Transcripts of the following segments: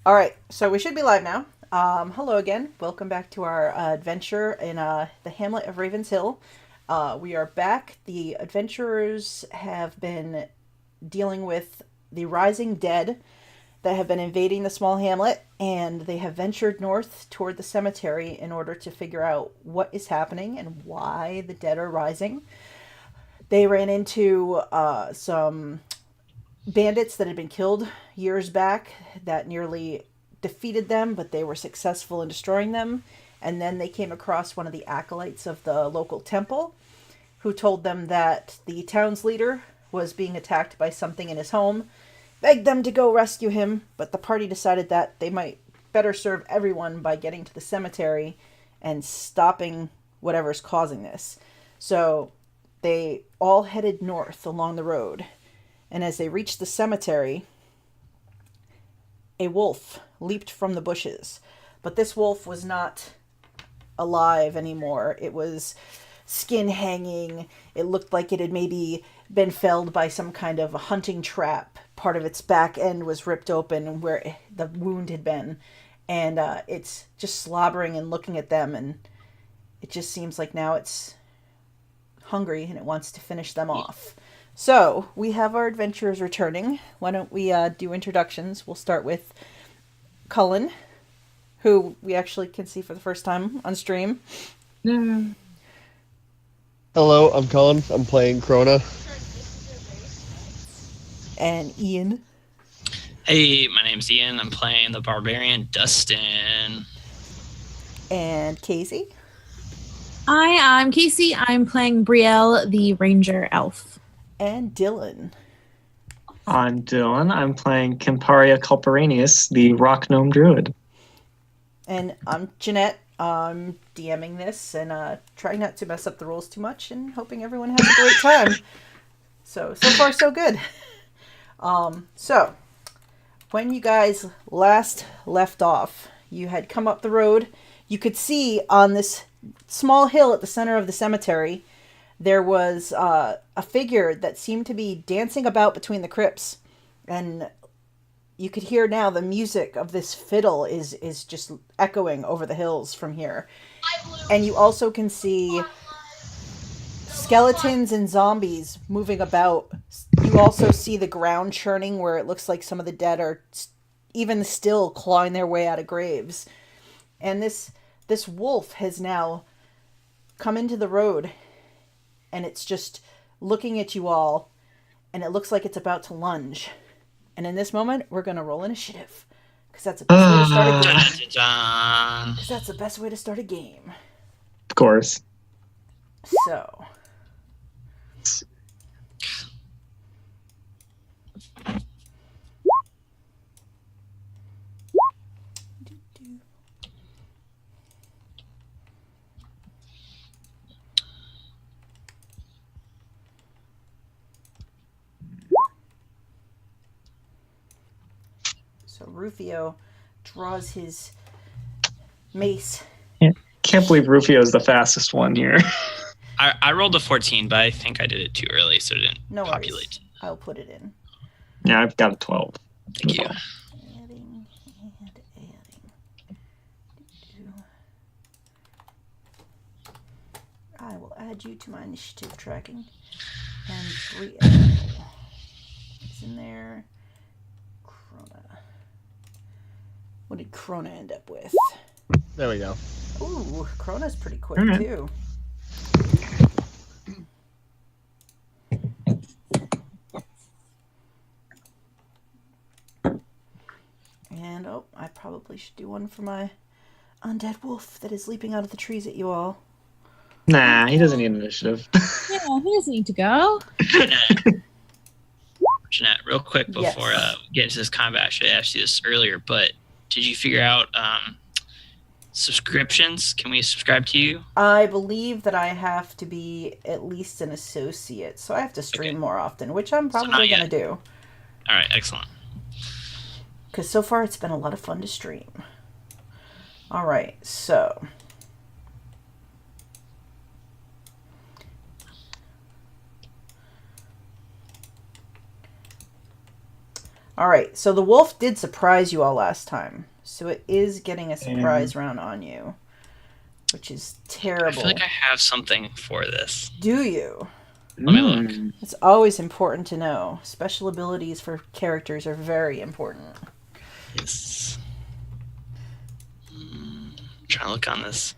All right, so we should be live now. Hello again. Welcome back to our adventure in the Hamlet of Ravens Hill. We are back. The adventurers have been dealing with the rising dead that have been invading the small hamlet, and they have ventured north toward the cemetery in order to figure out what is happening and why the dead are rising. They ran into some bandits that had been killed years back that nearly defeated them, but they were successful in destroying them. And then they came across one of the acolytes of the local temple who told them that the town's leader was being attacked by something in his home, begged them to go rescue him, but the party decided that they might better serve everyone by getting to the cemetery and stopping whatever's causing this. So they all headed north along the road, and as they reached the cemetery, a wolf leaped from the bushes. But this wolf was not alive anymore. It was skin hanging. It looked like it had maybe been felled by some kind of a hunting trap. Part of its back end was ripped open where the wound had been. And it's just slobbering and looking at them, and it just seems like now it's hungry and it wants to finish them off. So, we have our adventurers returning. Why don't we do introductions? We'll start with Cullen, who we actually can see for the first time on stream. No. Hello, I'm Cullen. I'm playing Crona. And Ian. Hey, my name's Ian. I'm playing the barbarian Dustin. And Casey. Hi, I'm Casey. I'm playing Brielle, the ranger elf. And Dylan. I'm Dylan. I'm playing Kimparia Culperanius, the rock gnome druid. And I'm Jeanette. I'm DMing this and trying not to mess up the rules too much and hoping everyone has a great time. So far so good. So, when you guys last left off, you had come up the road. You could see on this small hill at the center of the cemetery, there was a figure that seemed to be dancing about between the crypts. And you could hear now the music of this fiddle is just echoing over the hills from here. And you also can see skeletons and zombies moving about. You also see the ground churning where it looks like some of the dead are even still clawing their way out of graves. And this wolf has now come into the road, and it's just looking at you all, and it looks like it's about to lunge. And in this moment, we're going to roll initiative, because that's the best way to start a game. Because that's the best way to start a game. Of course. So. So Rufio draws his mace. Can't believe Rufio's the fastest one here. I rolled a 14, but I think I did it too early, so it didn't populate. Worries. I'll put it in. Yeah, I've got a 12. Thank you. Adding and adding. I will add you to my initiative tracking. And Brielle is in there. Crona. What did Crona end up with? There we go. Ooh, Crona's pretty quick too. And I probably should do one for my undead wolf that is leaping out of the trees at you all. Nah, he doesn't need initiative. Yeah, he doesn't need to go. Jeanette, real quick before we get into this combat, I should have asked you this earlier, but did you figure out subscriptions? Can we subscribe to you? I believe that I have to be at least an associate, so I have to stream more often, which I'm probably going to do. All right, excellent. Because so far it's been a lot of fun to stream. All right, so All right, so the wolf did surprise you all last time, so it is getting a surprise round on you, which is terrible. I feel like I have something for this. Do you? Let me look. It's always important to know. Special abilities for characters are very important. Yes. Trying to look on this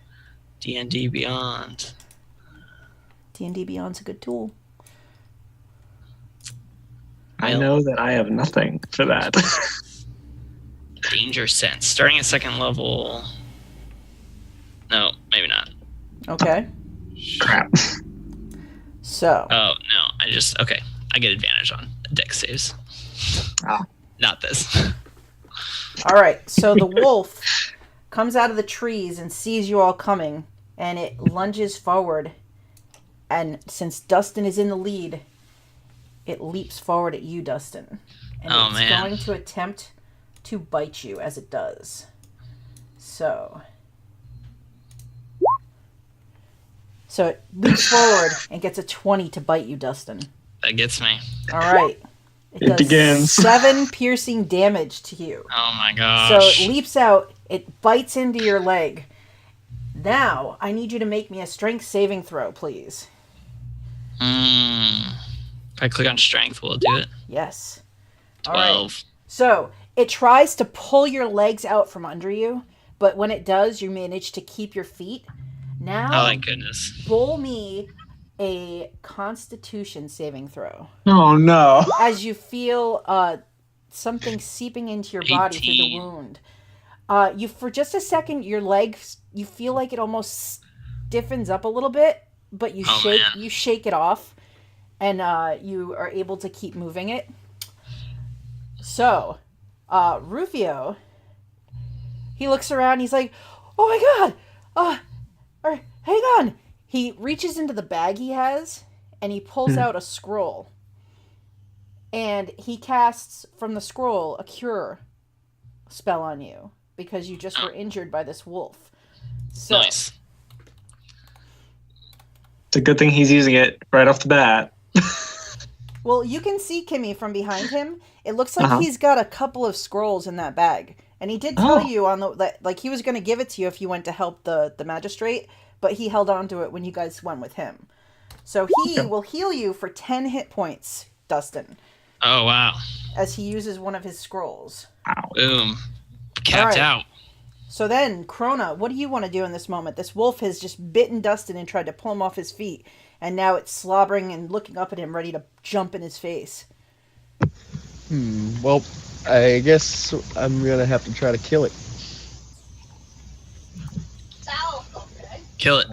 D&D Beyond. D&D Beyond's a good tool. I know that I have nothing for that. Danger sense. Starting at 2nd level. No, maybe not. Okay. Crap. So. Oh, no. Okay. I get advantage on dex saves. Ah. Not this. All right. So the wolf comes out of the trees and sees you all coming, and it lunges forward. And since Dustin is in the lead, it leaps forward at you, Dustin. And it's going to attempt to bite you as it does. So it leaps forward and gets a 20 to bite you, Dustin. That gets me. All right. It begins. 7 piercing damage to you. Oh my gosh. So it leaps out, it bites into your leg. Now, I need you to make me a strength saving throw, please. If I click on strength, will it do it? Yes. 12. All right. So it tries to pull your legs out from under you, but when it does, you manage to keep your feet. Now, Oh, thank goodness. roll me a Constitution saving throw. Oh no. As you feel something seeping into your body through the 18. wound. For just a second, your legs, you feel like it almost stiffens up a little bit, but you shake it off, and you are able to keep moving it. So, Rufio, he looks around, he's like, oh my god, hang on. He reaches into the bag he has, and he pulls out a scroll. And he casts from the scroll a cure spell on you, because you just were injured by this wolf. So, Nice. It's a good thing he's using it right off the bat. well, you can see Kimmy from behind him. It looks like he's got a couple of scrolls in that bag. And he did tell you that he was going to give it to you if you went to help the magistrate, but he held on to it when you guys went with him. So he will heal you for 10 hit points, Dustin. Oh, wow. As he uses one of his scrolls. Wow. Boom. Capped out. So then, Crona, what do you want to do in this moment? This wolf has just bitten Dustin and tried to pull him off his feet, and now it's slobbering and looking up at him, ready to jump in his face. Well, I guess I'm gonna have to try to kill it. Kill it.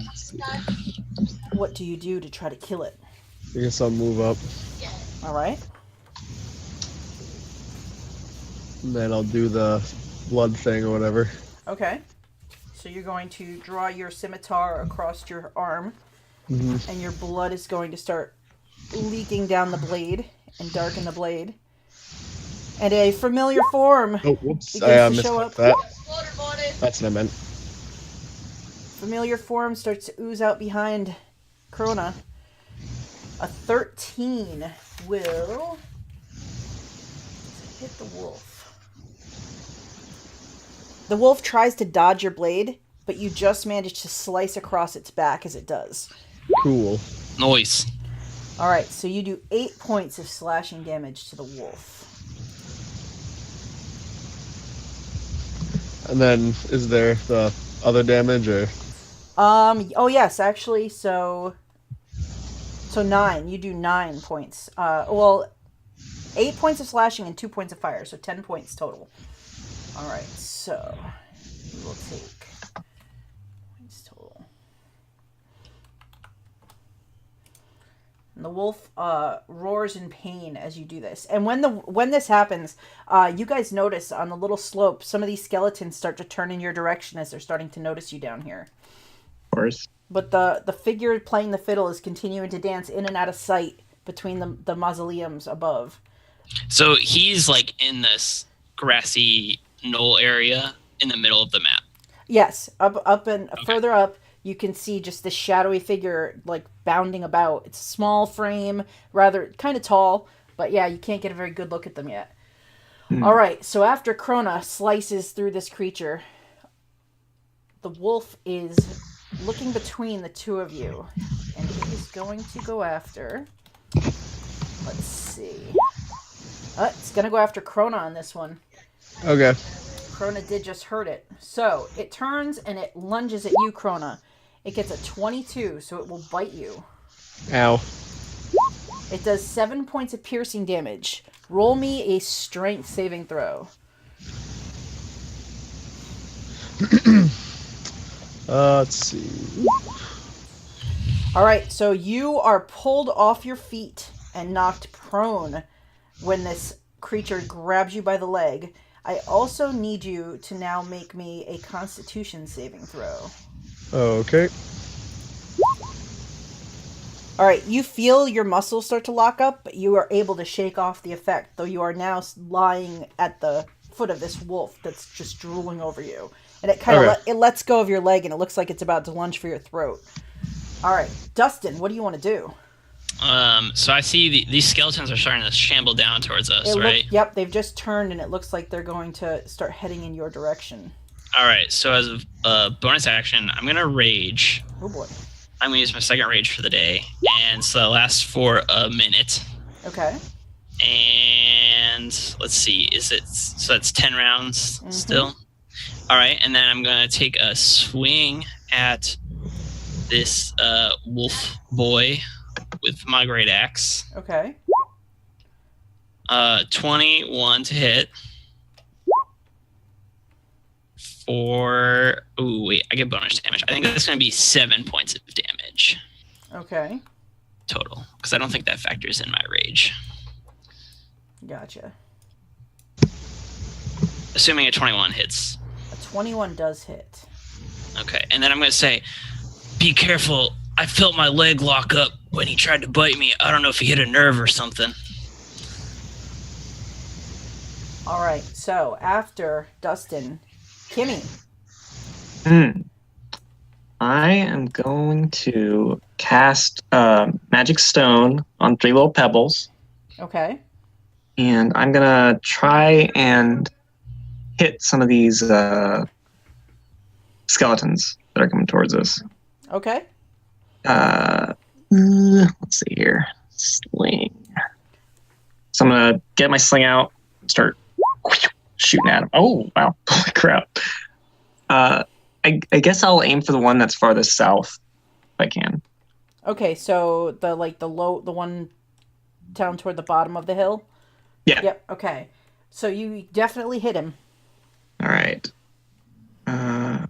What do you do to try to kill it? I guess I'll move up, All right. and then I'll do the blood thing or whatever. Okay. So you're going to draw your scimitar across your arm, Mm-hmm. and your blood is going to start leaking down the blade and darken the blade. And a familiar form Oh, whoops! begins I to missed show up. that. That's what I meant. Familiar form starts to ooze out behind Crona. A 13 will hit the wolf. The wolf tries to dodge your blade, but you just manage to slice across its back as it does. Cool. Noise. Alright, so you do 8 points of slashing damage to the wolf. And then, is there the other damage, or? Oh yes, actually, so 9. You do 9 points. 8 points of slashing and 2 points of fire, so 10 points total. Alright, so we will take points total. And the wolf roars in pain as you do this. And when this happens, you guys notice on the little slope, some of these skeletons start to turn in your direction as they're starting to notice you down here. Of course. But the figure playing the fiddle is continuing to dance in and out of sight between the mausoleums above. So he's like in this grassy knoll area in the middle of the map. Yes, up and further up, you can see just this shadowy figure like bounding about. It's a small frame, rather kind of tall, but yeah, you can't get a very good look at them yet. All right, so after Crona slices through this creature, the wolf is looking between the two of you, and it is going to go after... Let's see. It's going to go after Crona on this one. Okay. Crona did just hurt it. So, it turns and it lunges at you, Crona. It gets a 22, so it will bite you. Ow. It does 7 points of piercing damage. Roll me a strength saving throw. Let's see. Alright, so you are pulled off your feet and knocked prone when this creature grabs you by the leg. I also need you to now make me a Constitution saving throw. Okay. Alright, you feel your muscles start to lock up, but you are able to shake off the effect, though you are now lying at the foot of this wolf that's just drooling over you. And it kind of it lets go of your leg, and it looks like it's about to lunge for your throat. Alright, Dustin, what do you want to do? So I see these skeletons are starting to shamble down towards us, right? Yep, they've just turned, and it looks like they're going to start heading in your direction. All right, so as a bonus action, I'm going to rage. Oh, boy. I'm going to use my second rage for the day, and so that lasts for a minute. Okay. And let's see, so that's 10 rounds still? All right, and then I'm going to take a swing at this wolf boy with my great axe. Okay. 21 to hit. I get bonus damage. I think that's going to be 7 points of damage. Okay. Total, because I don't think that factors in my rage. Gotcha. Assuming a 21 hits. A 21 does hit. Okay, and then I'm going to say, be careful. I felt my leg lock up when he tried to bite me. I don't know if he hit a nerve or something. All right, so after Dustin, Kimmy. I am going to cast Magic Stone on 3 little pebbles. Okay. And I'm going to try and hit some of these skeletons that are coming towards us. Okay. Let's see here. Sling. So I'm going to get my sling out and start shooting at him. Oh, wow. Holy crap. I guess I'll aim for the one that's farthest south if I can. Okay, so the one down toward the bottom of the hill? Yeah. Yep, okay. So you definitely hit him. All right. All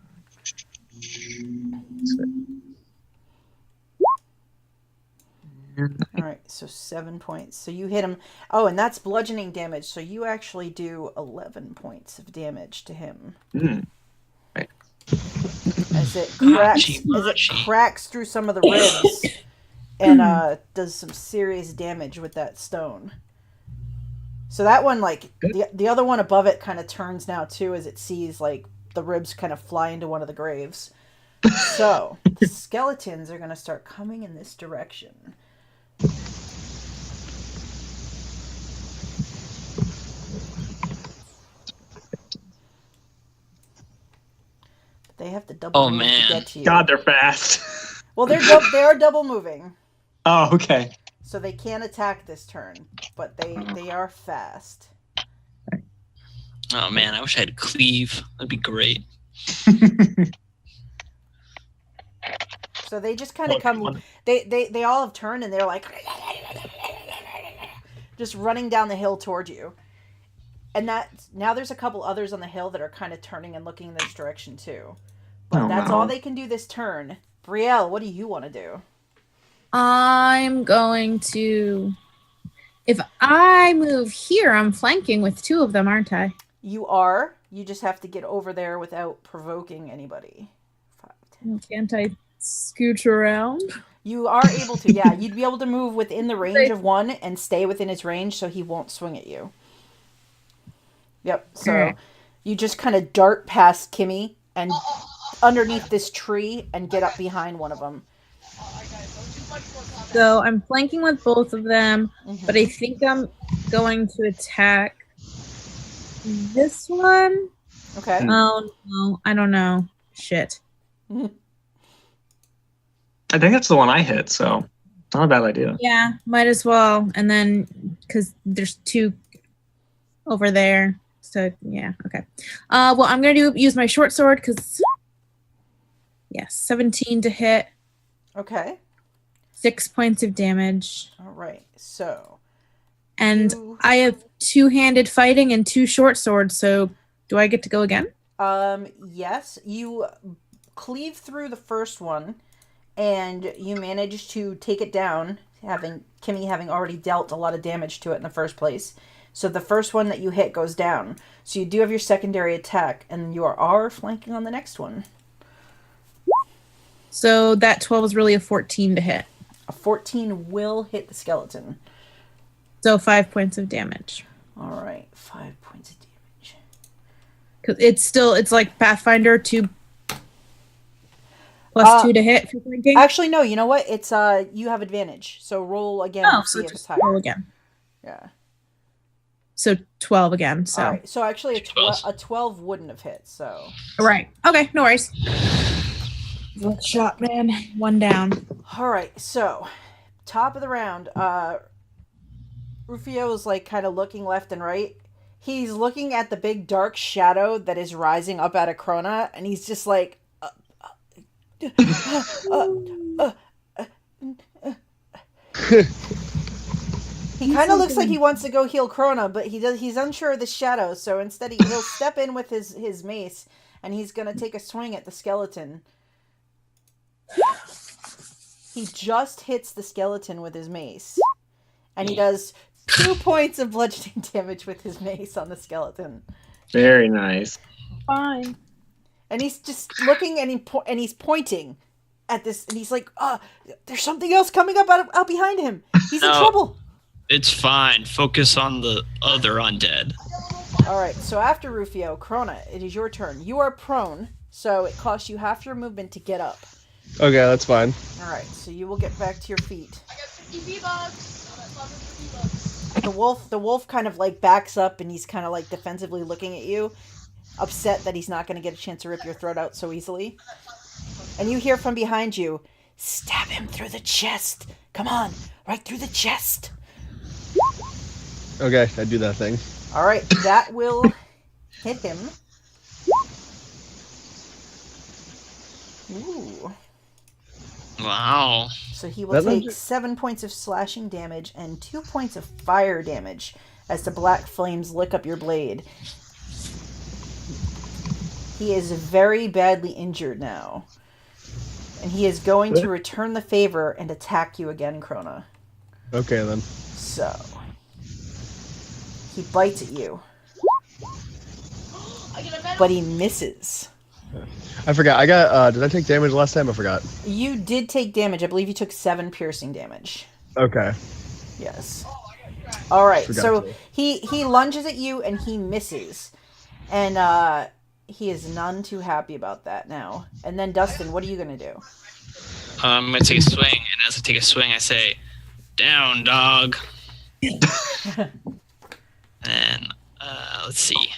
right, so 7 points. So you hit him. Oh, and that's bludgeoning damage. So you actually do 11 points of damage to him. Right. As it cracks through some of the ribs and does some serious damage with that stone. So that one, like, the other one above it kind of turns now, too, as it sees, like, the ribs kind of fly into one of the graves. So, the skeletons are going to start coming in this direction. They have to double move to get to you. God, they're fast. Well, they are double moving. Oh, okay. So they can't attack this turn, but they are fast. Oh man, I wish I had cleave. That'd be great. So they just kind of come. They all have turned and they're like just running down the hill towards you. And now there's a couple others on the hill that are kind of turning and looking in this direction too. But that's all they can do this turn. Brielle, what do you want to do? I'm going to... If I move here, I'm flanking with 2 of them, aren't I? You are. You just have to get over there without provoking anybody. 5, 10. Can't I scooch around? You are able to, yeah. You'd be able to move within the range of one and stay within his range so he won't swing at you. Yep, so you just kind of dart past Kimmy and underneath this tree and get up behind one of them. So I'm flanking with both of them, but I think I'm going to attack This one? Okay. Oh, no. I don't know. Shit. I think that's the one I hit, so not a bad idea. Yeah, might as well. And then, because there's 2 over there. So, yeah, okay. Well, I'm going to use my short sword because, yeah, 17 to hit. Okay. 6 points of damage. All right. So. And I have 2-handed fighting and 2 short swords, so do I get to go again? Yes. You cleave through the first one, and you manage to take it down, Kimmy having already dealt a lot of damage to it in the first place. So the first one that you hit goes down. So you do have your secondary attack, and you are flanking on the next one. So that 12 is really a 14 to hit. A 14 will hit the skeleton. So 5 points of damage. All right, 5 points of damage. Because it's like Pathfinder 2 plus 2 to hit for flanking. Actually, no. You know what? It's you have advantage. So roll again. Oh, and see so if it's just higher. roll again. Yeah. So 12 again. So All right. So actually, a 12 wouldn't have hit. So. Right. Okay. No worries. One shot, man. 1 down. All right. So, top of the round. Rufio is like kind of looking left and right. He's looking at the big dark shadow that is rising up out of Crona, and he's just like. He kind of looks like he wants to go heal Crona, but he's unsure of the shadow, so instead he'll step in with his mace, and he's going to take a swing at the skeleton. He just hits the skeleton with his mace, and he does 2 points of bludgeoning damage with his mace on the skeleton. Very nice. Fine. And he's just looking, and he's pointing at this, and he's like, there's something else coming up out behind him. He's in trouble. It's fine. Focus on the other undead. All right, so after Rufio, Crona, it is your turn. You are prone, so it costs you half your movement to get up. Okay, that's fine. All right, so you will get back to your feet. I got 50 V-Bucks. The wolf kind of like backs up, and he's kind of like defensively looking at you, upset that he's not going to get a chance to rip your throat out so easily. And you hear from behind you, stab him through the chest. Come on, right through the chest. Okay, I do that thing. All right, that will hit him. Ooh. Wow. So he will take 7 points of slashing damage and 2 points of fire damage as the black flames lick up your blade. He is very badly injured now. And he is going to return the favor and attack you again, Crona. Okay, then. So, he bites at you. But he misses. I forgot. I got, did I take damage last time? I forgot. You did take damage. I believe you took 7 piercing damage. Okay. Yes. All right. Forgot So to. he lunges at you and he misses, and he is none too happy about that now. And then Dustin, what are you gonna do? I'm going to take a swing, and as I take a swing, I say, down, dog. And let's see.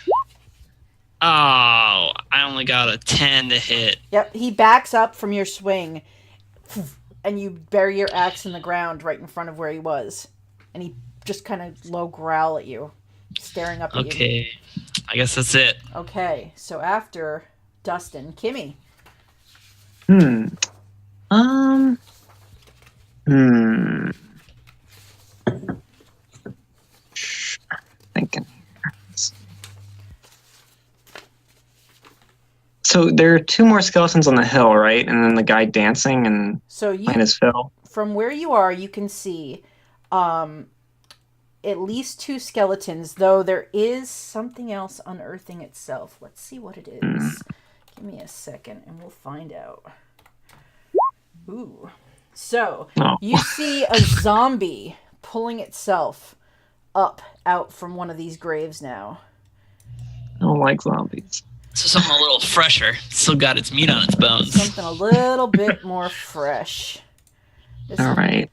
Oh, I only got a 10 to hit. Yep. He backs up from your swing, and you bury your axe in the ground right in front of where he was, and he just kind of low growl at you, staring up at you. Okay, I guess that's it. Okay, so after Dustin, Kimmy. Thinking. So there are 2 more skeletons on the hill, right? And then the guy dancing and So playing his fiddle. from where you are, you can see at least 2 skeletons, though there is something else unearthing itself. Let's see what it is. Give me a second and we'll find out. Ooh. So, you see a zombie pulling itself up out from one of these graves now. I don't like zombies. So something a little fresher. Still got its meat on its bones. Something a little bit more fresh. All right.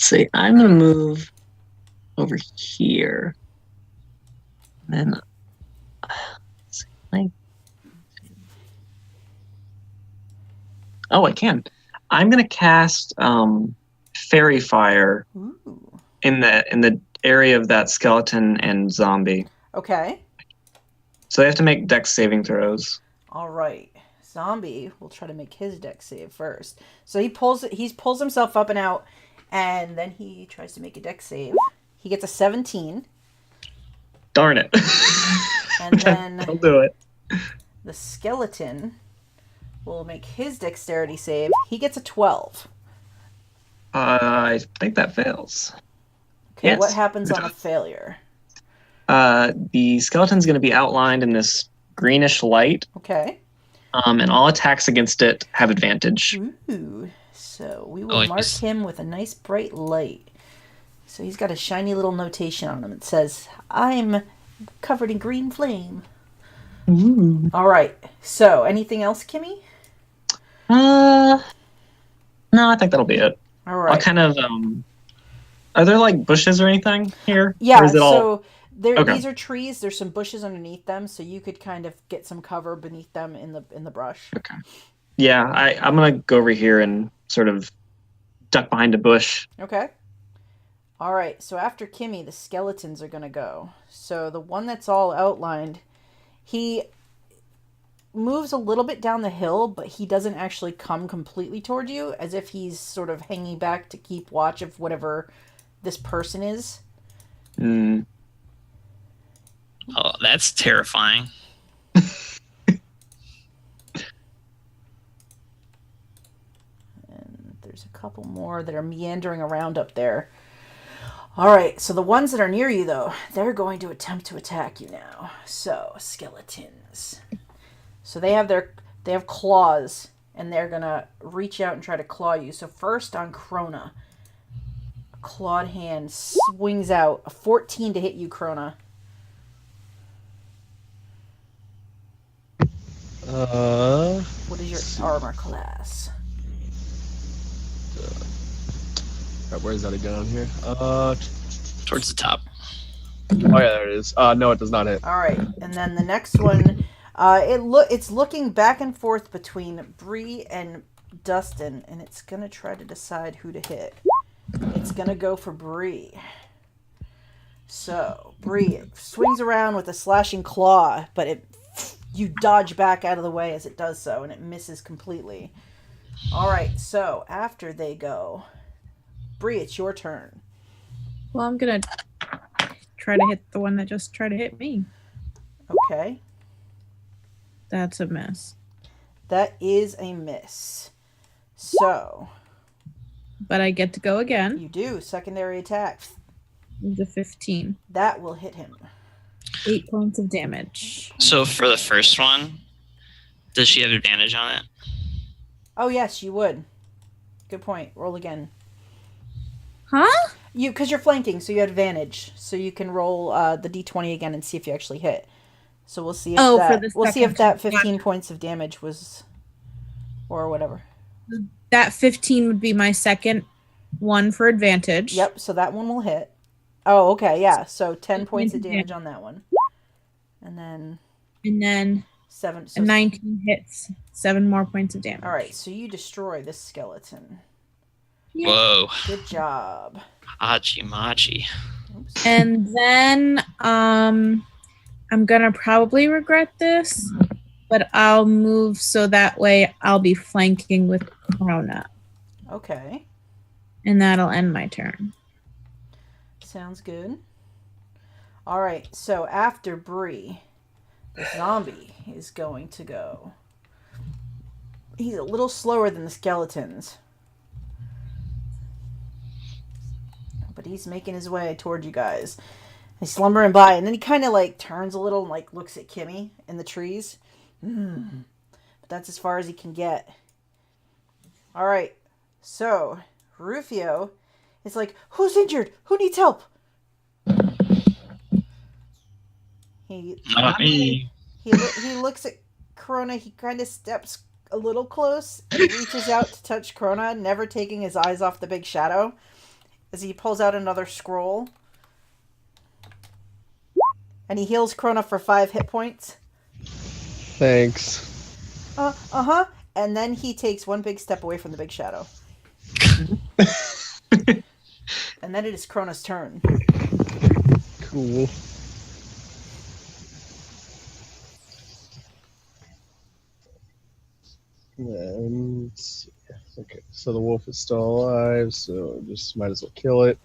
let's see. I'm gonna move over here. Then let's see, oh, I can. I'm gonna cast Fairy Fire Ooh. in the area of that skeleton and zombie. Okay. So they have to make dex saving throws. All right. Zombie will try to make his dex save first. So he pulls himself up and out, and then he tries to make a dex save. He gets a 17. Darn it. And then I'll do it. the skeleton will make his dexterity save. He gets a 12. I think that fails. Okay, Yes. what happens on a failure? The skeleton's going to be outlined in this greenish light, Okay. and all attacks against it have advantage. Ooh. So we will mark Nice. him with a nice bright light. So he's got a shiny little notation on him. It says, I'm covered in green flame. Ooh. All right. So anything else, Kimmy? No, I think that'll be it. All I'll right. kind of, are there like bushes or anything here? Yeah, Or is it all... so Okay. these are trees. There's some bushes underneath them, so you could kind of get some cover beneath them in the brush. Okay. Yeah, I'm going to go over here and sort of duck behind a bush. Okay. All right. So after Kimmy, the skeletons are going to go. So the one that's all outlined, he moves a little bit down the hill, but he doesn't actually come completely toward you, as if he's sort of hanging back to keep watch of whatever this person is. Mm. Oh, that's terrifying. And there's a couple more that are meandering around up there. All right, so the ones that are near you, though, they're going to attempt to attack you now. So, skeletons. So they have claws, and they're going to reach out and try to claw you. So first on Crona. A clawed hand swings out. A 14 to hit you, Crona. What is your armor class? Where's that again on here? Towards the top. Oh yeah, there it is. No, it does not hit. All right, and then the next one, it's looking back and forth between Bri and Duston, and it's gonna try to decide who to hit. It's gonna go for Bri. So Bri swings around with a slashing claw, but you dodge back out of the way as it does so, and it misses completely. All right, so after they go, Bri, it's your turn. Well, I'm gonna try to hit the one that just tried to hit me. Okay, That's a miss. that is a miss. So But I get to go again. you do secondary attack. The 15. That will hit him. 8 points of damage. So for the first one, does she have advantage on it? Oh yes, you would. Good point. Roll again. Huh? Because you're flanking, so you have advantage. So you can roll the d20 again and see if you actually hit. So we'll see if for the that second 15 one. points of damage was, or whatever. That 15 would be my second one for advantage. Yep. So that one will hit. Oh, okay, yeah. So 10 points of damage on that one, and then And then 7. a So 19 hits. 7 more points of damage. all right. So you destroy this skeleton. Yeah. Whoa. Good job. Hachi machi. Oops. And then I'm gonna probably regret this, but I'll move so that way I'll be flanking with Crona. Okay. And that'll end my turn. Sounds good. All right, so after Bri, the zombie is going to go. He's a little slower than the skeletons, but he's making his way toward you guys. He's slumbering by, and then he kind of like turns a little and like looks at Kimmy in the trees. But that's as far as he can get. All right, so Rufio is like, "Who's injured? Who needs help?" Not me. He looks at Crona. He kind of steps a little close and reaches out to touch Crona, never taking his eyes off the big shadow. as he pulls out another scroll. And he heals Crona for 5 hit points. Thanks. Uh-huh. And then he takes one big step away from the big shadow. And then it is Crona's turn. Cool. And okay, so the wolf is still alive, so just might as well kill it.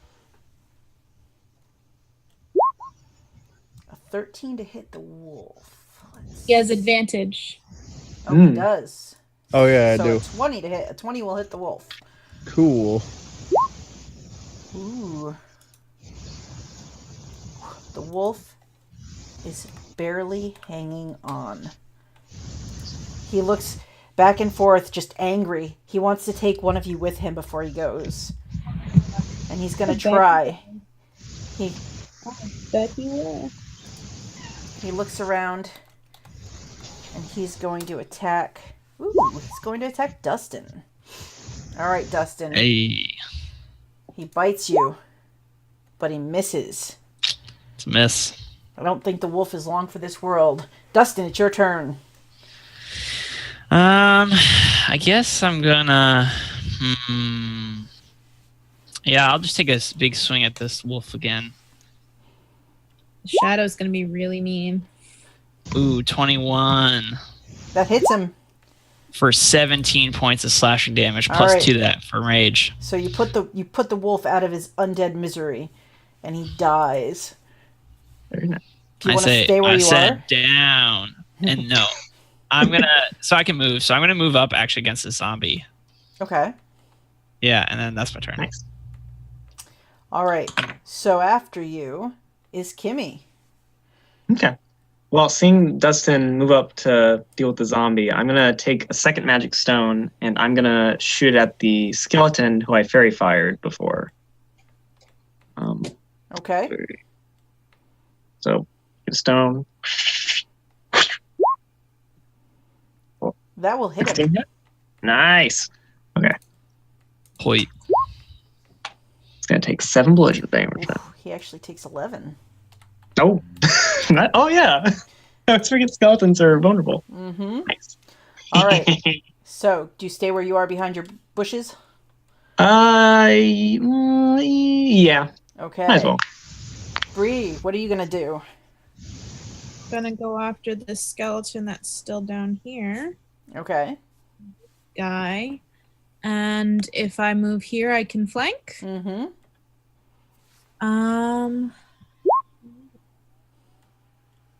A 13 to hit the wolf. He has advantage. Oh, he does. Oh yeah, I So do. a 20 to hit. A 20 will hit the wolf. Cool. Ooh. The wolf is barely hanging on. He looks back and forth, just angry. He wants to take one of you with him before he goes. And he's going to try. I bet he will. He looks around, and he's going to attack. Ooh, he's going to attack Duston. All right, Duston. Hey, He bites you, but he misses. it's a miss. I don't think the wolf is long for this world. Dustin, it's your turn. I guess I'm gonna. Yeah, I'll just take a big swing at this wolf again. The shadow's gonna be really mean. Ooh, 21 That hits him. for 17 points of slashing damage, All plus right. 2 to that for rage. So you put the wolf out of his undead misery, and he dies. Very nice. Do you I want to say, stay where I you said are? down, and no, I'm gonna. So I can move. So I'm gonna move up actually against the zombie. Okay. Yeah, and then that's my turn. Nice. All right. So after you is Kimmy. Okay. Well, seeing Dustin move up to deal with the zombie, I'm going to take a second magic stone and I'm going to shoot at the skeleton who I fairy fired before. Okay. So, get a stone. That will hit him. 16 hit? Nice. Okay. Point. It's going to take 7 bludgeoning damage. Ooh, he actually takes 11. Oh. Oh, yeah. I always forget skeletons are vulnerable. Mm-hmm. Nice. All right. So, do you stay where you are behind your bushes? Yeah. Okay. Might as well. Bree, what are you going to do? Gonna go after the skeleton that's still down here. Okay. Guy. And if I move here, I can flank. Mm-hmm.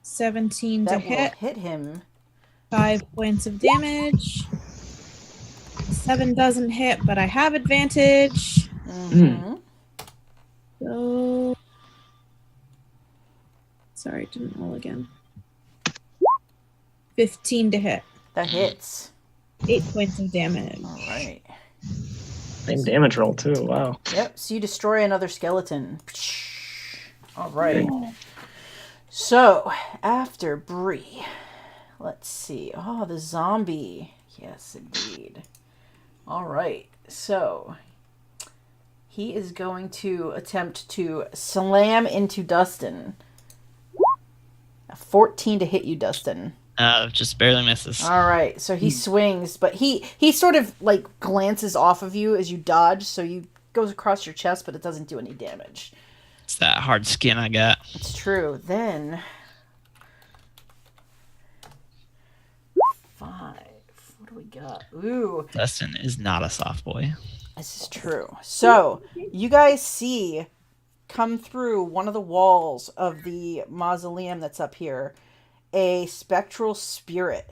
17 to That will hit. hit him. 5 points of damage. 7 doesn't hit, but I have advantage. Mm-hmm. So... Sorry, didn't roll again. 15 to hit. That hits. 8 points of damage. All right. Same damage roll, too. Wow. Yep. So you destroy another skeleton. All right. So after Bree, let's see. Oh, the zombie. Yes, indeed. All right. So he is going to attempt to slam into Dustin. A 14 to hit you, Dustin. Just barely misses. All right, so he swings, but he sort of like glances off of you as you dodge, so you goes across your chest, but it doesn't do any damage. It's that hard skin I got. It's true. Then 5. What do we got? Ooh, Dustin is not a soft boy. this is true. So you guys see come through one of the walls of the mausoleum that's up here a spectral spirit.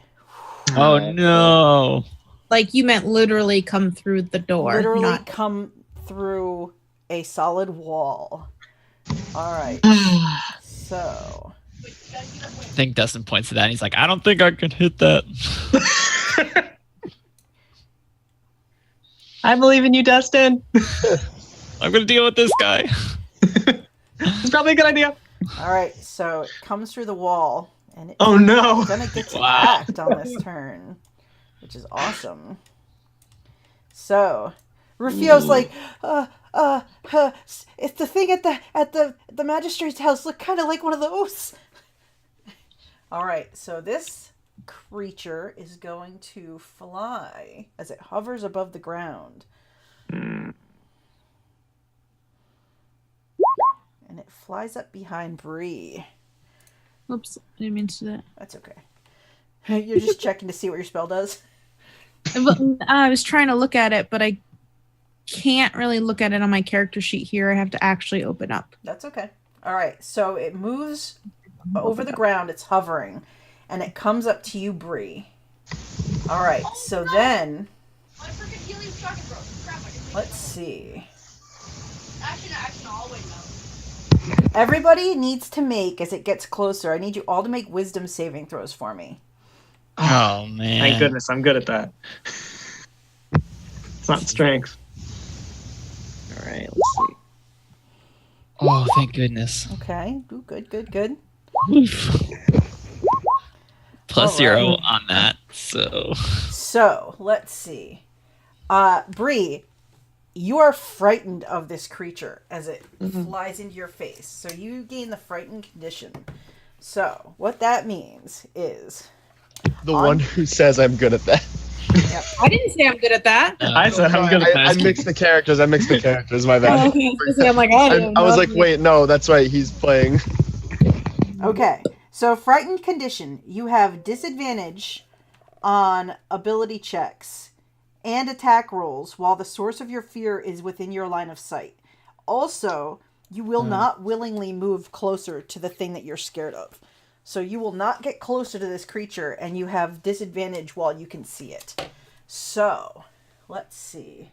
Oh no! Like you meant literally come through the door. Literally not... come through a solid wall. All right. So I think Dustin points to that and he's like, I don't think I can hit that. I believe in you, Dustin. I'm gonna deal with this guy. It's probably a good idea. all right, so it comes through the wall and it's Oh, no. gonna get to Wow. act on this turn, which is awesome. So Rufio's like, it's the thing at the magistrate's house. Look kind of like one of those. All right, so this creature is going to fly as it hovers above the ground. And it flies up behind Bri. Oops, I didn't mean to do that. That's okay. You're just checking to see what your spell does? I was trying to look at it, but I can't really look at it on my character sheet here. I have to actually open up. That's okay. All right, so it moves over the ground. It's hovering, and it comes up to you, Bri. All right, so then... My freaking healing shotgun broke. Crap, I didn't let's see. Action, I'll wait now. Everybody needs to make, as it gets closer, I need you all to make wisdom saving throws for me. Oh, man. Thank goodness, I'm good at that. It's not strength. All right, let's see. Oh, thank goodness. Okay. Ooh, good. Plus All 0 right. on that, so... So, let's see. Bri, you are frightened of this creature as it flies into your face. So you gain the frightened condition. So, what that means is... The one who says I'm good at that. I didn't say I'm good at that. I said I'm good at I that. mixed the characters. My bad. Oh, okay. I was gonna say, I'm like, I was like, wait, no, that's right. He's playing. Okay. So, frightened condition. You have disadvantage on ability checks and attack rolls while the source of your fear is within your line of sight. Also, you will not willingly move closer to the thing that you're scared of. So you will not get closer to this creature, and you have disadvantage while you can see it. So, let's see.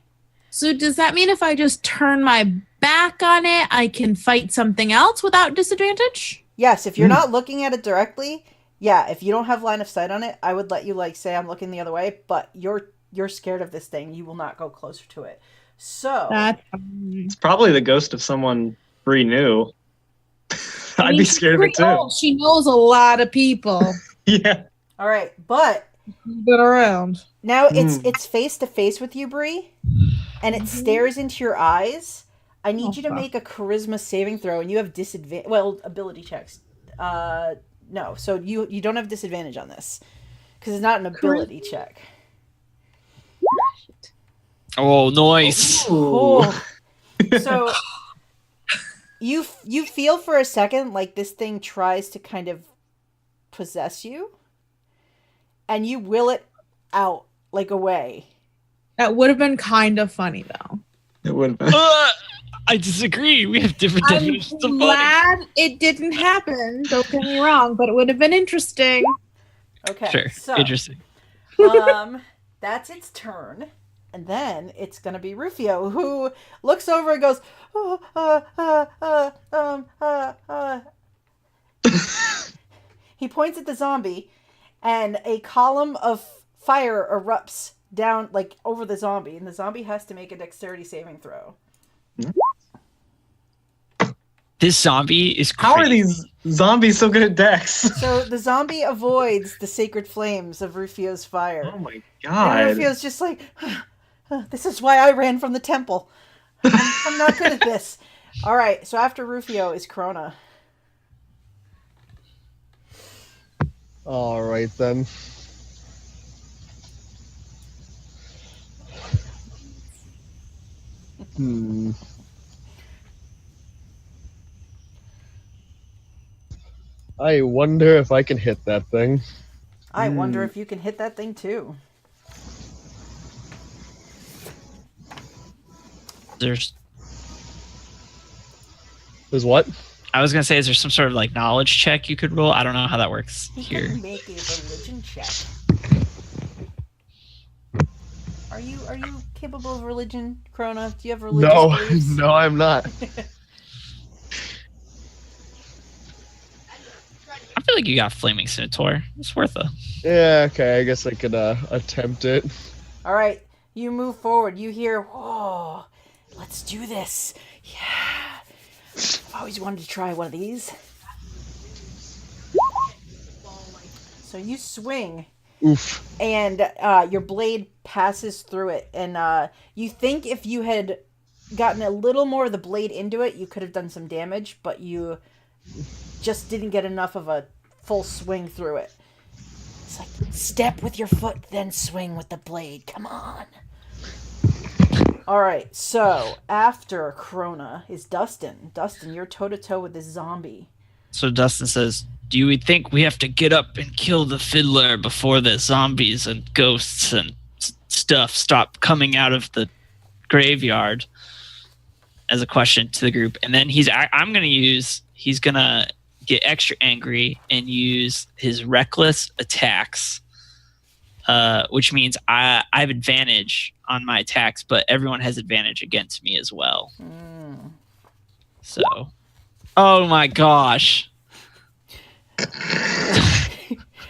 So does that mean if I just turn my back on it, I can fight something else without disadvantage? Yes, if you're not looking at it directly, yeah, if you don't have line of sight on it, I would let you, like, say I'm looking the other way, but you're scared of this thing. You will not go closer to it. So... It's probably the ghost of someone Bri knew. I'd be scared of it too. Old. She knows a lot of people. Yeah. all right, but... Been around. Now it's face to face with you, Bri, and it stares into your eyes. I need you to make a charisma saving throw, and you have disadvantage. Well, ability checks. No, so you don't have disadvantage on this because it's not an ability check. Oh, nice. Oh. So you feel for a second like this thing tries to kind of possess you, and you will it out like away. That would have been kind of funny though. It would have been. I disagree. We have different I'm definitions of funny. glad it didn't happen. Don't get me wrong, but it would have been interesting. Okay, Sure, so interesting. that's its turn, and then it's gonna be Rufio, who looks over and goes, He points at the zombie, and a column of fire erupts down, like, over the zombie, and the zombie has to make a dexterity saving throw. This zombie is crazy. How are these zombies so good at dex? So the zombie avoids the sacred flames of Rufio's fire. Oh my And god. Rufio's just like, this is why I ran from the temple. I'm not good at this. All right, so after Rufio is Crona. All right then. I wonder if I can hit that thing. I wonder if you can hit that thing too. There's There's what? I was gonna say, is there some sort of like knowledge check you could roll? I don't know how that works He here. can make a religion check. Are you capable of religion, Crona? Do you have religious No, beliefs? no, I'm not. I feel like you got Flaming Scimitar. It's worth a. Yeah, okay, I guess I could attempt it. All right, you move forward. You hear, "Whoa, let's do this!" Yeah, I've always wanted to try one of these. So you swing, Oof. and your blade passes through it, and you think if you had gotten a little more of the blade into it, you could have done some damage, but you just didn't get enough of a full swing through it. It's like, step with your foot, then swing with the blade. Come on. Alright, so after Crona is Dustin. Dustin, you're toe-to-toe with this zombie. So Dustin says, do you think we have to get up and kill the fiddler before the zombies and ghosts and stuff stop coming out of the graveyard? As a question to the group. And then he's going to get extra angry and use his reckless attacks, which means I have advantage on my attacks, but everyone has advantage against me as well. So, oh my gosh.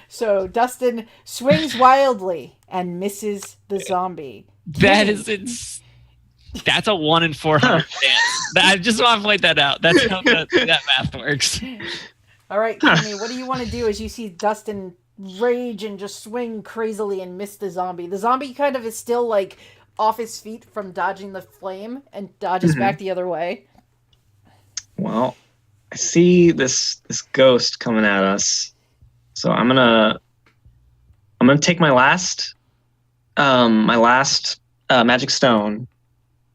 So Dustin swings wildly and misses the zombie. That is that's a 1 in 400 chance. I just want to point that out. That's how that math works. All right, Kimmy, what do you want to do as you see Dustin rage and just swing crazily and miss the zombie? The zombie kind of is still like off his feet from dodging the flame and dodges back the other way. Well, I see this ghost coming at us, so I'm gonna take my last magic stone.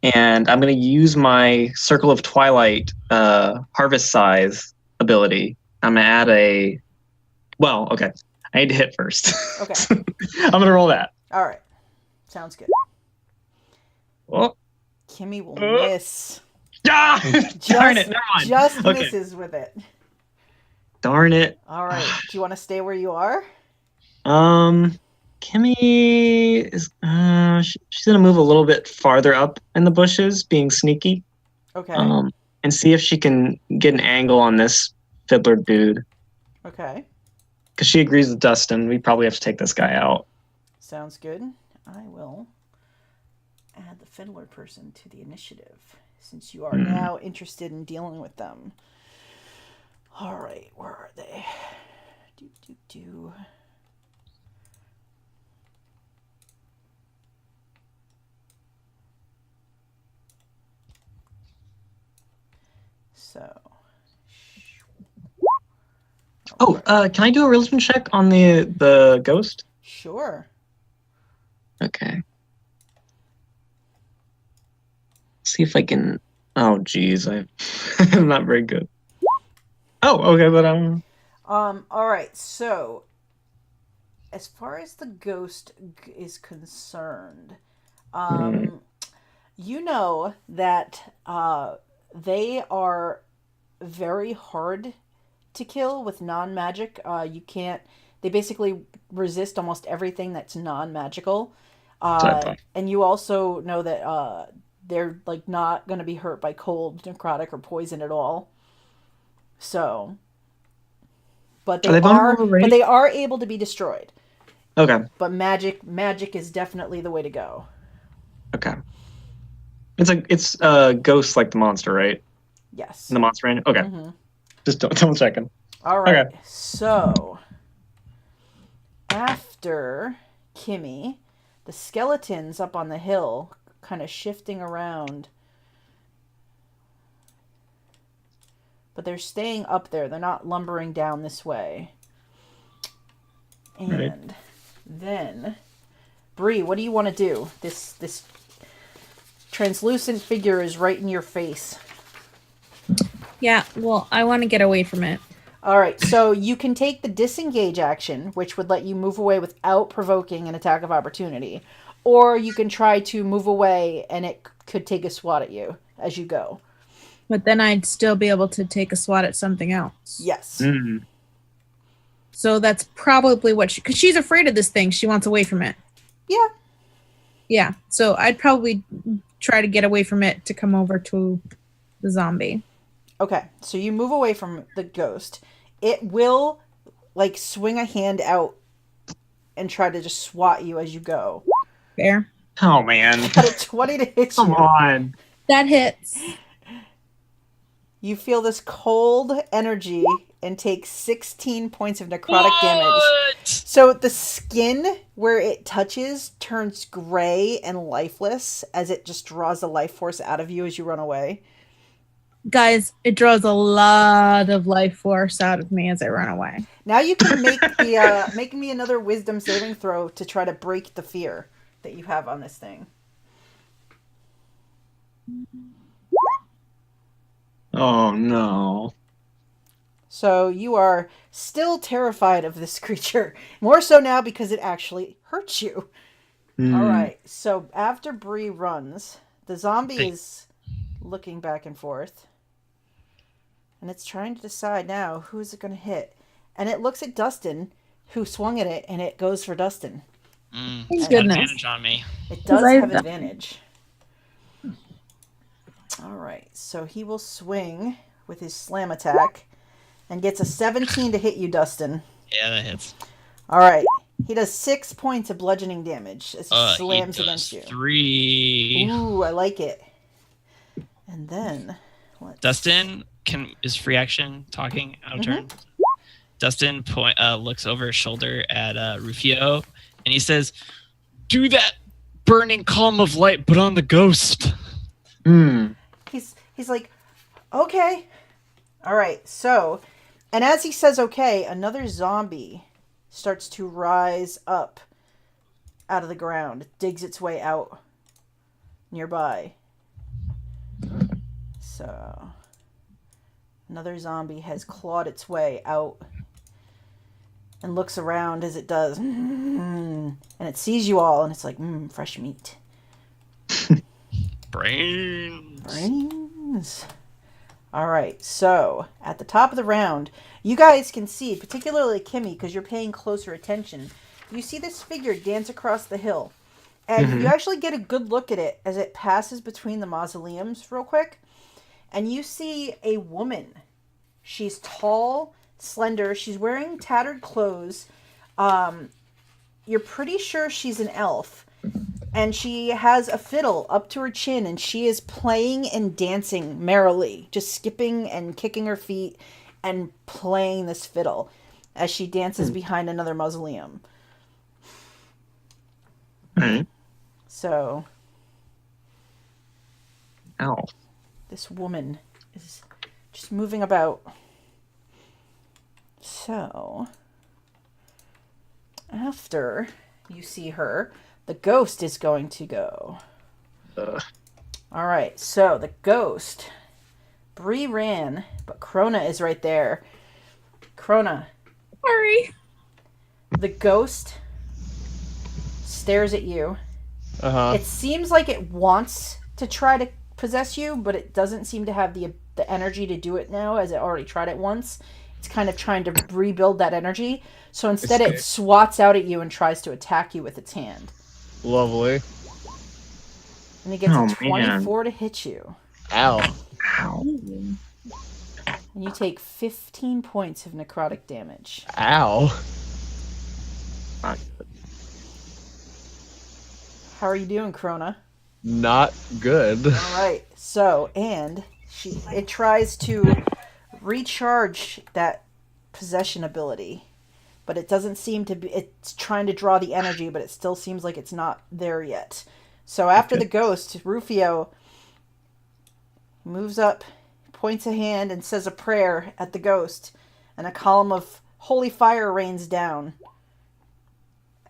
And I'm going to use my Circle of Twilight harvest size ability. I'm going to add I need to hit first. Okay. I'm going to roll that. All right. Sounds good. Oh. Kimmy will miss. Ah! Darn it. Never mind. Just misses with it. Darn it. All right. Do you want to stay where you are? Kimmy is she's gonna move a little bit farther up in the bushes, being sneaky. Okay. And see if she can get an angle on this fiddler dude. Okay. Because she agrees with Dustin. We probably have to take this guy out. Sounds good. I will add the fiddler person to the initiative since you are now interested in dealing with them. All right, where are they? Do. So. Can I do a religion check on the ghost? Sure. Okay. See if I can. Oh, geez, I'm not very good. Oh, okay, but All right. So, as far as the ghost is concerned, you know that they are very hard to kill with non-magic. You can't. They basically resist almost everything that's non-magical. And you also know that they're like not going to be hurt by cold, necrotic, or poison at all. So, but they are able to be destroyed. Okay. But magic is definitely the way to go. Okay. It's a ghost like the monster, right? Yes. In the monster range. Okay. Mm-hmm. Just double checking. All right. Okay. So after Kimmy, the skeletons up on the hill kind of shifting around. But they're staying up there. They're not lumbering down this way. And then, Bri, what do you want to do? This translucent figure is right in your face. Yeah, well, I want to get away from it. All right, so you can take the disengage action, which would let you move away without provoking an attack of opportunity. Or you can try to move away and it could take a swat at you as you go. But then I'd still be able to take a swat at something else. Yes. Mm. So that's probably what because she's afraid of this thing. She wants away from it. Yeah. Yeah. So I'd probably try to get away from it to come over to the zombie. Okay. So you move away from the ghost. It will like swing a hand out and try to just swat you as you go. Fair. Oh, man. Got a 20 to hit you. Come on. That hits. You feel this cold energy and take 16 points of necrotic damage. So the skin where it touches turns gray and lifeless as it just draws the life force out of you as you run away. Guys, it draws a lot of life force out of me as I run away. Now you can make me another wisdom saving throw to try to break the fear that you have on this thing. Oh no. So you are still terrified of this creature. More so now because it actually hurts you. All right. So after Bri runs, the zombie is looking back and forth. And it's trying to decide now who's it going to hit. And it looks at Dustin, who swung at it, and it goes for Dustin. Thank It's got goodness. advantage on me. It does I've have done- advantage. All right. So he will swing with his slam attack and gets a 17 to hit you, Dustin. Yeah, that hits. All right. He does 6 points of bludgeoning damage as he He slams does against you. 3. Ooh, I like it. And then Dustin is free action talking out of turn. Dustin looks over his shoulder at Rufio, and he says, "Do that burning column of light, but on the ghost." He's like, okay. All right. So, and as he says, okay, another zombie starts to rise up out of the ground. It digs its way out nearby. So, another zombie has clawed its way out and looks around as it does. And it sees you all, and it's like, fresh meat. Brains. All right, so at the top of the round, you guys can see, particularly Kimmy, because you're paying closer attention, you see this figure dance across the hill. And you actually get a good look at it as it passes between the mausoleums real quick. And you see a woman. She's tall, slender. She's wearing tattered clothes. You're pretty sure she's an elf. And she has a fiddle up to her chin, and she is playing and dancing merrily, just skipping and kicking her feet and playing this fiddle as she dances behind another mausoleum. So, this woman is just moving about. So, after you see her, the ghost is going to go. All right, so the ghost. Bri ran, but Crona is right there. Crona. Sorry. The ghost stares at you. It seems like it wants to try to possess you, but it doesn't seem to have the energy to do it now, as it already tried it once. It's kind of trying to rebuild that energy. So instead it swats out at you and tries to attack you with its hand. Lovely. And it gets a 24 to hit you. Ow. And you take 15 points of necrotic damage. Ow. How are you doing, Crona? Not good. All right. So, and it tries to recharge that possession ability, but it doesn't seem to be. It's trying to draw the energy, but it still seems like it's not there yet. So after the ghost, Rufio moves up, points a hand, and says a prayer at the ghost, and a column of holy fire rains down,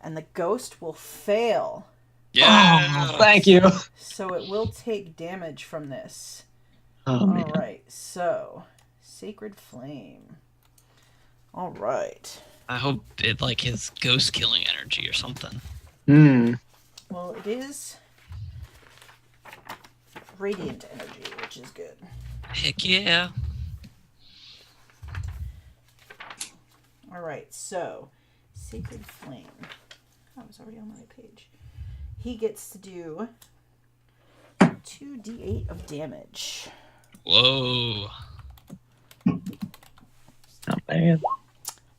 and the ghost will fail. Yeah. Oh, thank you. So it will take damage from this. Oh, man. All right, so Sacred Flame. All right. I hope it is ghost killing energy or something. Well, it is radiant energy, which is good. Heck yeah. All right, so Sacred Flame. I was already on my page. He gets to do 2d8 of damage. Whoa. Not bad.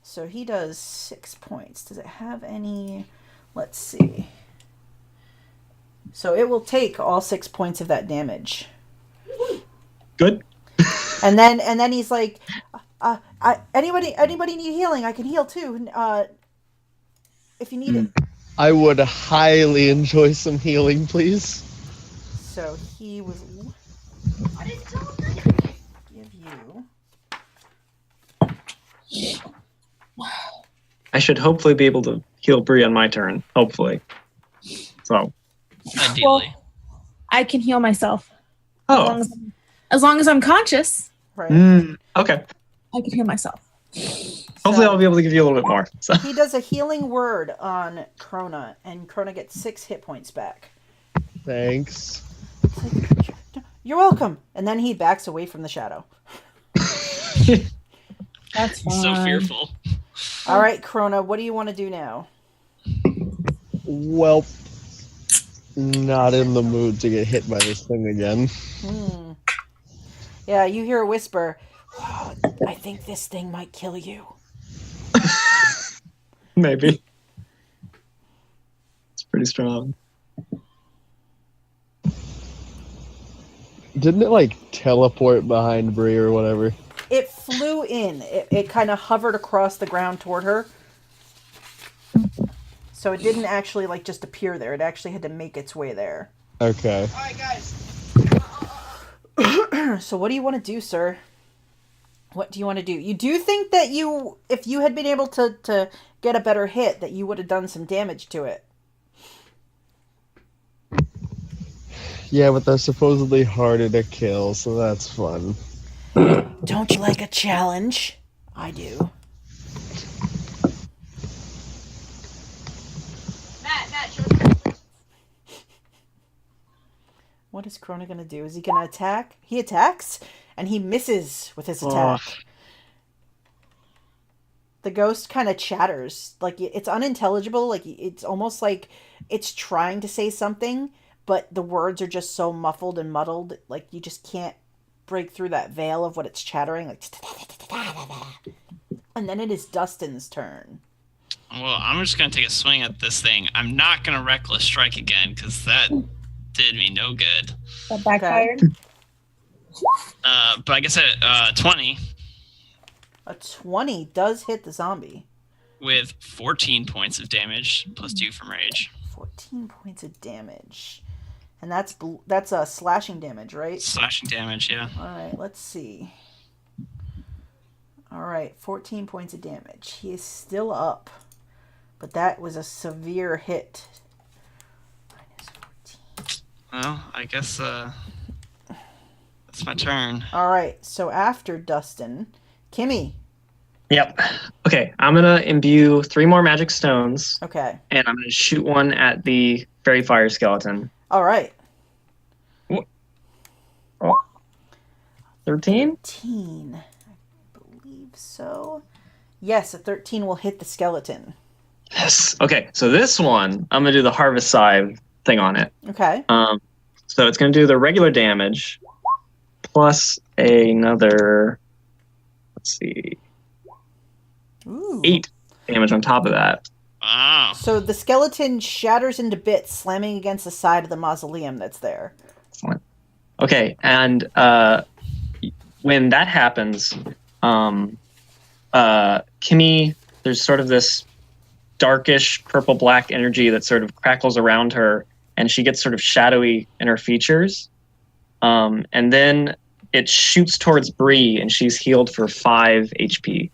So he does 6 points. Does it have any? Let's see. So it will take all 6 points of that damage. Good. And then he's like, anybody need healing? I can heal too. if you need it. I would highly enjoy some healing, please. So he was I didn't tell him that. give you. I should hopefully be able to heal Bri on my turn. Hopefully. So. Ideally. I can heal myself. Oh. As long as I'm conscious, Right. Okay. I can heal myself. Hopefully, So I'll be able to give you a little bit more. So. he does a healing word on Crona, and Crona gets 6 hit points back. Thanks. It's like, you're welcome. And then he backs away from the shadow. That's fine. So fearful. All right, Crona, what do you want to do now? Well, not in the mood to get hit by this thing again. Yeah, you hear a whisper. Oh, I think this thing might kill you. Maybe. It's pretty strong. Didn't it like teleport behind Bri or whatever? It flew in. It kind of hovered across the ground toward her. So it didn't actually like just appear there. It actually had to make its way there. Okay. All right, guys. So what do you want to do, sir? What do you want to do? You do think that if you had been able to get a better hit, that you would have done some damage to it. Yeah, but they're supposedly harder to kill, so that's fun. Don't you like a challenge? I do. Matt, show me. What is Crona going to do? Is he going to attack? He attacks, and he misses with his attack. The ghost kind of chatters. Like, it's unintelligible. Like, it's almost like it's trying to say something, but the words are just so muffled and muddled. Like, you just can't break through that veil of what it's chattering. Like, and then it is Dustin's turn. Well, I'm just going to take a swing at this thing. I'm not going to Reckless Strike again, because that did me no good. That backfired. But I guess at 20 A 20 does hit the zombie. with 14 points of damage, plus 2 from rage. 14 points of damage. And that's slashing damage, right? Slashing damage, yeah. All right, let's see. All right, 14 points of damage. He is still up. But that was a severe hit. Minus 14. Well, I guess that's my turn. All right, so after Dustin, Kimmy. Yep. Okay, I'm gonna imbue 3 more magic stones, Okay. and I'm gonna shoot one at the fairy fire skeleton. All right. 13? 13. I believe so. Yes, a 13 will hit the skeleton. Yes. Okay, so this one, I'm gonna do the harvest scythe thing on it. Okay. So it's gonna do the regular damage plus another, let's see, Ooh. 8 damage on top of that. Wow. So the skeleton shatters into bits, slamming against the side of the mausoleum that's there. Excellent. Okay, and when that happens, Kimmy, there's sort of this darkish purple-black energy that sort of crackles around her, and she gets sort of shadowy in her features. And then it shoots towards Bri, and she's healed for 5 HP.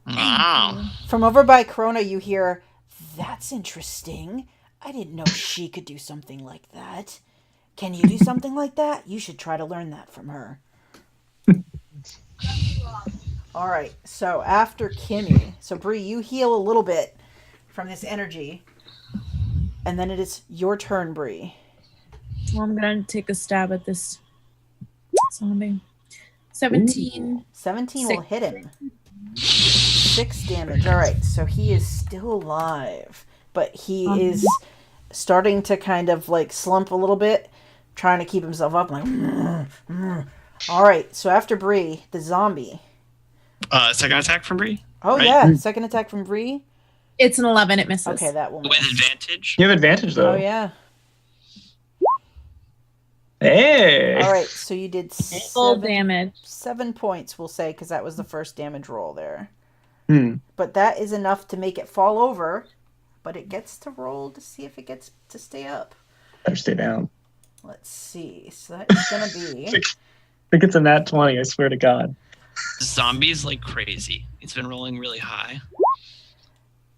Wow. From over by Crona, you hear, "That's interesting. I didn't know she could do something like that. Can you do something like that? You should try to learn that from her." All right, so after Kimmy, so Bri, you heal a little bit from this energy, and then it is your turn, Bri. Well, I'm gonna take a stab at this zombie. 17. 17 will 6. hit him. 6 damage. All right, so he is still alive, but he is starting to kind of like slump a little bit, trying to keep himself up. Like, all right, so after Bri, the zombie. Second attack from Bri? Oh Right. yeah, second attack from Bri. It's an 11. It misses. Okay, that will With miss. advantage? You have advantage, though. Oh yeah. Hey! All right, so you did Full damage. 7 points, we'll say, because that was the first damage roll there. But that is enough to make it fall over. But it gets to roll to see if it gets to stay up. Better stay down. Let's see. So that's going to be... I think it's a nat 20, I swear to God. Zombies like crazy. It's been rolling really high. It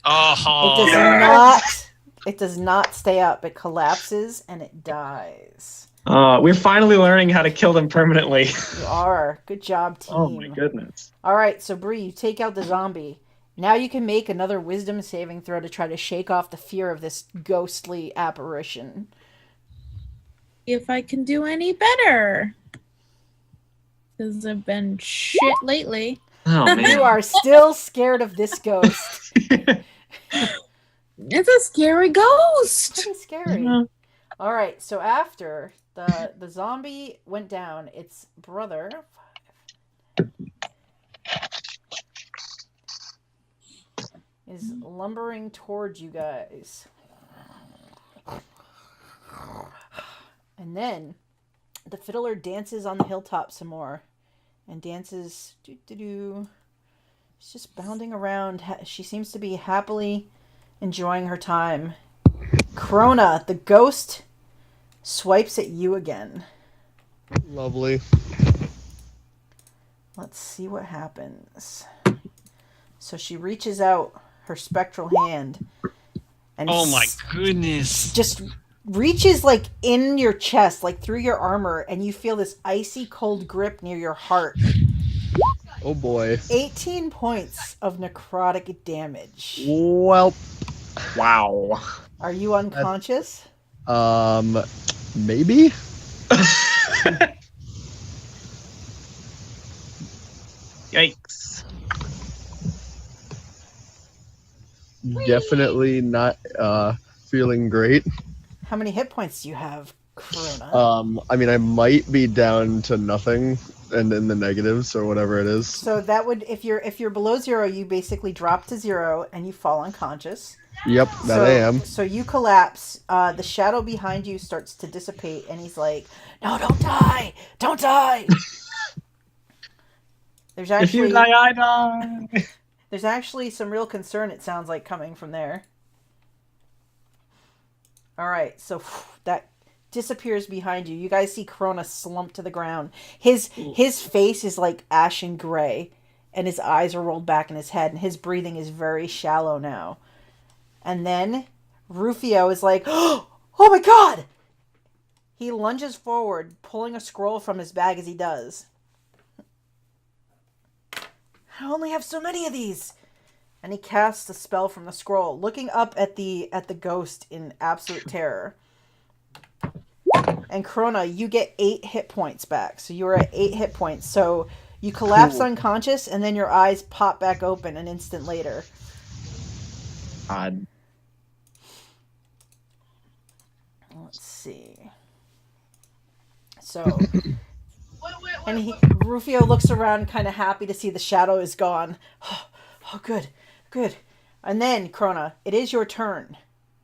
Oh, does It does not stay up. It collapses and it dies. We're finally learning how to kill them permanently. You are. Good job, team. Oh my goodness. All right, so Bri, you take out the zombie. Now you can make another wisdom saving throw to try to shake off the fear of this ghostly apparition. If I can do any better. Because I've been shit lately. Oh man. You are still scared of this ghost. It's a scary ghost. Pretty scary. Yeah. All right, so after the zombie went down, its brother is lumbering towards you guys. And then the fiddler dances on the hilltop some more. And dances... She's just bounding around. She seems to be happily enjoying her time. Crona, the ghost, swipes at you again. Lovely. Let's see what happens. So she reaches out her spectral hand and oh my goodness. just reaches like in your chest, like through your armor, and you feel this icy cold grip near your heart. Oh boy. 18 points of necrotic damage. Well, Wow. Are you unconscious? maybe? Yikes. Definitely not feeling great. How many hit points do you have, Crona? I mean, I might be down to nothing and in the negatives or whatever it is. So that would, if you're below 0, you basically drop to 0 and you fall unconscious. Yep, that I am. So you collapse. The shadow behind you starts to dissipate, and he's like, "No, don't die! Don't die!" There's If you actually die, I die. there's actually some real concern. It sounds like coming from there. All right, so that disappears behind you. You guys see Crona slump to the ground. His face is like ashen gray, and his eyes are rolled back in his head, and his breathing is very shallow now. And then Rufio is like, "Oh my god!" He lunges forward, pulling a scroll from his bag as he does. "I only have so many of these." And he casts a spell from the scroll, looking up at the ghost in absolute terror. And Crona, you get 8 hit points back. So you are at 8 hit points. So you collapse unconscious, and then your eyes pop back open an instant later. God. Let's see. So, and Rufio looks around, kind of happy to see the shadow is gone. Oh, good. And then, Crona, it is your turn.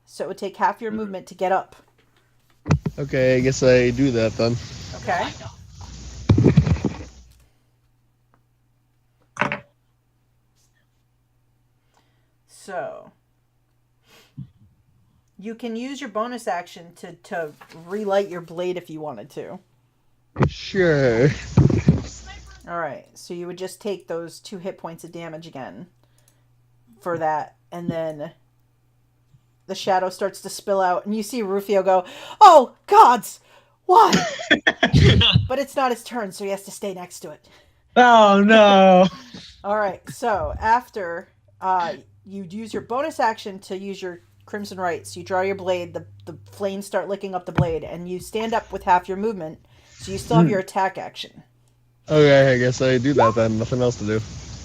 So it would take half your movement to get up. Okay, I guess I do that then. Okay. So, you can use your bonus action to relight your blade if you wanted to. Sure. Alright, so you would just take those 2 hit points of damage again for that, and then the shadow starts to spill out, and you see Rufio go, "Oh, gods! Why?" But it's not his turn, so he has to stay next to it. Oh no. Alright, so after you use your bonus action to use your Crimson Rights, you draw your blade, the flames start licking up the blade, and you stand up with half your movement, so you still have your attack action. Okay, I guess I do that then. Nothing else to do.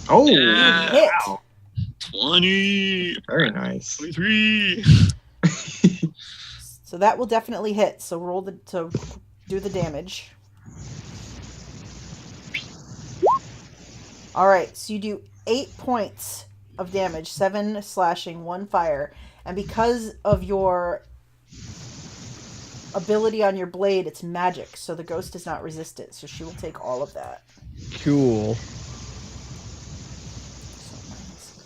Oh. Yeah. Hit! 20. Very nice. 23. So that will definitely hit, so roll to do the damage. Alright, so you do 8 points of damage, 7 slashing, 1 fire, and because of your ability on your blade, it's magic, so the ghost does not resist it, so she will take all of that. Cool. So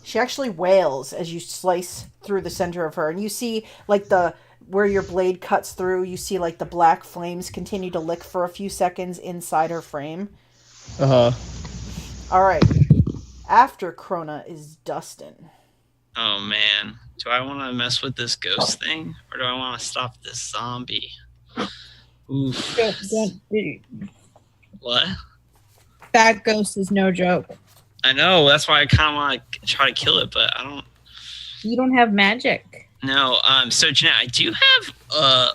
She actually wails as you slice through the center of her, and you see like where your blade cuts through. You see like the black flames continue to lick for a few seconds inside her frame. Uh huh. All right. After Crona is Dustin. Oh man, do I want to mess with this ghost thing, or do I want to stop this zombie? Oof. What? That ghost is no joke. I know. That's why I kind of want to try to kill it, but I don't. You don't have magic. No. So Jeanette, I do have a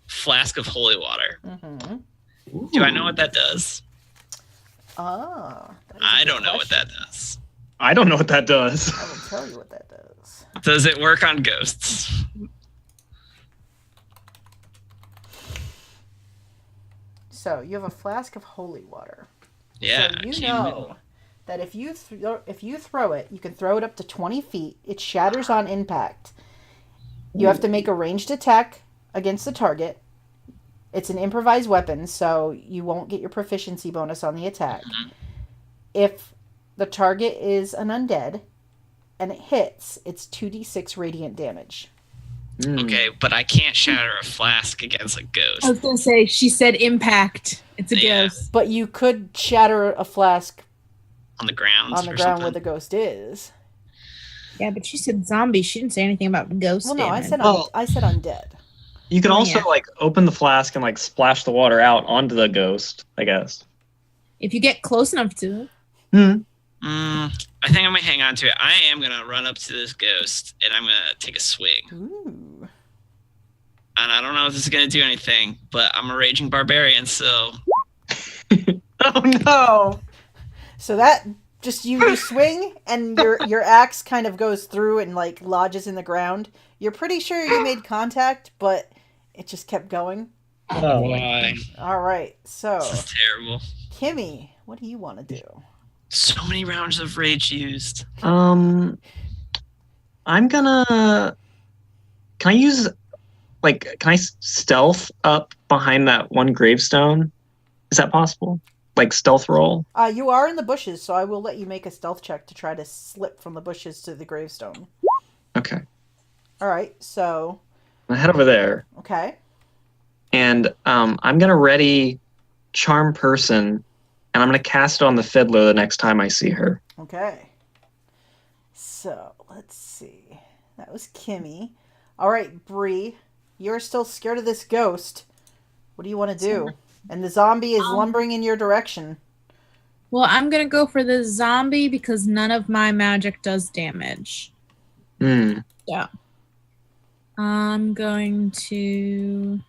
flask of holy water. Mm-hmm. Do I know what that does? Ah. I don't know what that does. I don't know what that does. I will tell you what that does. Does it work on ghosts? So you have a flask of holy water. Yeah. So you know that if you throw it, you can throw it up to 20 feet. It shatters on impact. You have to make a ranged attack against the target. It's an improvised weapon, so you won't get your proficiency bonus on the attack. Mhm. If the target is an undead and it hits, it's 2d6 radiant damage. Okay, but I can't shatter a flask against a ghost. I was gonna say she said impact. It's a Yeah. ghost. But you could shatter a flask On the ground. on the ground where the ghost is. Yeah, but she said zombie. She didn't say anything about ghost. Well, no, I damage. said Well- I said undead. You can Oh, also yeah. like open the flask and like splash the water out onto the ghost, I guess. If you get close enough to. I think I'm gonna hang on to it. I am gonna run up to this ghost and I'm gonna take a swing. Ooh. And I don't know if this is gonna do anything, but I'm a raging barbarian, so Oh no! So that just you swing and your axe kind of goes through and like lodges in the ground. You're pretty sure you made contact, but it just kept going. Oh, why? All right. So, This is terrible. Kimmy, what do you want to do? So many rounds of rage used. I'm gonna. Can I use can I stealth up behind that one gravestone? Is that possible? Like stealth roll? You are in the bushes, so I will let you make a stealth check to try to slip from the bushes to the gravestone. Okay. All right. So, I'll head over there. okay. And I'm gonna ready charm person, and I'm gonna cast it on the fiddler the next time I see her. Okay. So, let's see. That was Kimmy. All right, Bri, you're still scared of this ghost. What do you want to do? And the zombie is lumbering in your direction. Well, I'm gonna go for the zombie because none of my magic does damage. Yeah. I'm going to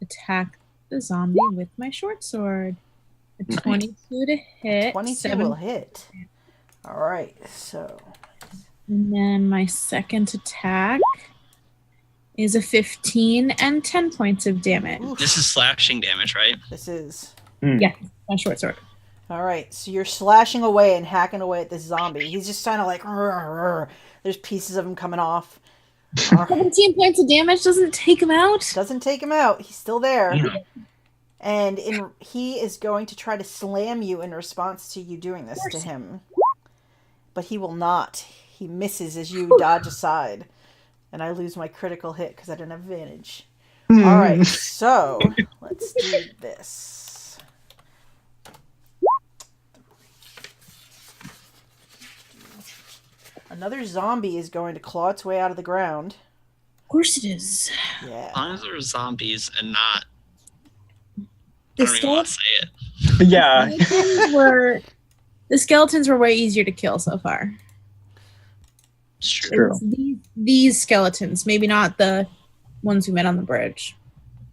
attack the zombie with my short sword. A Nice. 22 to hit. 22 7 will hit. All right, so And then my second attack is a 15 and 10 points of damage. oof, This is slashing damage, right? this is Yeah, my short sword. all right. So you're slashing away and hacking away at this zombie. He's just kind of like, "Rrr, rrr." There's pieces of him coming off. 17 points of damage doesn't take him out. Doesn't take him out. He's still there. Yeah. And he is going to try to slam you in response to you doing this to him. But he will not. He misses as you dodge aside. And I lose my critical hit because I didn't have advantage. All right, so let's do this. Another zombie is going to claw its way out of the ground. Of course it is. Yeah. As long as there are zombies and not. The I don't even want to say it. Yeah. The skeletons were way easier to kill so far. It's true. True. It's these skeletons, maybe not the ones we met on the bridge.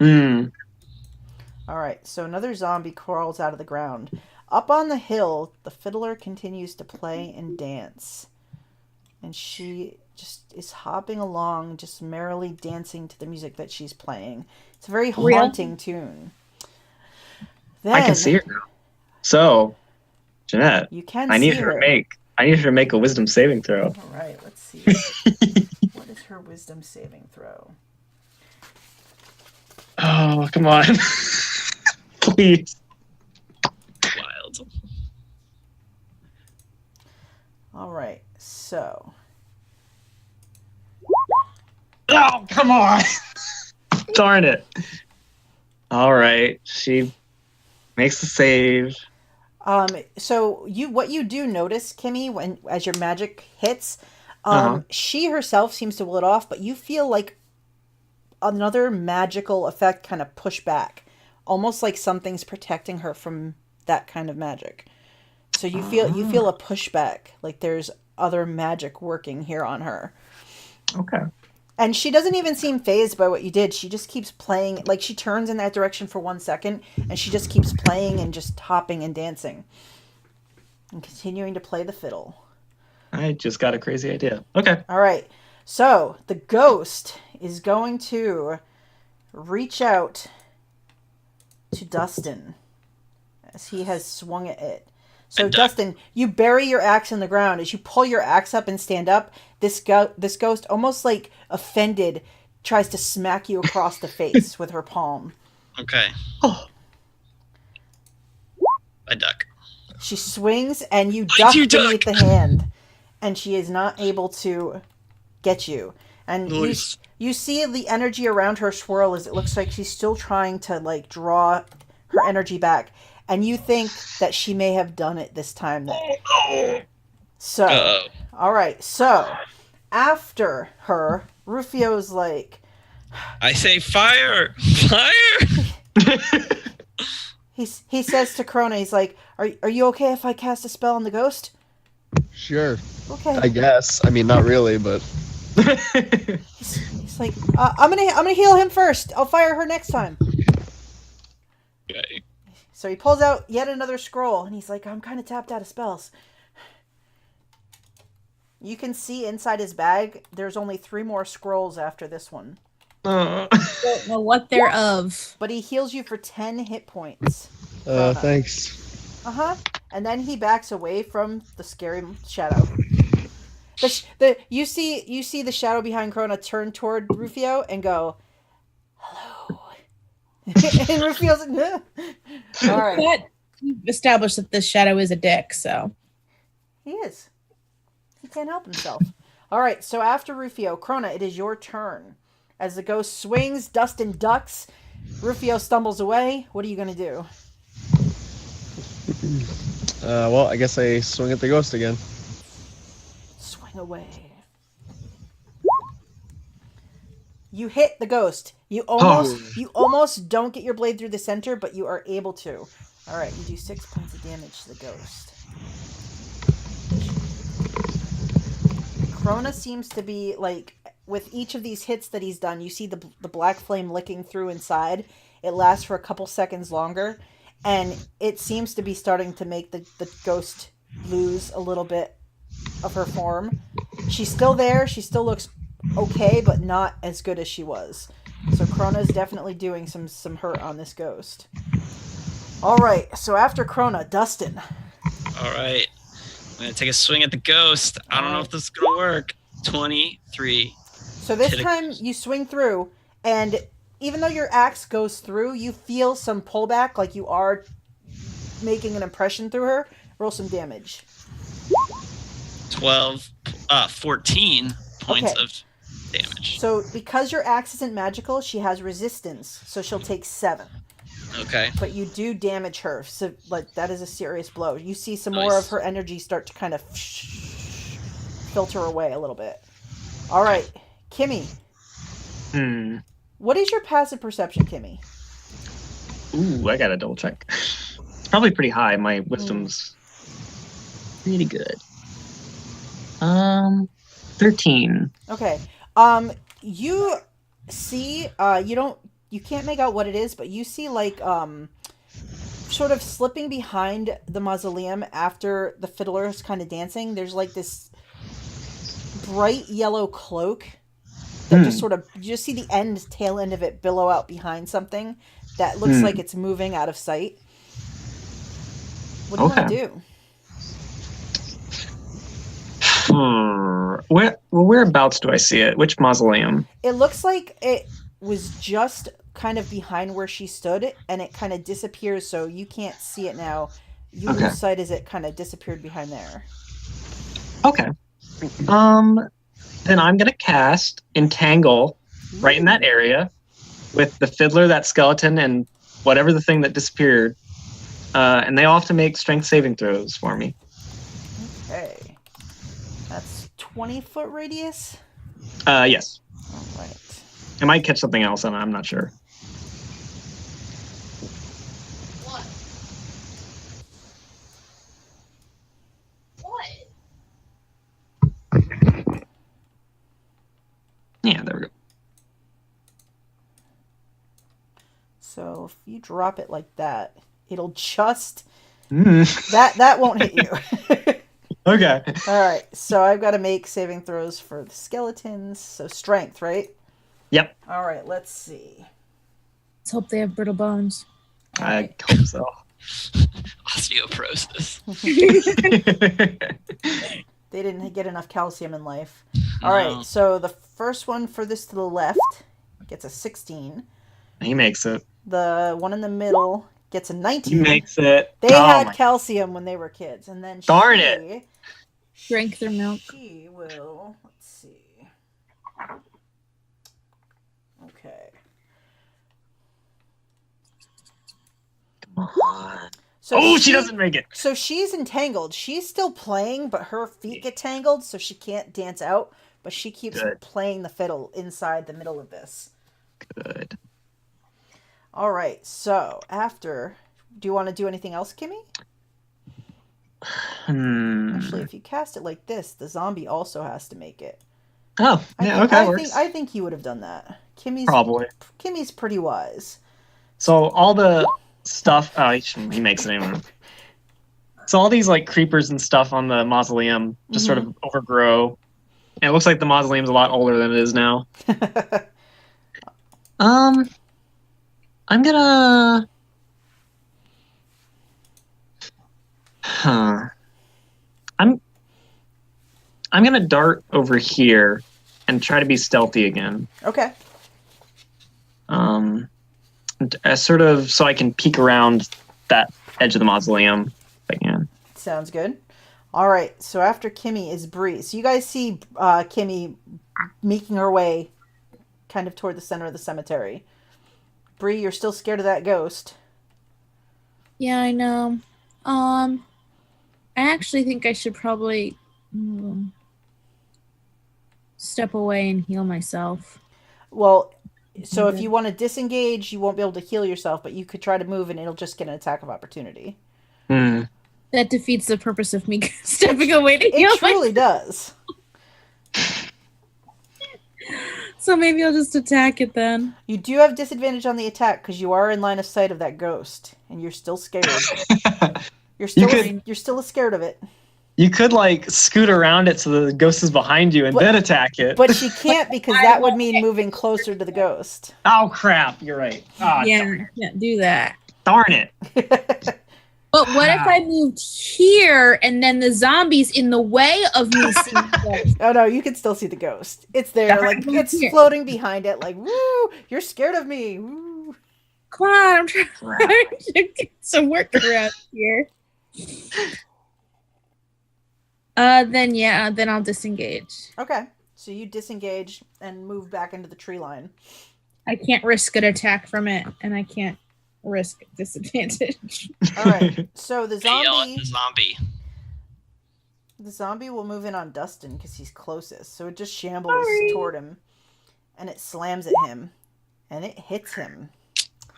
All right, so another zombie crawls out of the ground. Up on the hill, the fiddler continues to play and dance. And she just is hopping along, just merrily dancing to the music that she's playing. It's a very Real? haunting tune. Then, I can see her now. So, Jeanette, You can I see need her to make a wisdom saving throw. All right, let's see. What is her wisdom saving throw? Oh, come on. Please. Wild. All right, so Oh, come on! Darn it! All right, she makes the save. So what you do notice, Kimmy, when as your magic hits, Uh-huh. she herself seems to will it off, but you feel like another magical effect kind of push back, almost like something's protecting her from that kind of magic. So you feel a pushback, like there's other magic working here on her. Okay. And she doesn't even seem phased by what you did. She just keeps playing, like she turns in that direction for 1 second, and she just keeps playing and just hopping and dancing. And continuing to play the fiddle. I just got a crazy idea. Okay. All right. So the ghost is going to reach out to Dustin as he has swung at it. So Dustin, you bury your axe in the ground. As you pull your axe up and stand up, this ghost, almost like offended, tries to smack you across the face with her palm. Okay. Oh. I duck. She swings and you duck beneath the hand, and she is not able to get you. And Nice. you see the energy around her swirl as it looks like she's still trying to like draw her energy back. And you think that she may have done it this time. So, Uh-oh. all right. So, after her, Rufio's like, I say fire! Fire! he says to Crona, he's like, are you okay if I cast a spell on the ghost? Sure. Okay. I guess. I mean, not really, but He's like, I'm gonna heal him first. I'll fire her next time. Okay. So he pulls out yet another scroll, and he's like, I'm kind of tapped out of spells. You can see inside his bag, there's only 3 more scrolls after this one. Don't know what they're of. But he heals you for 10 hit points. thanks. Uh-huh. And then he backs away from the scary shadow. You see the shadow behind Crona turn toward Rufio and go, hello. And Rufio's like, no. All right. But we've established that this shadow is a dick, so. He is. He can't help himself. All right, so after Rufio, Crona, it is your turn. As the ghost swings, Dustin ducks. Rufio stumbles away. What are you going to do? Well, I guess I swing at the ghost again. Swing away. You hit the ghost. You almost don't get your blade through the center, but you are able to. All right, you do 6 points of damage to the ghost. Crona seems to be like, with each of these hits that he's done, you see the black flame licking through inside. It lasts for a couple seconds longer, and it seems to be starting to make the ghost lose a little bit of her form. She's still there. She still looks okay, but not as good as she was. So Crona's definitely doing some hurt on this ghost. All right, so after Crona, Dustin. All right. I'm going to take a swing at the ghost. I don't know if this is going to work. 23. So this time you swing through, and even though your axe goes through, you feel some pullback, like you are making an impression through her. Roll some damage. 14 points Okay. of damage. So because your axe isn't magical, she has resistance, so she'll take 7. Okay. But you do damage her, so like that is a serious blow. You see some more of her energy start to kind of filter away a little bit. All right, Kimmy. What is your passive perception, Kimmy? Ooh, I gotta double check. It's probably pretty high. My wisdom's pretty good. 13. Okay. You see, you can't make out what it is, but you see like sort of slipping behind the mausoleum after the fiddler's kind of dancing. There's like this bright yellow cloak that just sort of, you just see the tail end of it billow out behind something that looks like it's moving out of sight. What do you want to do? Whereabouts do I see it? Which mausoleum? It looks like it was just kind of behind where she stood, and it kind of disappears, so you can't see it now. You lose sight as it kind of disappeared behind there. Okay. Then I'm gonna cast Entangle right in that area with the fiddler, that skeleton, and whatever the thing that disappeared. And they all have to make strength saving throws for me. Okay. That's 20-foot radius? Yes. All right. I might catch something else, and I'm not sure. What? What? Yeah, there we go. So if you drop it like that, it'll just Mm. that won't hit you. Okay. All right. So I've got to make saving throws for the skeletons. So strength, right? Yep. All right. Let's see. Let's hope they have brittle bones. I hope so. Osteoporosis. They didn't get enough calcium in life. All right. So the first one furthest to the left gets a 16. He makes it. The one in the middle gets a 19. He makes it. They had calcium when they were kids, and then Darn it. Drank their milk. She will. Let's see. Okay. Come on. So she doesn't make it. So she's entangled. She's still playing, but her feet get tangled, so she can't dance out. But she keeps playing the fiddle inside the middle of this. Good. All right. So after, do you want to do anything else, Kimmy? Actually, if you cast it like this, the zombie also has to make it. Oh, yeah, okay, works. I think he would have done that. Kimmy's pretty wise. So all the stuff. Oh, he makes it anyway. So all these like creepers and stuff on the mausoleum just sort of overgrow. And it looks like the mausoleum's a lot older than it is now. I'm gonna. I'm gonna dart over here and try to be stealthy again. Okay. Sort of so I can peek around that edge of the mausoleum if I can. Sounds good. All right. So after Kimmy is Bri. So you guys see Kimmy making her way kind of toward the center of the cemetery. Bri, you're still scared of that ghost. Yeah, I know. I actually think I should probably step away and heal myself. Well, so if you want to disengage, you won't be able to heal yourself, but you could try to move and it'll just get an attack of opportunity. That defeats the purpose of me stepping away to heal myself. It truly does. So maybe I'll just attack it then. You do have disadvantage on the attack because you are in line of sight of that ghost, and you're still scared. You're still scared of it. You could like scoot around it so the ghost is behind you and then attack it. But she can't because that would mean moving closer to the ghost. Oh crap! You're right. Oh, yeah, I can't do that. Darn it. But what if I moved here and then the zombie's in the way of me seeing the ghost? Oh no, you can still see the ghost. It's there, like it's floating behind it, like woo! You're scared of me. Woo! Come on, I'm trying to get some work around here. Then I'll disengage. Okay, so you disengage and move back into the tree line. I can't risk an attack from it, and I can't risk disadvantage. All right, so the zombie will move in on Dustin because he's closest. So it just shambles toward him, and it slams at him, and it hits him.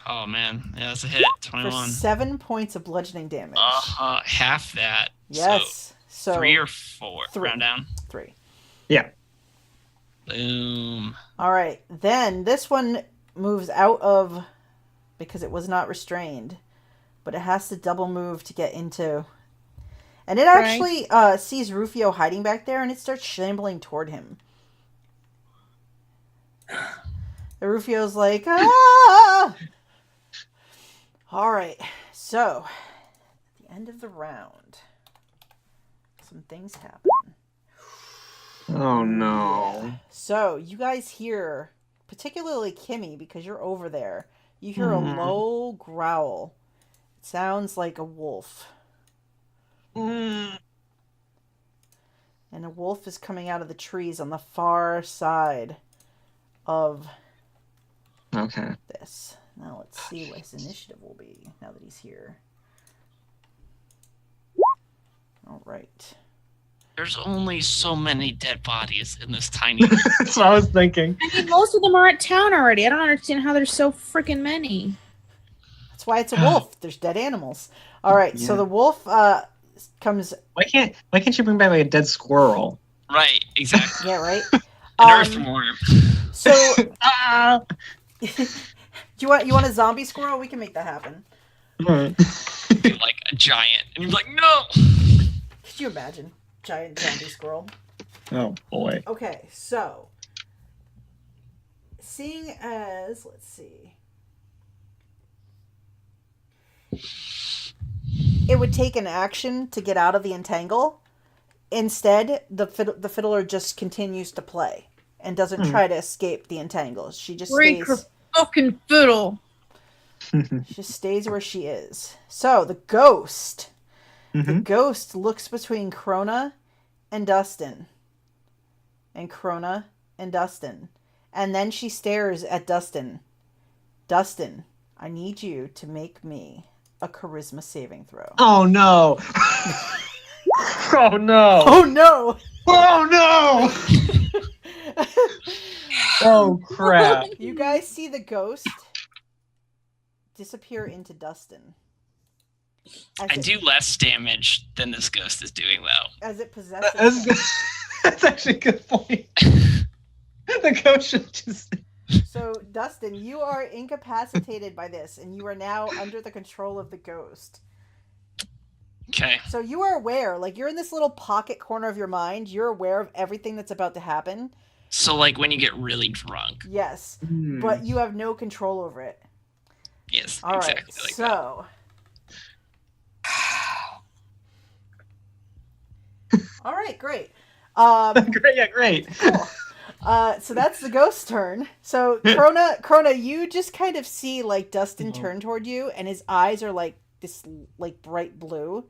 Oh man, yeah, that's a hit. 21 for 7 points of bludgeoning damage. Half that. Yes. So 3 or 4. 3. Round down. 3. Yeah. Boom. All right, then this one moves out of because it was not restrained, but it has to double move to get into. And it actually sees Rufio hiding back there, and it starts shambling toward him. The Rufio's like, ah! All right, so at the end of the round, some things happen. Oh no. Yeah. So you guys hear, particularly Kimmy, because you're over there, you hear a low growl. It sounds like a wolf. And a wolf is coming out of the trees on the far side of Okay. this. Now let's see what his initiative will be now that he's here. All right. There's only so many dead bodies in this tiny. That's what I was thinking. I mean, most of them are at town already. I don't understand how there's so freaking many. That's why it's a wolf. There's dead animals. All right, so Yeah. the wolf comes. Why can't you bring back like a dead squirrel? Right, exactly. Yeah, right. An earthworm. So, Ah! do you want a zombie squirrel? We can make that happen. Alright. Be like a giant, and you're like, no. Could you imagine giant zombie squirrel? Oh boy. Okay, so seeing as let's see, it would take an action to get out of the entangle. Instead, the fiddler just continues to play and doesn't try to escape the entangle. She just Break her stays. fucking fiddle. She stays where she is. So the ghost. The Mhm. ghost looks between Crona and Duston. And Crona and Duston. And then she stares at Duston. Dustin, I need you to make me a charisma saving throw. Oh no. Oh no. Oh no! Oh no. Oh crap. You guys see the ghost disappear into Dustin. I do less damage than this ghost is doing, though. As it possesses him. That's actually a good point. The ghost should just. So, Dustin, you are incapacitated by this, and you are now under the control of the ghost. Okay. So you are aware, like you're in this little pocket corner of your mind, you're aware of everything that's about to happen. So, like, when you get really drunk. Yes, but you have no control over it. Yes, All right, exactly like that. so... All right, great. Great, yeah, great. Cool. So that's the ghost turn. So Crona, you just kind of see like Dustin turn toward you, and his eyes are like this like bright blue,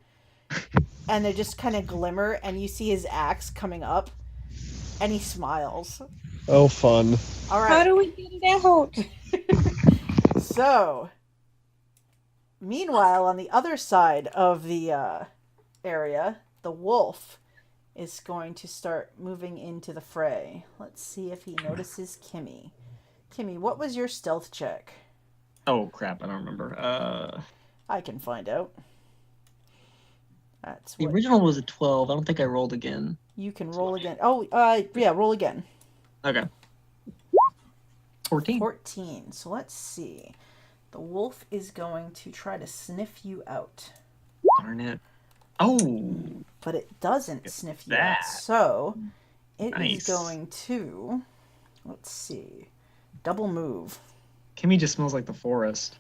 and they just kind of glimmer, and you see his axe coming up, and he smiles. Oh, fun. All How right. do we get it out? So, meanwhile, on the other side of the area, the wolf is going to start moving into the fray. Let's see if he notices Kimmy. Kimmy, what was your stealth check? Oh crap, I don't remember. I can find out. That's The what original was a 12. I don't think I rolled again. you can roll again. Oh, yeah, roll again. Okay. 14. 14. So let's see. The wolf is going to try to sniff you out. Darn it. Oh. But it doesn't sniff you out. that. So it is Nice. going to, let's see, double move. Kimmy just smells like the forest.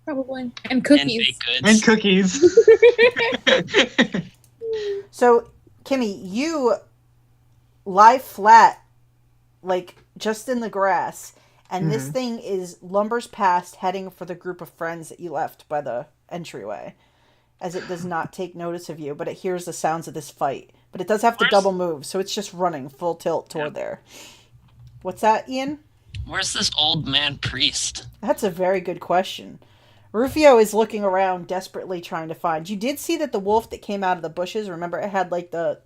Probably. And And cookies. baked And goods. cookies. So, Kimmy, you lie flat, like just in the grass, and this thing lumbers past, heading for the group of friends that you left by the entryway, as it does not take notice of you, but it hears the sounds of this fight. But it does have to Where's- double move, so it's just running full tilt toward there. What's that, Ian? Where's this old man priest? That's a very good question. Rufio is looking around desperately trying to find. You did see that the wolf that came out of the bushes, remember it had like the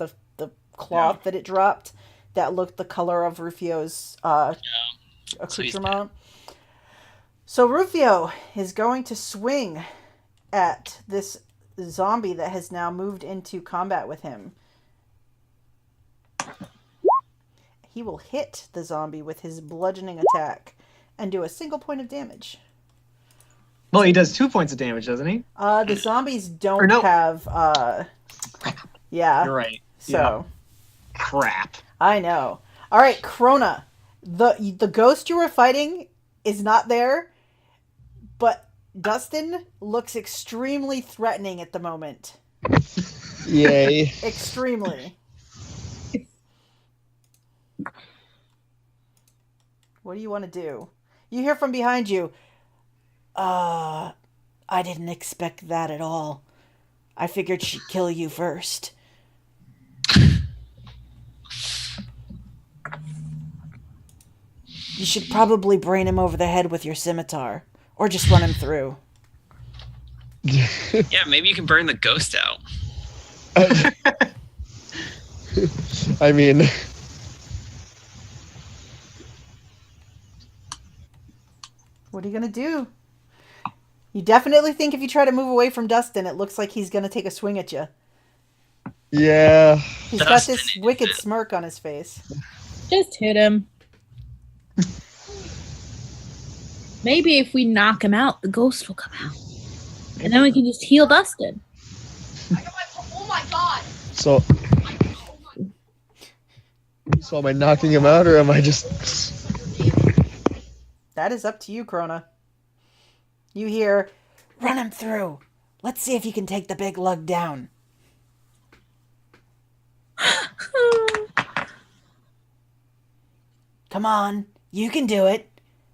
cloth that it dropped that looked the color of Rufio's accoutrement. So Rufio is going to swing at this zombie that has now moved into combat with him. He will hit the zombie with his bludgeoning attack and do a single point of damage. Well, he does 2 points of damage, doesn't he? The zombies don't Or no. have, yeah. You're right. So, Crap. I know. All right, Crona. The ghost you were fighting is not there, but Dustin looks extremely threatening at the moment. Yay. Extremely. What do you want to do? You hear from behind you. I didn't expect that at all. I figured she'd kill you first. You should probably brain him over the head with your scimitar. Or just run him through. Yeah, maybe you can burn the ghost out. I mean, What are you going to do? You definitely think if you try to move away from Dustin, it looks like he's going to take a swing at you. yeah. He's got Dustin this is wicked it. smirk on his face. Just hit him. Maybe if we knock him out, the ghost will come out. And then we can just heal Dustin. Oh my god! So am I knocking him out, or am I just? That is up to you, Crona. You hear, run him through. Let's see if you can take the big lug down. Come on, you can do it.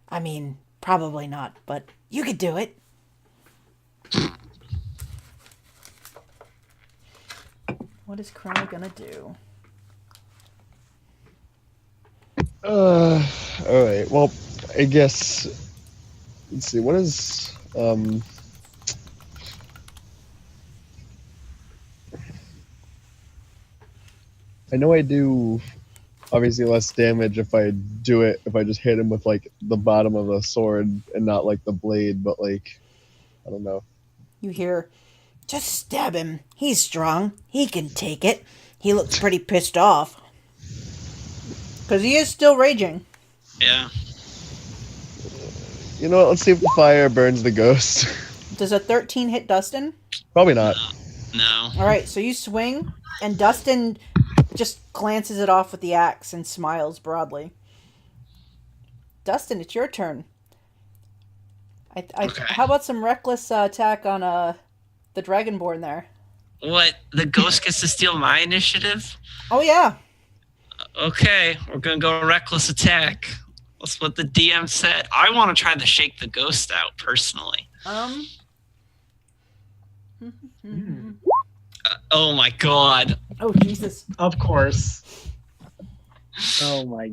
I mean, probably not, but you could do it. What is Crona gonna do? All right. Well, I guess. Let's see. What is I know I do obviously less damage if I just hit him with like the bottom of the sword and not like the blade, but like I don't know. You hear, just stab him. He's strong. He can take it. He looks pretty pissed off. Because he is still raging. Yeah. You know what? Let's see if the fire burns the ghost. Does a 13 hit Dustin? Probably not. No. Alright, so you swing, and Dustin just glances it off with the axe and smiles broadly. Dustin, it's your turn. Okay. How about some reckless attack on the Dragonborn there? What? The ghost gets to steal my initiative? Oh, yeah. Okay, we're gonna go reckless attack. That's what the DM said. I want to try to shake the ghost out personally. Oh my god. Oh, Jesus. Of course. Oh my.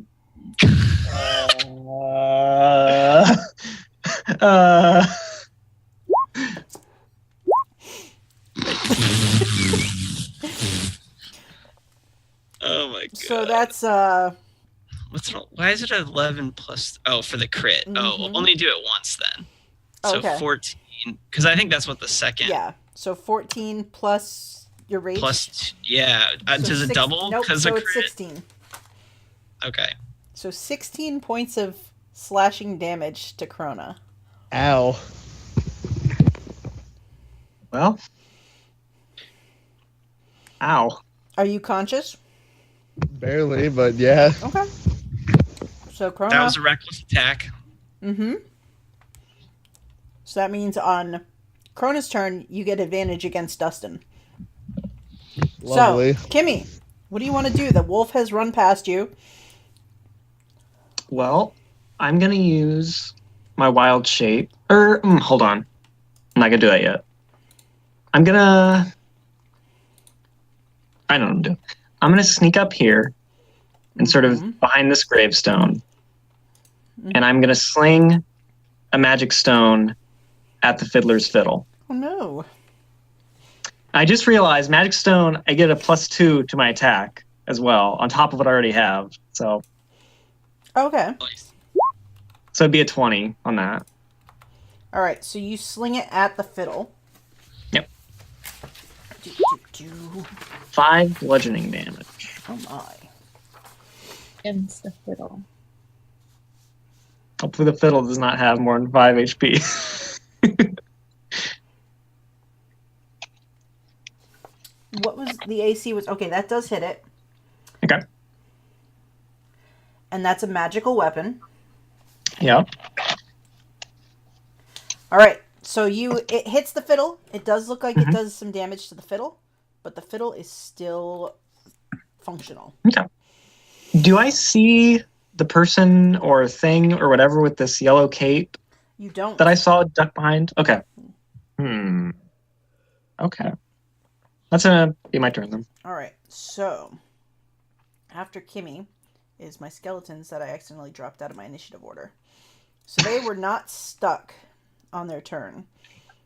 Oh my god. So that's, why is it 11 plus? Oh, for the crit. Oh, we'll only do it once then. So Okay. 14. Because I think that's what the second. yeah. So 14 plus your rage. Plus, yeah. So Does it double? Nope, Because so the it's crit. 16. Okay. So 16 points of slashing damage to Crona. Ow. Well. Ow. Are you conscious? Barely, but yeah. Okay. So Crona. That was a reckless attack. Mm-hmm. So that means on Crona's turn, you get advantage against Dustin. Lovely. So, Kimmy, what do you want to do? The wolf has run past you. Well, I'm gonna use my wild shape. Hold on. I'm not gonna do that yet. I don't know what I'm doing. I'm gonna sneak up here and sort of behind this gravestone. And I'm gonna sling a magic stone at the fiddler's fiddle. Oh no. I just realized magic stone, I get a +2 to my attack as well, on top of what I already have. So Okay. it'd be a 20 on that. All right. So you sling it at the fiddle. Yep. Do. 5 bludgeoning damage. Oh my. Against the fiddle. Hopefully the fiddle does not have more than 5 HP. What was the AC? Was okay. That does hit it, Okay. and that's a magical weapon. Yep. All right. So it hits the fiddle. It does look like it does some damage to the fiddle, but the fiddle is still functional. Okay. Do I see the person or thing or whatever with this yellow cape You don't. that I saw duck behind? Okay. Okay. That's gonna be my turn then. All right. So after Kimmy, is my skeletons that I accidentally dropped out of my initiative order. So they were not stuck on their turn.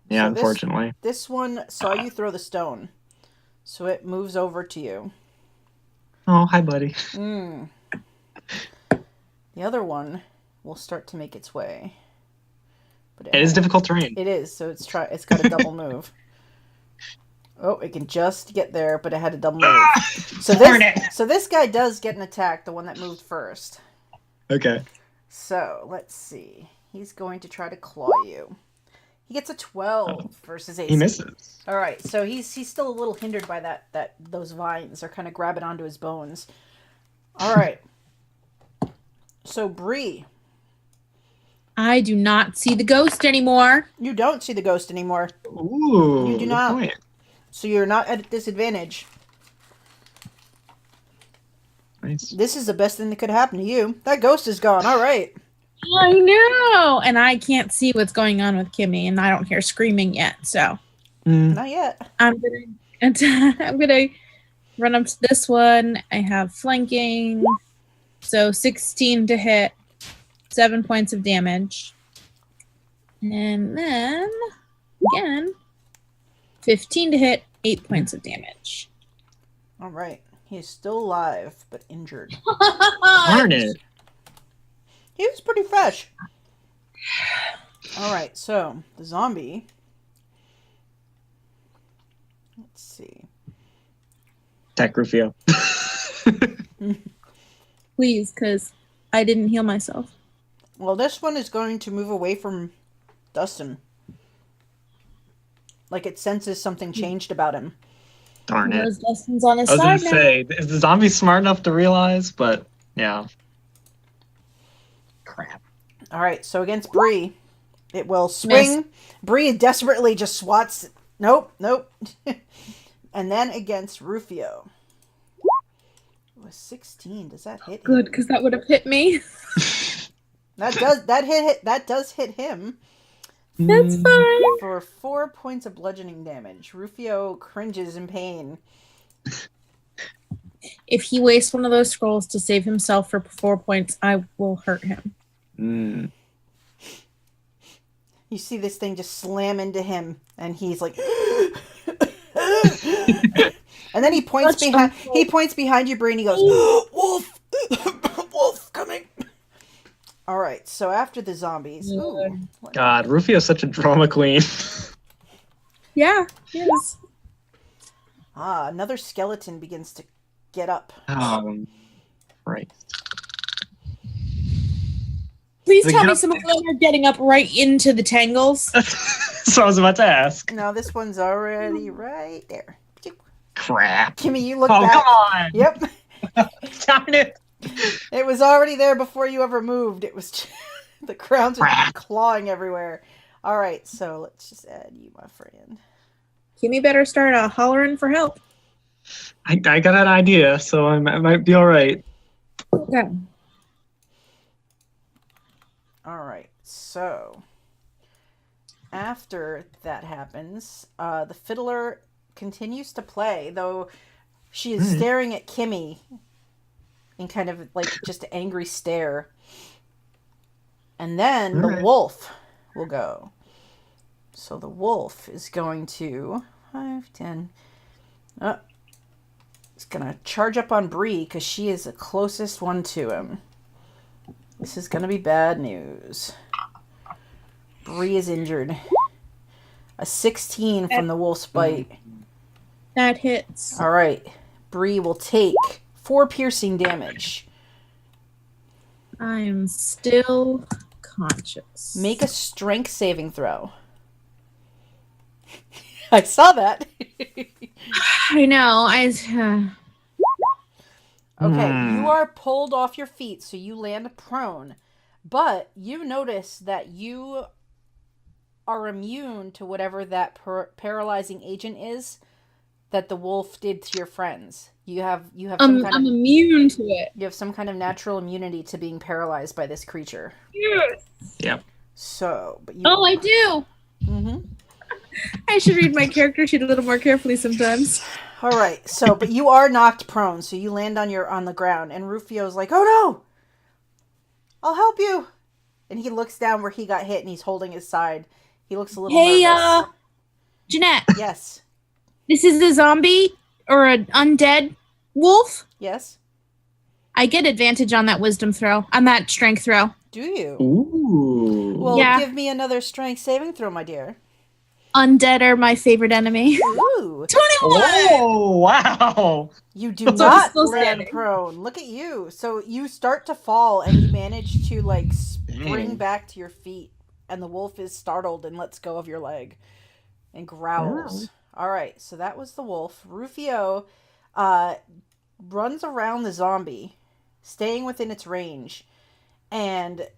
Yeah, So unfortunately. This one saw you throw the stone. So it moves over to you. Oh, hi, buddy. The other one will start to make its way. But It is difficult terrain. It is, so it's got a double move. Oh, it can just get there, but it had a double move. So this guy does get an attack, the one that moved first. Okay. So, let's see. He's going to try to claw you. He gets a 12 versus AC. He misses. All right, so he's still a little hindered by that those vines are kind of grabbing onto his bones. All right. So, Bri. I do not see the ghost anymore. You don't see the ghost anymore. Ooh. You do good not. point. So you're not at a disadvantage. Nice. This is the best thing that could happen to you. That ghost is gone. All right. I know. And I can't see what's going on with Kimmy, and I don't hear screaming yet. So Not yet. I'm gonna run up to this one. I have flanking. So 16 to hit, 7 points of damage. And then again, 15 to hit, 8 points of damage. All right. He is still alive, but injured. Darn it. He was pretty fresh. All right. So the zombie. Let's see. Attack Rufio. Please, because I didn't heal myself. Well, this one is going to move away from Dustin. Like it senses something changed about him. Darn it. Because Dustin's on his I was going side to now. say, is the zombie smart enough to realize? But, yeah. Crap. All right. So against Bri, it will swing. Miss. Bri desperately just swats. Nope. And then against Rufio. It was 16. Does that hit him? Good, because that would have hit me. That does hit him. That's fine. For 4 points of bludgeoning damage. Rufio cringes in pain. If he wastes one of those scrolls to save himself for 4 points, I will hurt him. You see this thing just slam into him, and he's like, and then he points behind you, Bri, and he goes, "Wolf, wolf coming." All right, so after the zombies, God, Rufio's such a drama queen. Yeah, yes. Another skeleton begins to get up. Right. Please They tell get me up some of them are getting up right into the tangles. So I was about to ask. No, this one's already right there. Crap. Kimmy, you look Oh, back. come on. Yep. Darn it. It was already there before you ever moved. It was the crowns are clawing everywhere. All right, so let's just add you, my friend. Kimmy better start hollering for help. I got an idea, so I might be all right. Okay. All right, so after that happens, the fiddler continues to play, though she is staring at Kimmy in kind of like just an angry stare. And then the wolf will go. So the wolf is going to 5, 10. It's going to charge up on Bri because she is the closest one to him. This is going to be bad news. Bri is injured. A 16 from the wolf's bite. That hits. All right. Bri will take 4 piercing damage. I am still conscious. Make a strength saving throw. I saw that. I know. Okay, you are pulled off your feet, so you land prone. But you notice that you are immune to whatever that paralyzing agent is that the wolf did to your friends. You have some kind I'm of immune to it. you have some kind of natural immunity to being paralyzed by this creature. Yes. Yep. So, but you. Oh, I do. Mm-hmm. I should read my character sheet a little more carefully sometimes. All right. So, but you are knocked prone, so you land on the ground, and Rufio's like, "Oh no, I'll help you." And he looks down where he got hit, and he's holding his side. He looks a little nervous. Jeanette, Yes. this is a zombie or an undead wolf. Yes. I get advantage on that wisdom throw, on that strength throw. Do you? Ooh. Well, Yeah. give me another strength saving throw, my dear. Undead are my favorite enemy. Ooh. 21! Oh, wow. You do So not still land standing. prone. Look at you. So you start to fall, and you manage to like spring Dang. back to your feet, and the wolf is startled and lets go of your leg and growls. All right, so that was the wolf. Rufio runs around the zombie, staying within its range, and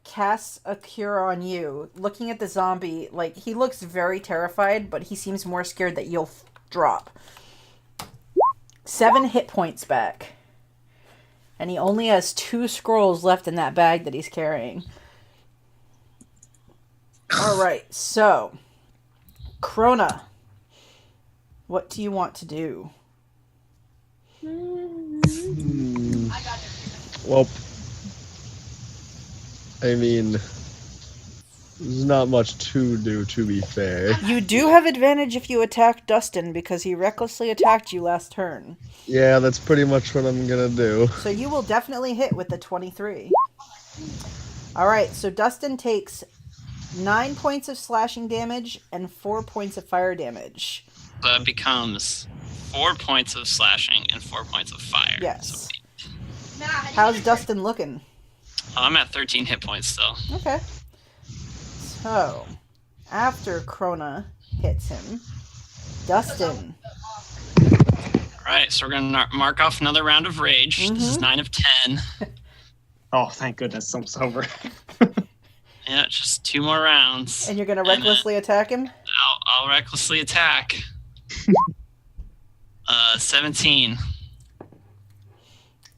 casts a cure on you. Looking at the zombie, like he looks very terrified, but he seems more scared that you'll drop. 7 hit points back. And he only has 2 scrolls left in that bag that he's carrying. Alright, so Crona, what do you want to do? I got it. Well, I mean, there's not much to do, to be fair. You do have advantage if you attack Dustin because he recklessly attacked you last turn. Yeah, that's pretty much what I'm gonna do. So you will definitely hit with the 23. Alright, so Dustin takes 9 points of slashing damage and 4 points of fire damage. So it becomes 4 points of slashing and 4 points of fire. Yes. So, How's Dustin looking? I'm at 13 hit points still. Okay. So, after Crona hits him, Dustin. Alright, so we're going to mark off another round of rage. This is 9 of 10. Oh, thank goodness. I'm sober. Yeah, just 2 more rounds. And you're going to recklessly attack him? I'll recklessly attack. 17.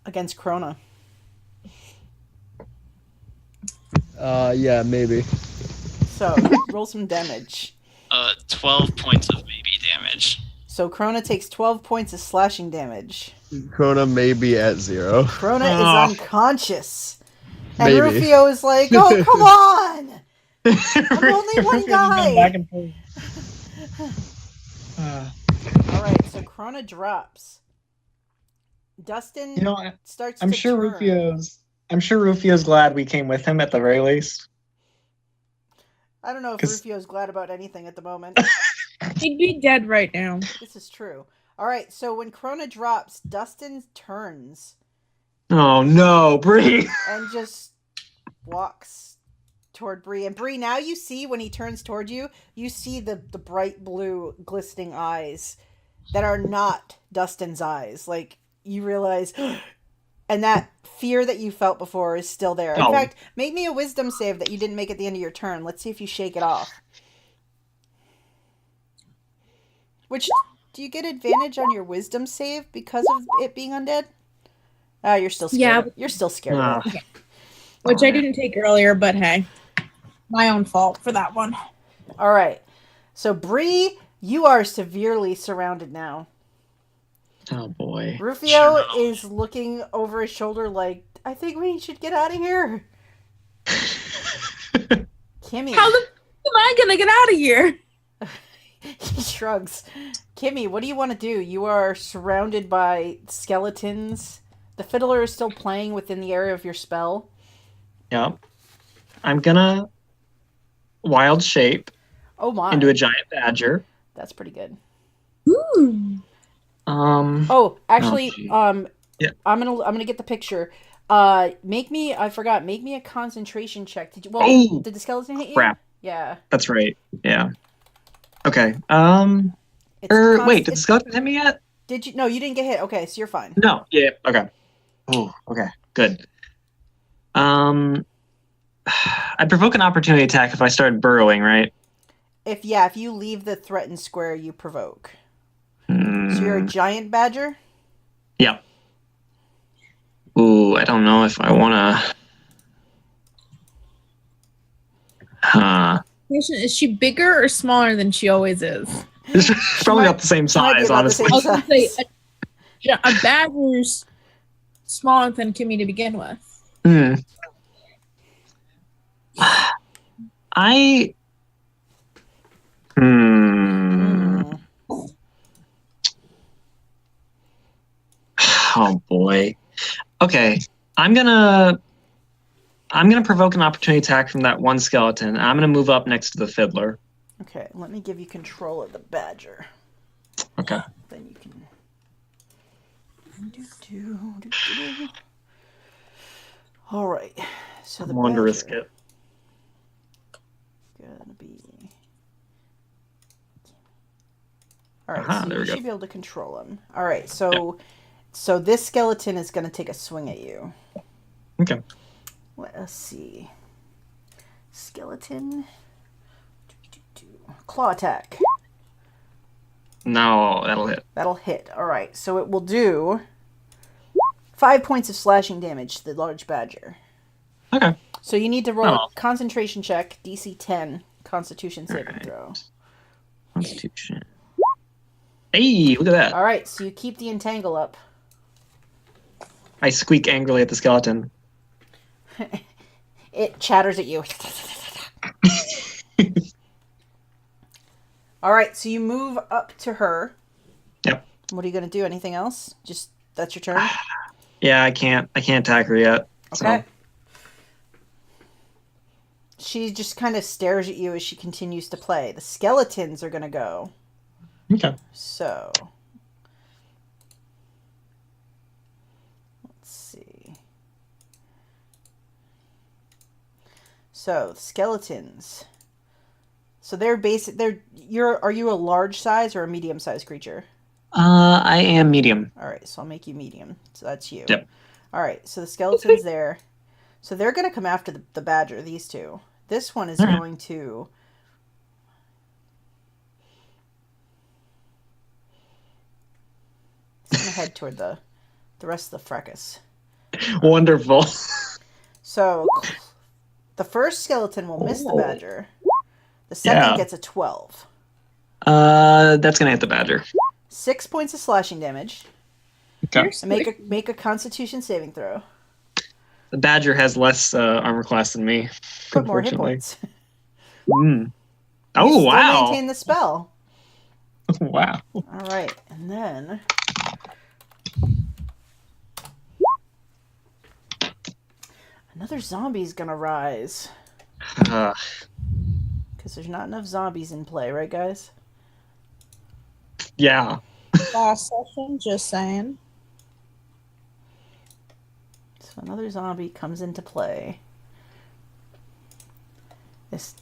Against Crona. Yeah, maybe. So, roll some damage. 12 points of maybe damage. So, Crona takes 12 points of slashing damage. Crona may be at 0. Crona Oh. is unconscious. And Maybe. Rufio is like, oh, come on! I'm only one guy. Back and forth. Alright, so Crona drops. Dustin You know, starts I'm to sure turn. Rufio's glad we came with him at the very least. I don't know if 'Cause- Rufio's glad about anything at the moment. He'd be dead right now. This is true. Alright, so when Crona drops, Dustin turns Oh no, Bri! and just walks toward Bri. And Bri, now you see when he turns toward you, you see the bright blue glistening eyes that are not Dustin's eyes. Like, you realize, and that fear that you felt before is still there. In Oh. fact, make me a wisdom save that you didn't make at the end of your turn. Let's see if you shake it off. Which, do you get advantage on your wisdom save because of it being undead? Ah, you're still scared. Yeah. You're still scared of it. Which I didn't take earlier, but hey. My own fault for that one. All right. So, Bri, you are severely surrounded now. Oh boy. Rufio Sure. is looking over his shoulder like, I think we should get out of here. Kimmy. How the f- am I gonna get out of here? He shrugs. Kimmy, what do you want to do? You are surrounded by skeletons. The fiddler is still playing within the area of your spell. Yep. I'm gonna wild shape Oh my. into a giant badger. That's pretty good. Ooh. Oh, actually, gee. Yeah. I'm gonna get the picture. Make me a concentration check. Did the skeleton hit you? Crap. Yeah. That's right. Yeah. Okay. It's Wait, did the skeleton hit me yet? Did you? No, you didn't get hit. Okay, so you're fine. No. Yeah. Okay. Oh. Okay. Good. I'd provoke an opportunity attack if I started burrowing, right? If you leave the threatened square, you provoke. So you're a giant badger? Yeah. Ooh, I don't know if I wanna. Question, is she bigger or smaller than she always is? It's probably might- about the same she might be size, about the honestly. same I was gonna say size. a badger's smaller than Kimmy to begin with. Hmm. Oh boy. Okay. I'm gonna provoke an opportunity attack from that one skeleton. I'm gonna move up next to the fiddler. Okay, let me give you control of the badger. Okay. Then you can. Do. All right. So the I'm willing to risk badger it. gonna be. All right, Aha, so there you we go. should be able to control him. All right, so this skeleton is gonna take a swing at you. Okay. Let us see. Skeleton. Claw attack. No, that'll hit. That'll hit. All right, so it will do 5 points of slashing damage to the large badger. Okay. So you need to roll Oh. a concentration check, DC 10, Constitution saving Alright. throw. Constitution. Hey, look at that. All right, so you keep the entangle up. I squeak angrily at the skeleton. It chatters at you. All right, so you move up to her. Yep. What are you going to do? Anything else? Just that's your turn? Yeah, I can't attack her yet. Okay. So. She just kind of stares at you as she continues to play. The skeletons are going to go. Okay. So, let's see. So, skeletons. So they're basic. Are you a large size or a medium sized creature? I am medium. All right, so I'll make you medium. So that's you. Yep. All right, so the skeleton's there. So they're going to come after the badger, these two. This one is All right. going to... It's going to head toward the rest of the fracas. Wonderful. So the first skeleton will miss the badger. The second Yeah. gets a 12. That's gonna hit the badger. 6 points of slashing damage. Okay. And make a Constitution saving throw. The badger has less armor class than me. Put more hit unfortunately. points. Mm. You Oh still wow! maintain the spell. Wow. All right, and then another zombie's gonna rise Uh, because there's not enough zombies in play, right, guys? yeah. Last session, just saying. So another zombie comes into play. This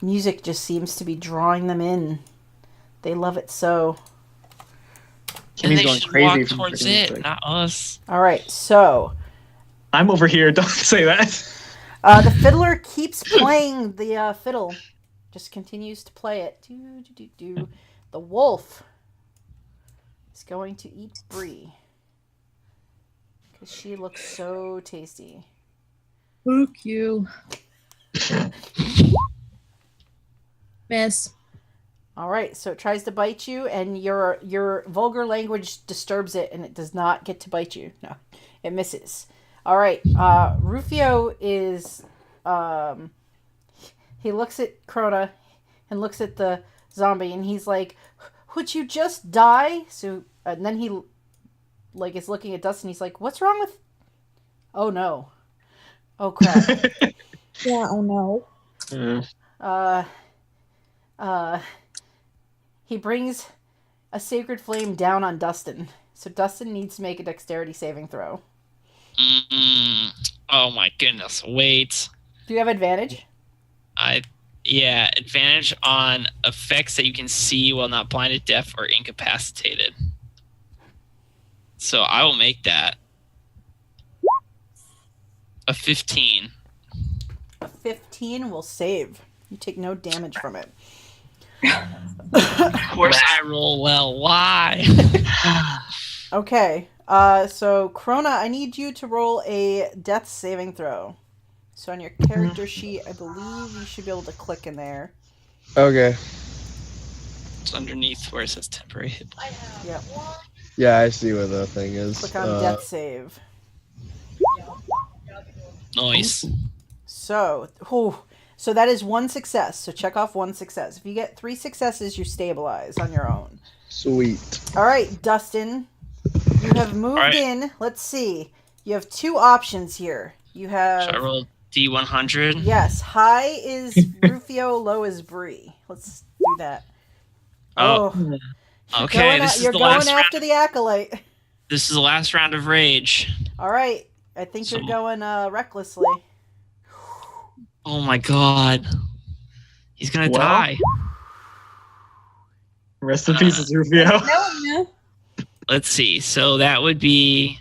music just seems to be drawing them in. They love it so. And Kimmy's they going should crazy walk from towards freaking it, music. not us. All right, so I'm over here. Don't say that. the fiddler keeps playing the fiddle. Just continues to play it. Do, do, do, do. The wolf is going to eat Bri. Because she looks so tasty. Fuck you. Miss. All right, so it tries to bite you, and your vulgar language disturbs it, and it does not get to bite you. No, it misses. All right, Rufio is... he looks at Crona and looks at the zombie, and he's like, "Would you just die?" So, and then he is looking at Dustin. He's like, "What's wrong with?" Oh no! Oh crap! Yeah, oh no. He brings a sacred flame down on Dustin. So Dustin needs to make a dexterity saving throw. Mm-mm. Oh my goodness! Wait, Do you have advantage? yeah, advantage on effects that you can see while not blinded, deaf, or incapacitated. So I will make that a 15. A 15 will save. You take no damage from it. Of course, I roll well. Why? Okay. So Crona, I need you to roll a death saving throw. So on your character sheet, I believe you should be able to click in there. Okay. It's underneath where it says temporary hit. Yep. Yeah, I see where the thing is. Click on death save. Nice. So, so that is one success. So check off one success. If you get 3 successes, you stabilize on your own. Sweet. All right, Dustin, you have moved in. Let's see. You have 2 options here. You have. Should I roll D100? Yes, high is Rufio, low is Bri. Let's do that. Oh. Okay, you're going after the acolyte. This is the last round of rage. All right, I think you're going recklessly. Oh my god. He's gonna die. Rest in peace, Rufio. No. Let's see. So that would be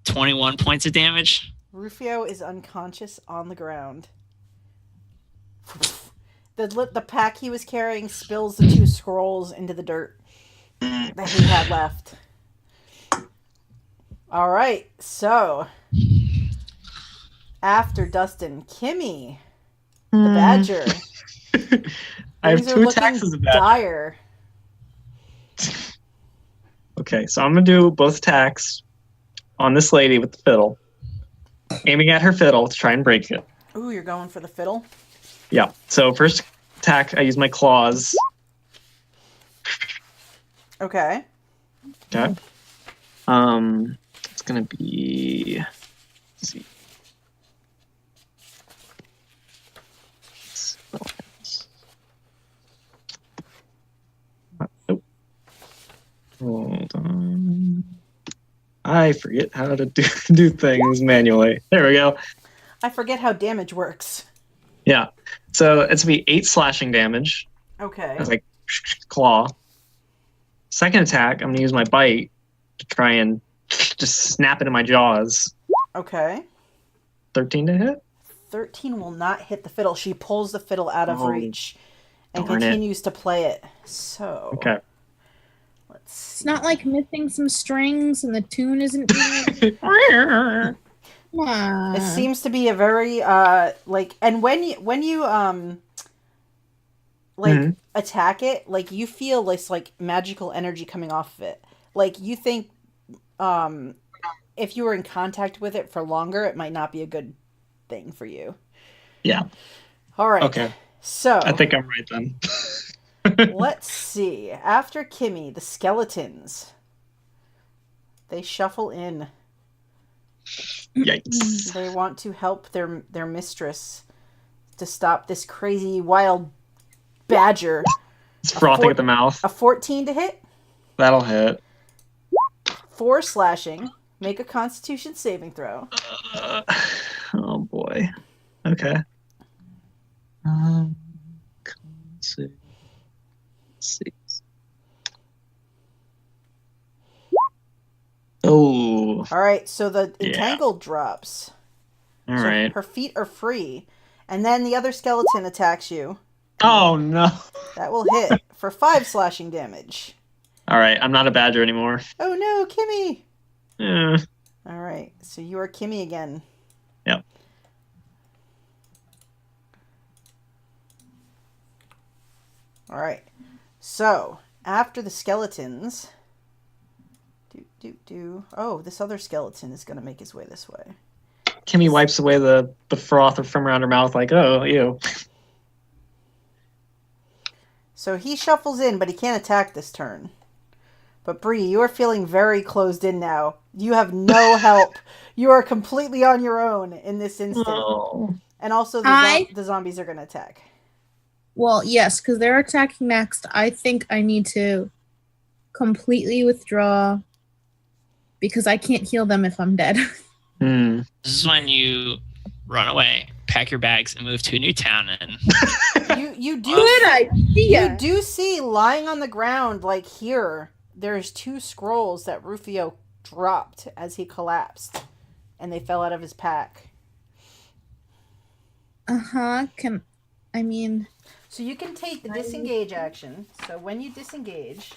21 points of damage. Rufio is unconscious on the ground. The pack he was carrying spills the 2 scrolls into the dirt that he had left. All right, so after Dustin, Kimmy, the Badger. I have Things are 2 looking attacks as a Badger. dire. Okay, so I'm gonna do both attacks on this lady with the fiddle, aiming at her fiddle to try and break it. Ooh, you're going for the fiddle? Yeah. So first attack, I use my claws. Okay. Okay. It's gonna be. Let's see. Nope. Hold on. I forget how to do things manually. There we go. I forget how damage works. Yeah. So it's gonna be 8 slashing damage. Okay. It's like claw. Second attack, I'm gonna use my bite to try and just snap into my jaws. Okay. 13 to hit. 13 will not hit the fiddle. She pulls the fiddle out of reach and darn it. continues to play it. So. Okay. Let's see. It's not like missing some strings and the tune isn't being. It seems to be a very and when you attack it, like you feel this like magical energy coming off of it. Like you think if you were in contact with it for longer, it might not be a good thing for you. Yeah. All right. Okay. So I think I'm right then. let's see. After Kimmy, the skeletons. They shuffle in. Yikes. They want to help their mistress to stop this crazy wild badger. It's frothing at the mouth. A 14 to hit. That'll hit. 4 slashing. Make a Constitution saving throw. Oh boy. Okay. Let's see. Oh. All right, so the entangled drops. All So right. her feet are free, and then the other skeleton attacks you. Oh no. That will hit for 5 slashing damage. All right. I'm not a badger anymore. Oh no, Kimmy! Yeah. All right, so you are Kimmy again. Yep. All right, so after the skeletons, oh, this other skeleton is gonna make his way this way. Kimmy wipes away the froth from around her mouth, like, oh, ew. So he shuffles in, but he can't attack this turn. But Bri, you are feeling very closed in now. You have no help. You are completely on your own in this instant. Oh. And also the zombies are going to attack. Well, yes, because they're attacking next. I think I need to completely withdraw because I can't heal them if I'm dead. Hmm. This is when you run away, pack your bags, and move to a new town. And You do Good idea. You do see lying on the ground, like here, there's 2 scrolls that Rufio dropped as he collapsed, and they fell out of his pack. Uh-huh. So you can take the disengage action. So when you disengage,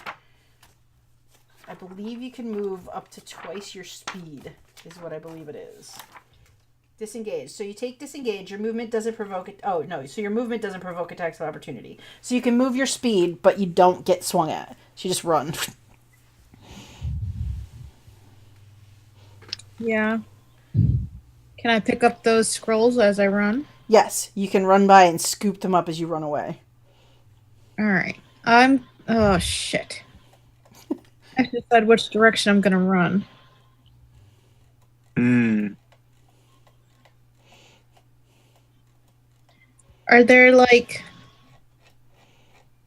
I believe you can move up to twice your speed, is what I believe it is. Disengage. So you take disengage. Your movement doesn't provoke it. Oh no! So your movement doesn't provoke attacks of opportunity. So you can move your speed, but you don't get swung at. So you just run. Yeah. Can I pick up those scrolls as I run? Yes, you can run by and scoop them up as you run away. All right. Oh shit. I have to decide which direction I'm gonna run. Are there like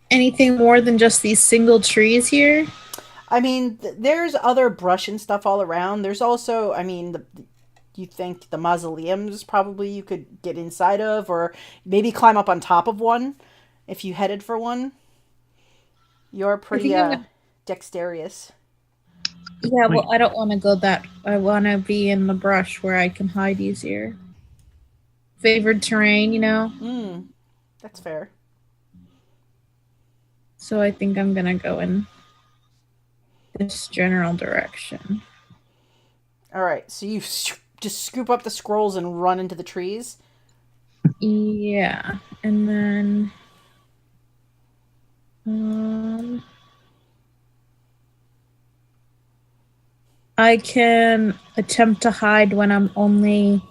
anything more than just these single trees here? I mean, there's other brush and stuff all around. There's also, I mean, you think the mausoleums probably you could get inside of, or maybe climb up on top of one if you headed for one. You're pretty dexterous. Yeah, well, I don't want to go that. I want to be in the brush where I can hide easier. Favored terrain, you know? That's fair. So I think I'm going to go in this general direction. All right, so you just scoop up the scrolls and run into the trees? Yeah, and then... I can attempt to hide when I'm only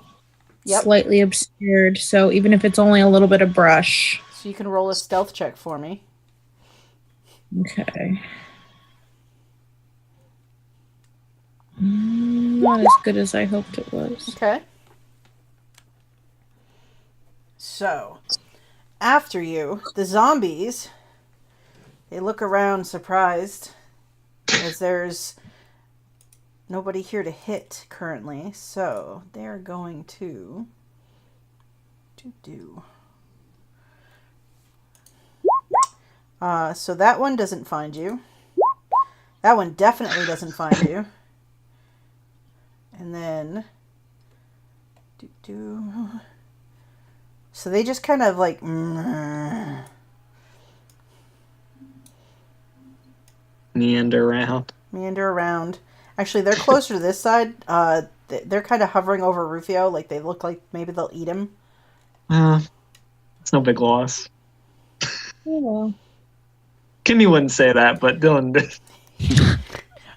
slightly obscured, so even if it's only a little bit of brush. So you can roll a stealth check for me. Okay. Not as good as I hoped it was. Okay. So, after you, the zombies, they look around surprised, as there's nobody here to hit currently, so they're going to do. So that one doesn't find you. That one definitely doesn't find you. And then so they just kind of like meander around. Actually, they're closer to this side. They're kind of hovering over Rufio, like they look like maybe they'll eat him. It's no big loss. Yeah. Kimmy wouldn't say that, but Dylan did.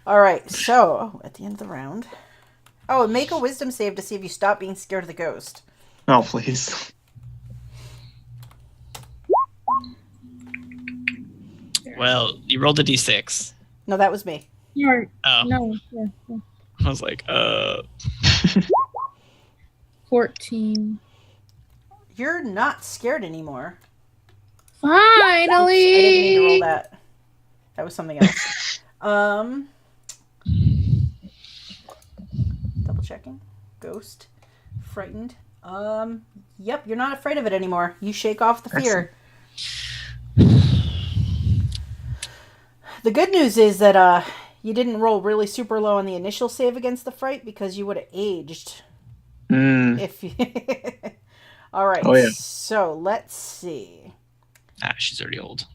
All right, so at the end of the round, make a wisdom save to see if you stop being scared of the ghost. Oh, please. Well, you rolled a d6. No, that was me. Oh. No. Yeah. I was like, 14. You're not scared anymore. Finally! Oops, I didn't mean to roll that. That was something else. Double checking. Ghost. Frightened. Yep, you're not afraid of it anymore. You shake off the fear. The good news is that you didn't roll really super low on the initial save against the fright because you would have aged. If you... All right. Oh, yeah. So let's see. She's already old.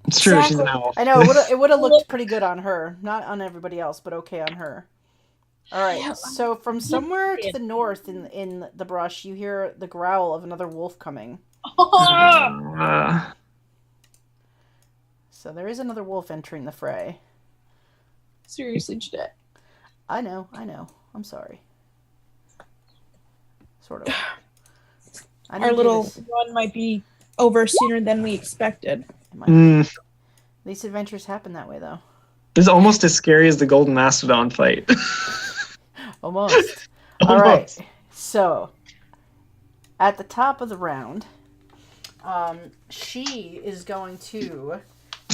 It's true. She's an elf. I know it would have looked pretty good on her, not on everybody else, but okay on her. All right. So from somewhere to the north in the brush, you hear the growl of another wolf coming. So there is another wolf entering the fray. Seriously, Jeanette. I know. I'm sorry. Sort of. Our little run might be over sooner than we expected. These adventures happen that way, though. It's almost as scary as the Golden Mastodon fight. Almost. All right. So, at the top of the round, she is going to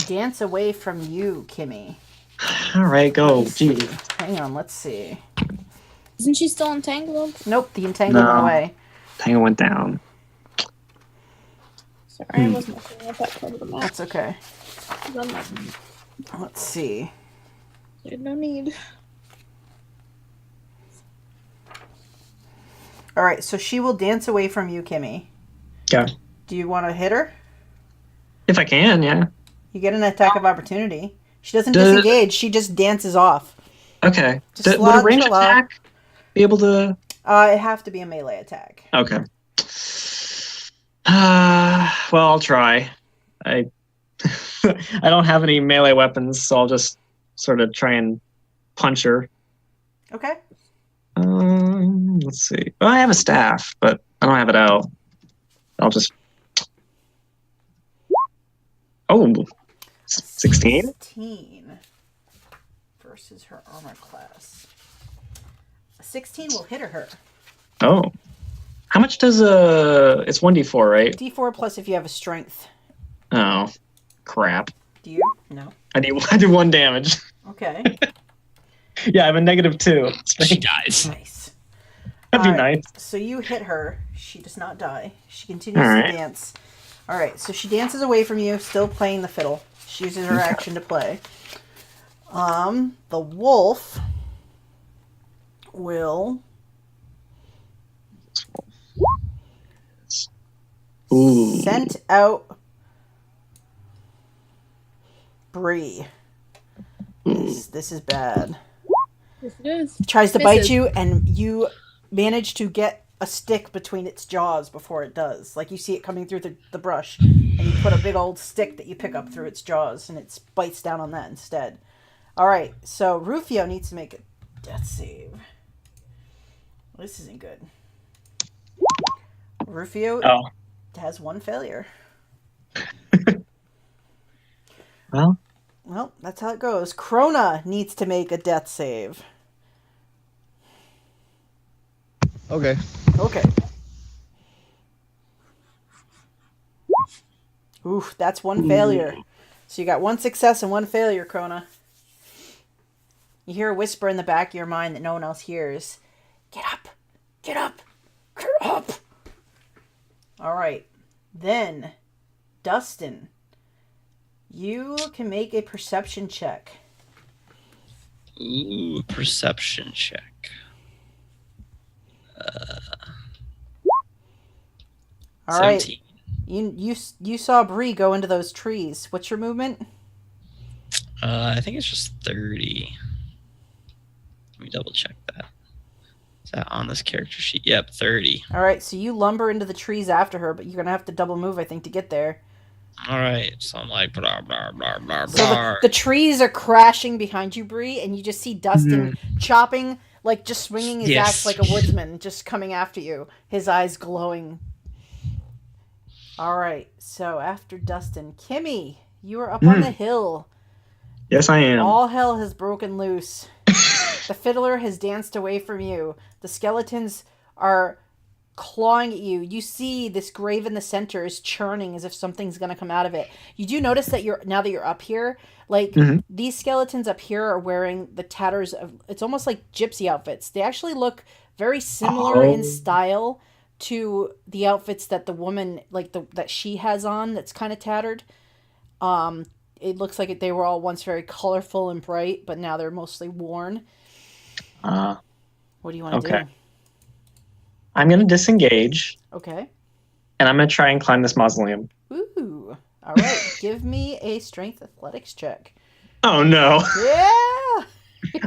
dance away from you, Kimmy. All right, go. Gee. Hang on, let's see. Isn't she still entangled? Nope, the entanglement went away. Tangle went down. Sorry, I wasn't looking at that part of the map. That's okay. Let's see. No need. All right, so she will dance away from you, Kimmy. Yeah. Do you want to hit her? If I can, yeah. You get an attack of opportunity. She doesn't disengage. She just dances off. Okay. Just Would a ranged chill out. attack be able to... It have to be a melee attack. Okay. Well, I'll try. I I don't have any melee weapons, so I'll just sort of try and punch her. Okay. Let's see. Well, I have a staff, but I don't have it out. I'll just. Oh, 16? 16 versus her armor class. A 16 will hit her. Oh. How much does it's 1d4, right? D4 plus if you have a strength. Oh, crap. Do you? No. I do 1 damage. Okay. Yeah, I have a -2. She dies. Nice. That'd be Alright, nice. So you hit her. She does not die. She continues Alright. to dance. Alright, so she dances away from you, still playing the fiddle. She uses her action to play. The wolf will Ooh. scent out Bri. This is bad. Yes, it is. Tries to Misses. bite you, and you manage to get a stick between its jaws before it does. Like you see it coming through the brush, and you put a big old stick that you pick up through its jaws, and it bites down on that instead. Alright, so Rufio needs to make a death save. This isn't good. Rufio has 1 failure. Well, that's how it goes. Crona needs to make a death save. Okay. Okay. Oof, that's 1 failure. So you got 1 success and 1 failure, Crona. You hear a whisper in the back of your mind that no one else hears. Get up! Get up! Get up! Alright. Then, Dustin. You can make a perception check. Ooh, perception check. All right. 17. You saw Bri go into those trees. What's your movement? I think it's just 30. Let me double check that. Is that on this character sheet? Yep, 30. All right, so you lumber into the trees after her, but you're gonna have to double move, I think, to get there. All right, so I'm like blah blah blah blah So blah. the trees are crashing behind you, Bri, and you just see Dustin chopping, like just swinging his axe like a woodsman, just coming after you. His eyes glowing. All right, so after Dustin, Kimmy, you are up on the hill. Yes, I am. All hell has broken loose. The fiddler has danced away from you. The skeletons are clawing at you. You see this grave in the center is churning as if something's going to come out of it. You do notice that now that you're up here, like these skeletons up here are wearing the tatters of, it's almost like gypsy outfits. They actually look very similar in style to the outfits that the woman, like that she has on, that's kind of tattered. It looks like they were all once very colorful and bright, but now they're mostly worn. What do you want to do? I'm going to disengage. Okay. And I'm going to try and climb this mausoleum. Ooh. All right. Give me a strength athletics check. Oh, no. Yeah.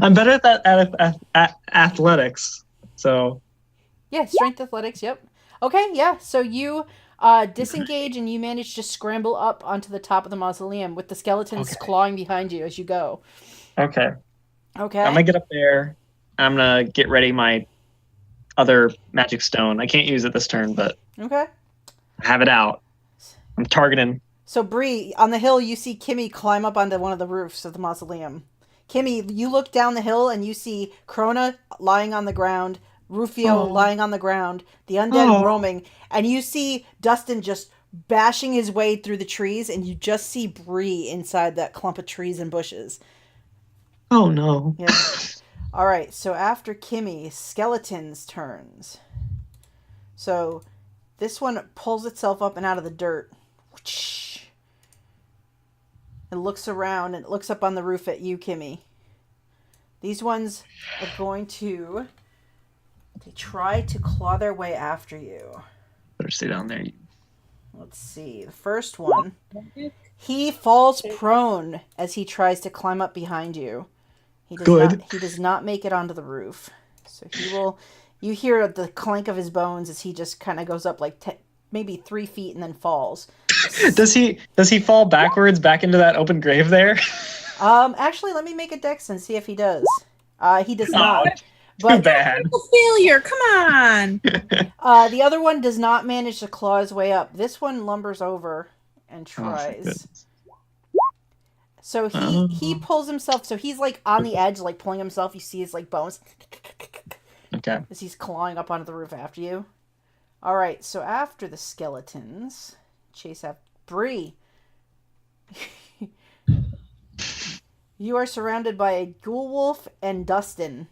I'm better at that at athletics. So. Yeah, strength athletics. Yep. Okay. Yeah. So you disengage and you manage to scramble up onto the top of the mausoleum with the skeletons clawing behind you as you go. Okay. Okay. I'm going to get up there. I'm going to get ready my other magic stone. I can't use it this turn, but okay. I have it out. I'm targeting. So Bri, on the hill, you see Kimmy climb up onto one of the roofs of the mausoleum. Kimmy, you look down the hill and you see Crona lying on the ground, Rufio lying on the ground, the undead roaming, and you see Dustin just bashing his way through the trees, and you just see Bri inside that clump of trees and bushes. Oh no. Yeah. All right, so after Kimmy, Skeleton's turns. So this one pulls itself up and out of the dirt. It looks around and it looks up on the roof at you, Kimmy. These ones are going to try to claw their way after you. Better stay down there. Let's see. The first one, he falls prone as he tries to climb up behind you. He does not make it onto the roof. So he will You hear the clank of his bones as he just kind of goes up like maybe 3 feet and then falls. Does he fall backwards back into that open grave there? Actually, let me make a dex and see if he does. He does not. Too bad. Failure. Come on. The other one does not manage to claw his way up. This one lumbers over and tries. So he pulls himself. So he's like on the edge, like pulling himself. You see his like bones. Okay. As he's clawing up onto the roof after you. All right. So after the skeletons, chase after Bri. You are surrounded by a ghoul wolf and Duston.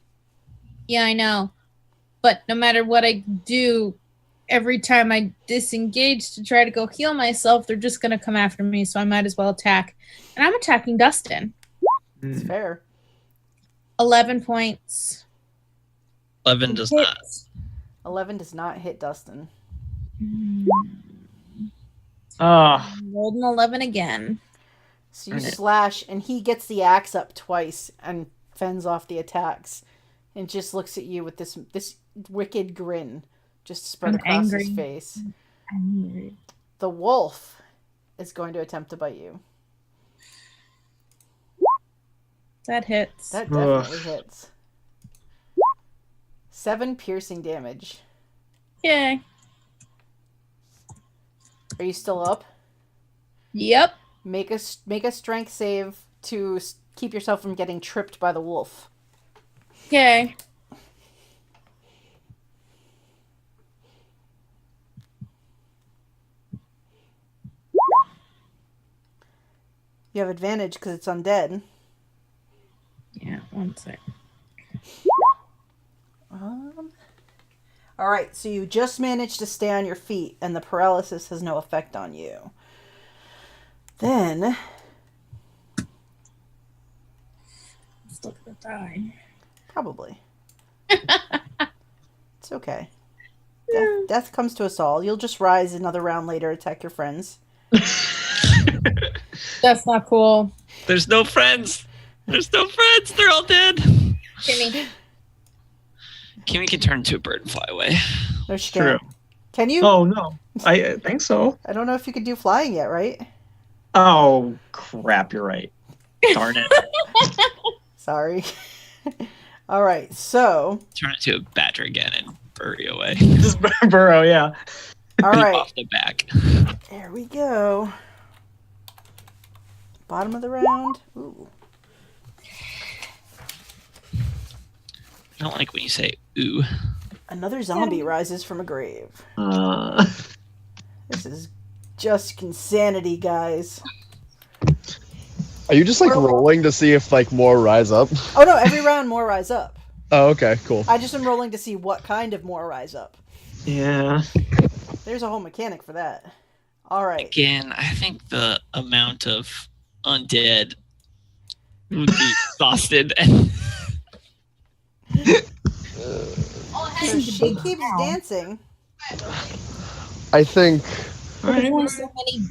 Yeah, I know. But no matter what I do, every time I disengage to try to go heal myself, they're just going to come after me, so I might as well attack. And I'm attacking Dustin. It's fair. 11 points. 11 does not. 11 does not hit Dustin. Rolled an 11 again. So you slash, and he gets the axe up twice and fends off the attacks. And just looks at you with this wicked grin just spread across his face. Angry. The wolf is going to attempt to bite you. That hits. That definitely hits. 7 piercing damage. Yay. Are you still up? Yep. Make a strength save to keep yourself from getting tripped by the wolf. Okay. You have advantage because it's undead. Yeah, 1 sec. All right, so you just managed to stay on your feet, and the paralysis has no effect on you. Then, Let's look at the die. probably. It's okay. Death comes to us all. You'll just rise another round later, attack your friends. That's not cool. There's no friends. There's no friends. They're all dead. Kimmy. Kimmy can turn into a bird and fly away. No, she True. can't. Can you? Oh no, I think so. I don't know if you could do flying yet, right? Oh crap! You're right. Darn it. Sorry. All right, so. Turn it to a badger again and bury away. Just burrow, yeah. All right. Off the back. There we go. Bottom of the round. Ooh. I don't like when you say ooh. Another zombie rises from a grave. This is just insanity, guys. Are you just like rolling to see if like more rise up? Oh no, every round more rise up. Oh, okay, cool. I just am rolling to see what kind of more rise up. Yeah. There's a whole mechanic for that. All right. Again, I think the amount of undead would be exhausted. So she keeps dancing. I think. There's only so many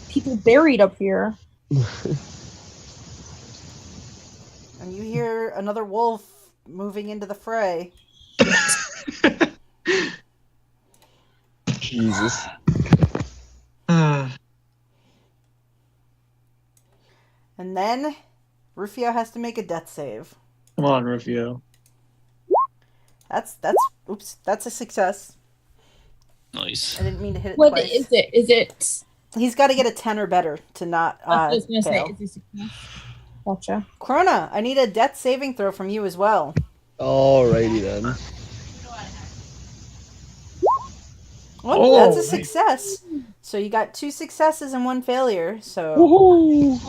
people buried up here. And you hear another wolf moving into the fray. Jesus. And then Rufio has to make a death save. Come on, Rufio. That's a success. Nice. I didn't mean to hit it What twice. is it? Is it? He's got to get a 10 or better to not I was gonna say, fail. is this Gotcha. Crona, I need a death saving throw from you as well. Alrighty then. Well, that's a success. So you got 2 successes and 1 failure. So, Woohoo!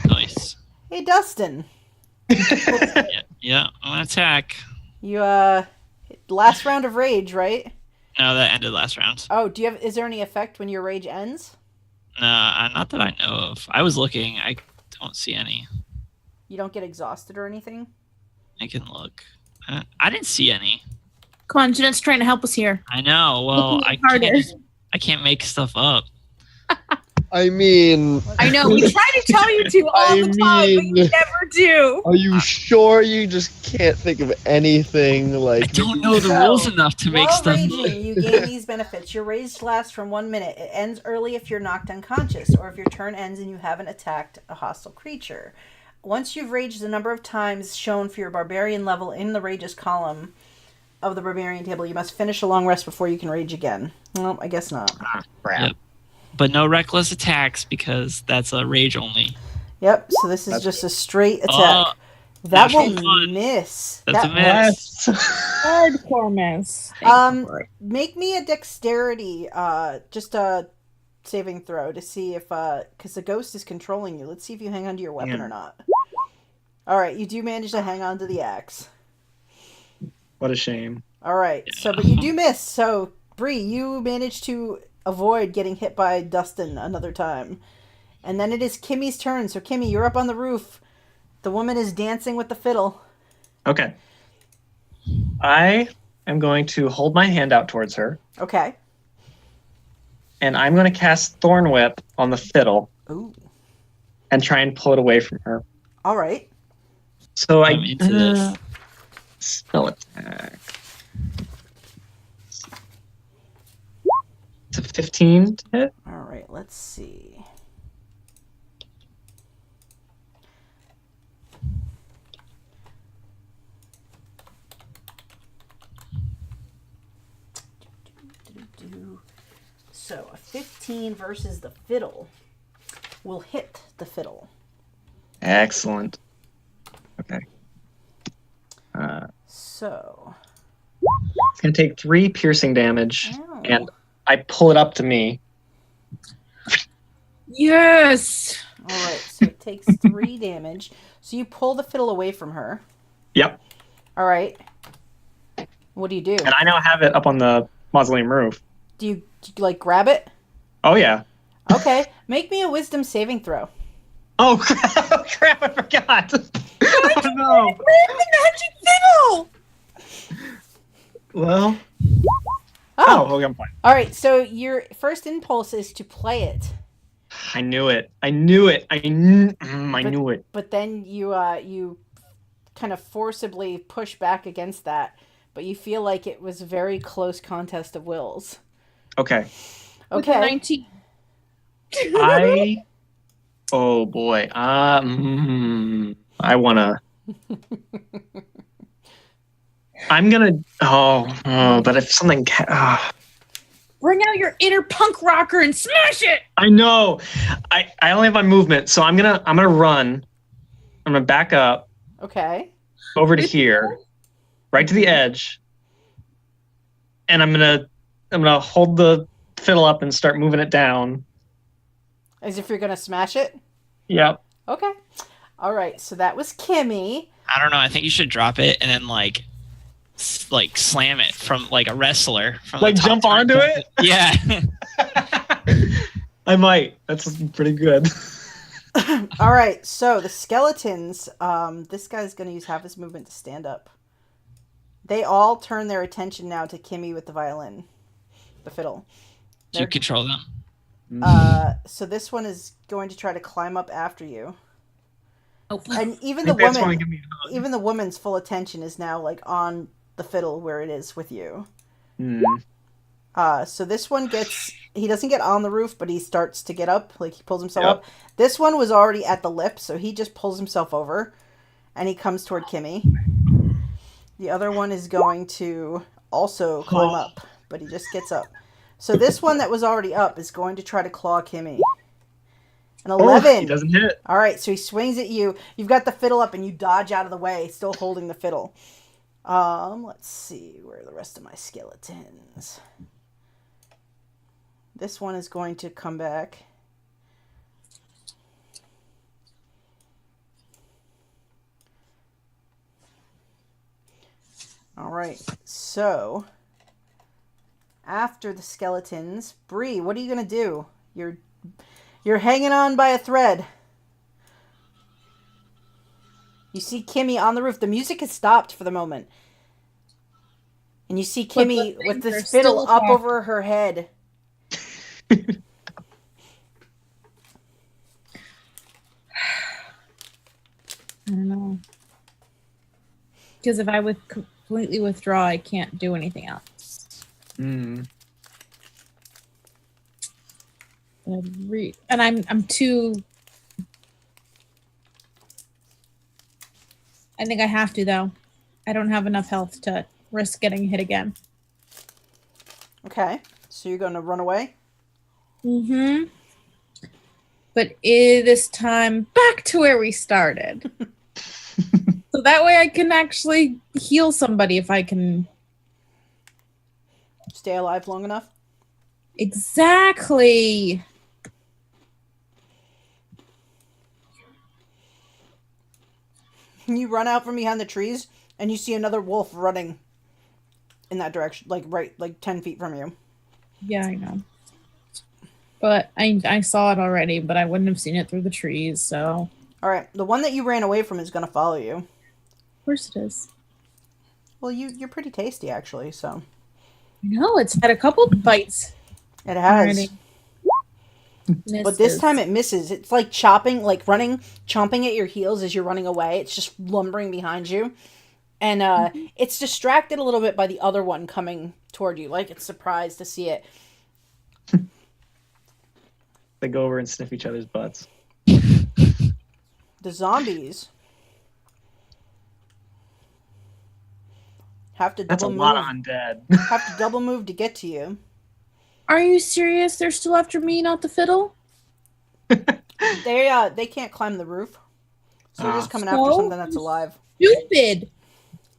Nice. hey, Dustin, Yeah, I'm gonna attack. you last round of rage, right? No, that ended last round. Oh, is there any effect when your rage ends? Not that I know of. I was looking. I don't see any. You don't get exhausted or anything? I can look. I didn't see any. Come on, Jeanette's trying to help us here. I know. Well, Making it harder. I can't make stuff up. I mean, I know, we try to tell you to all the time, but you never do. are you sure you just can't think of anything? Like, I don't maybe- know the rules enough to make While stuff. raging, you gain these benefits. Your rage lasts from 1 minute. It ends early if you're knocked unconscious, or if your turn ends and you haven't attacked a hostile creature. Once you've raged the number of times shown for your barbarian level in the rages column of the barbarian table, you must finish a long rest before you can rage again. Well, I guess not. Crap. Yep. But no reckless attacks because that's a rage only. Yep, so this is just a straight attack. Oh, that will natural one. miss. That's That a miss. Hardcore miss. Make me a dexterity, just a saving throw to see if, because the ghost is controlling you. Let's see if you hang on to your weapon or not. Alright, you do manage to hang on to the axe. What a shame. Alright, so, but you do miss, so, Bri, you managed to avoid getting hit by Duston another time. And then it is Kimmy's turn, so Kimmy, you're up on the roof. The woman is dancing with the fiddle. Okay. I am going to hold my hand out towards her, Okay. and I'm going to cast Thorn Whip on the fiddle Ooh. and try and pull it away from her. Alright. So I'm into this. Spell attack. It's a 15 to hit. Alright, let's see. So, a 15 versus the fiddle will hit the fiddle. Excellent. Okay. So, It's going to take 3 piercing damage, ow. and I pull it up to me. Yes. Alright, so it takes 3 damage. So you pull the fiddle away from her. Yep. Alright. What do you do? And I now have it up on the mausoleum roof. Do you like grab it? Oh, yeah. Okay, make me a wisdom saving throw. Oh, crap, I forgot. Oh, no. Grab the magic fiddle. Well. Oh, Okay, I'm fine. alright, so your first impulse is to play it. I knew it. I knew it. I knew it. But then you kind of forcibly push back against that, but you feel like it was a very close contest of wills. Okay. With a Okay. 19. Oh boy. I wanna. I'm gonna. But if something. Bring out your inner punk rocker and smash it. I know. I only have my movement, so I'm gonna run. I'm gonna back up Okay. over to here, right to the edge, and I'm gonna hold the fiddle up and start moving it down. As if you're gonna smash it? Yep. Okay. Alright, so that was Kimmy. I don't know. I think you should drop it and then like slam it from like a wrestler. From Like the top jump onto turn. it? Yeah. I might. That's pretty good. Alright, so the skeletons, this guy's gonna use half his movement to stand up. They all turn their attention now to Kimmy with the violin. The fiddle. Do you control them? So this one is going to try to climb up after you. Oh, And even I the think that's why woman, give me a hug. even the woman's full attention is now like on the fiddle where it is with you. Hmm. So this one he doesn't get on the roof, but he starts to get up, like he pulls himself Yep. up. This one was already at the lip, so he just pulls himself over, and he comes toward Kimmy. The other one is going to also climb up, but he just gets up. So this one that was already up is going to try to claw Kimmy. An 11. He doesn't hit. All right, so he swings at you. You've got the fiddle up, and you dodge out of the way, still holding the fiddle. Let's see, where are the rest of my skeletons? This one is going to come back. All right, so after the skeletons, Bri, what are you gonna do? You're hanging on by a thread. You see Kimmy on the roof. The music has stopped for the moment. And you see But the Kimmy with things this are fiddle still up up. over her head. don't know. Because if I would completely withdraw, I can't do anything else. Hmm. And I'm too. I think I have to though. I don't have enough health to risk getting hit again. Okay, so you're going to run away? Mm-hmm. But this time, back to where we started. So that way I can actually heal somebody if I can. Stay alive long enough? Exactly. You run out from behind the trees, and you see another wolf running in that direction, like 10 feet from you. Yeah, I know. But I saw it already, but I wouldn't have seen it through the trees, so. All right, the one that you ran away from is going to follow you. Of course it is. Well, you're pretty tasty, actually, so. No, it's had a couple bites. It has. Already. But this time it misses. It's like chomping at your heels as you're running away. It's just lumbering behind you. And it's distracted a little bit by the other one coming toward you. Like it's surprised to see it. They go over and sniff each other's butts. The zombies have to That's a double lot move. of undead. Have to double move to get to you. Are you serious? They're still after me, not the fiddle? They can't climb the roof. So they're just coming after So something that's alive. Stupid.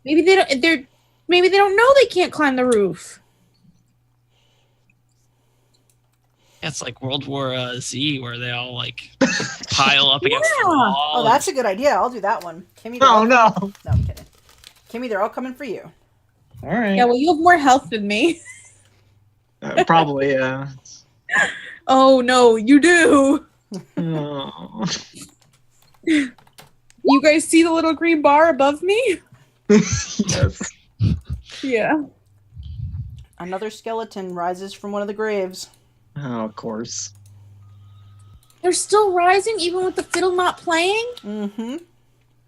Maybe they don't know they can't climb the roof. It's like World War Z, where they all like pile up against the Yeah. wall. Oh, that's a good idea. I'll do that one. Kimmy, Oh no! No, I'm kidding. Kimmy, they're all coming for you. All right. Yeah, well, you have more health than me. Probably, yeah. Oh, no, you do. Oh. You guys see the little green bar above me? Yes. Yeah. Another skeleton rises from one of the graves. Oh, of course. They're still rising even with the fiddle not playing? Mm-hmm.